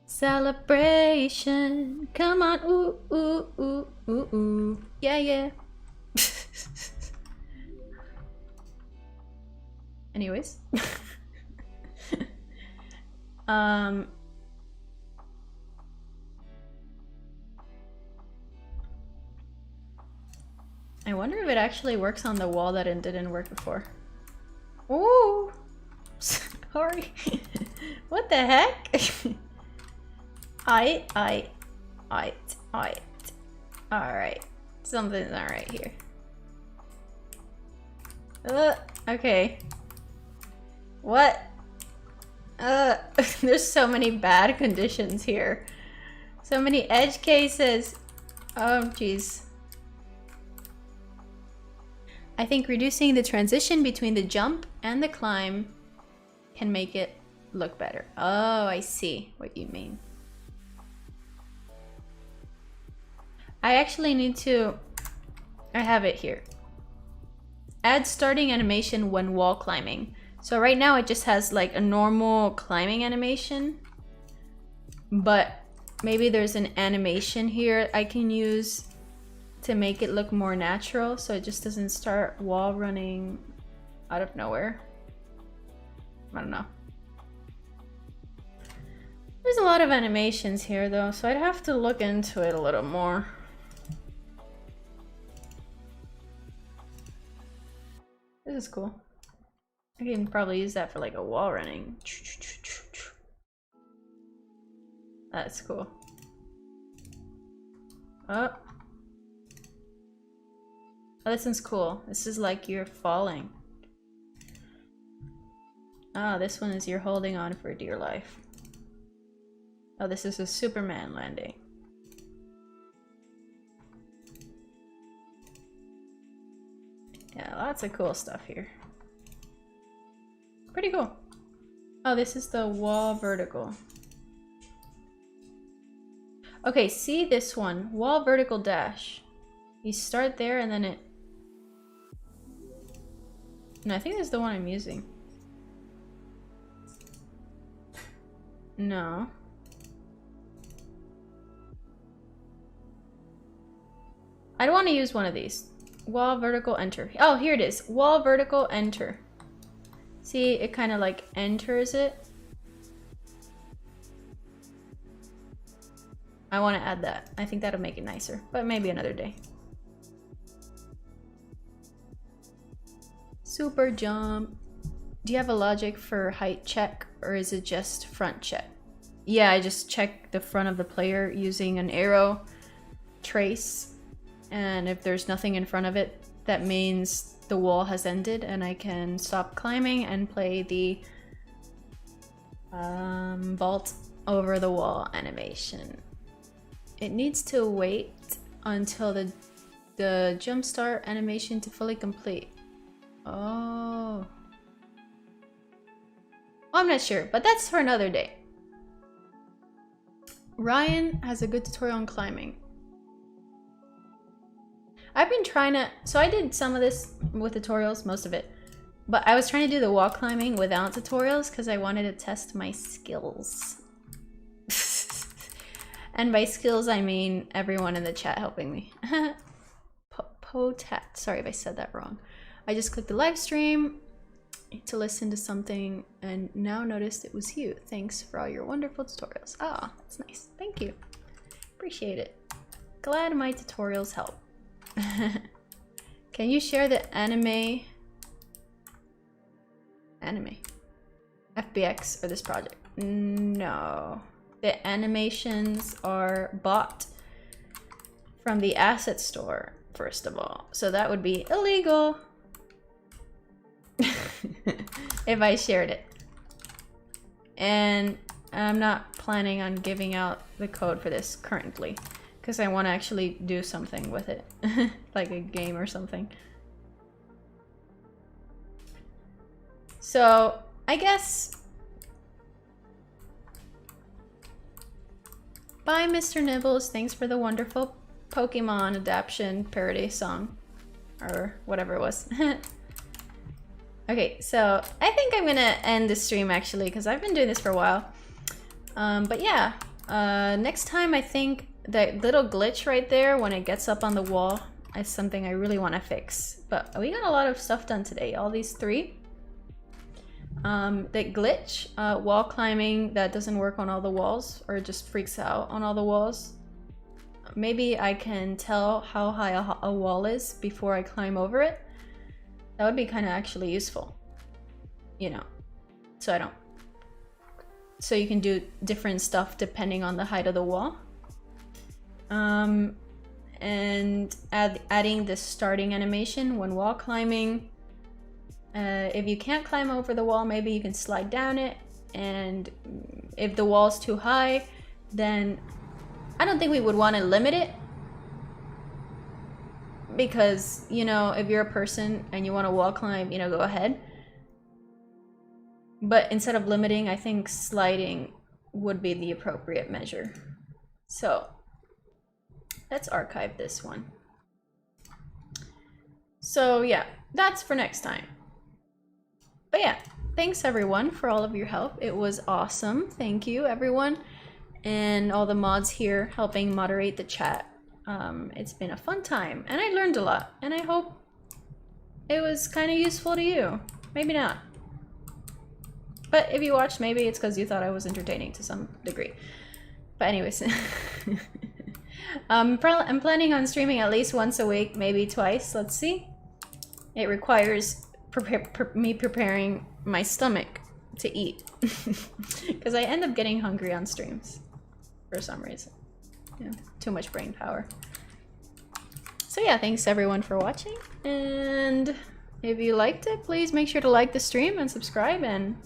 Celebration. Come on. Ooh, ooh, ooh, ooh, ooh. Yeah, yeah. Anyways. I wonder if it actually works on the wall that it didn't work before. Ooh! Sorry. What the heck? Alright. Alright. Something's not right here. Okay. What? There's so many bad conditions here. So many edge cases. Oh, jeez. I think reducing the transition between the jump and the climb can make it look better. Oh, I see what you mean. I actually need to... I have it here. Add starting animation when wall climbing. So right now it just has like a normal climbing animation, but maybe there's an animation here I can use to make it look more natural, so it just doesn't start wall running out of nowhere. I don't know. There's a lot of animations here though, so I'd have to look into it a little more. This is cool. I can probably use that for like a wall running. That's cool. Oh. Oh, this one's cool. This is like you're falling. Ah, this one is you're holding on for dear life. Oh, this is a Superman landing. Yeah, lots of cool stuff here. Pretty cool. Oh, this is the wall vertical. Okay, see this one. Wall vertical dash. You start there and then it... No, I think this is the one I'm using. No. I don't want to use one of these. Wall vertical enter. Oh, here it is. Wall vertical enter. See, it kind of like enters it. I want to add that. I think that'll make it nicer, but maybe another day. Super jump. Do you have a logic for height check or is it just front check? Yeah, I just check the front of the player using an arrow trace. And if there's nothing in front of it, that means the wall has ended and I can stop climbing and play the vault over the wall animation. It needs to wait until the jumpstart animation to fully complete. Oh. I'm not sure, but that's for another day. Ryan has a good tutorial on climbing. I've been trying to, so I did some of this with tutorials, most of it, but I was trying to do the wall climbing without tutorials because I wanted to test my skills. And by skills, I mean everyone in the chat helping me. Potat, sorry if I said that wrong. I just clicked the live stream to listen to something and now noticed it was you. Thanks for all your wonderful tutorials. Ah, that's nice. Thank you. Appreciate it. Glad my tutorials help. Can you share the anime FBX for this project? No. The animations are bought from the asset store, first of all. So that would be illegal if I shared it. And I'm not planning on giving out the code for this currently, because I want to actually do something with it, like a game or something. So I guess, bye Mr. Nibbles, thanks for the wonderful Pokemon adaptation parody song, or whatever it was. Okay, so I think I'm gonna end the stream actually, because I've been doing this for a while. But yeah, next time I think that little glitch right there when it gets up on the wall is something I really want to fix. But we got a lot of stuff done today, all these three. The glitch, wall climbing that doesn't work on all the walls or just freaks out on all the walls. Maybe I can tell how high a wall is before I climb over it. That would be kind of actually useful, you know, so you can do different stuff depending on the height of the wall. And adding the starting animation when wall climbing. If you can't climb over the wall, maybe you can slide down it. And if the wall's too high, then I don't think we would want to limit it. Because, you know, if you're a person and you want to wall climb, you know, go ahead. But instead of limiting, I think sliding would be the appropriate measure. So let's archive this one. So yeah, that's for next time. But yeah, thanks everyone for all of your help. It was awesome. Thank you everyone. And all the mods here helping moderate the chat. It's been a fun time and I learned a lot and I hope it was kind of useful to you. Maybe not. But if you watched, maybe it's because you thought I was entertaining to some degree. But anyways, I'm planning on streaming at least once a week, maybe twice. Let's see. It requires me preparing my stomach to eat because I end up getting hungry on streams for some reason. Yeah, too much brain power. So yeah, thanks everyone for watching, and if you liked it, please make sure to like the stream and subscribe, and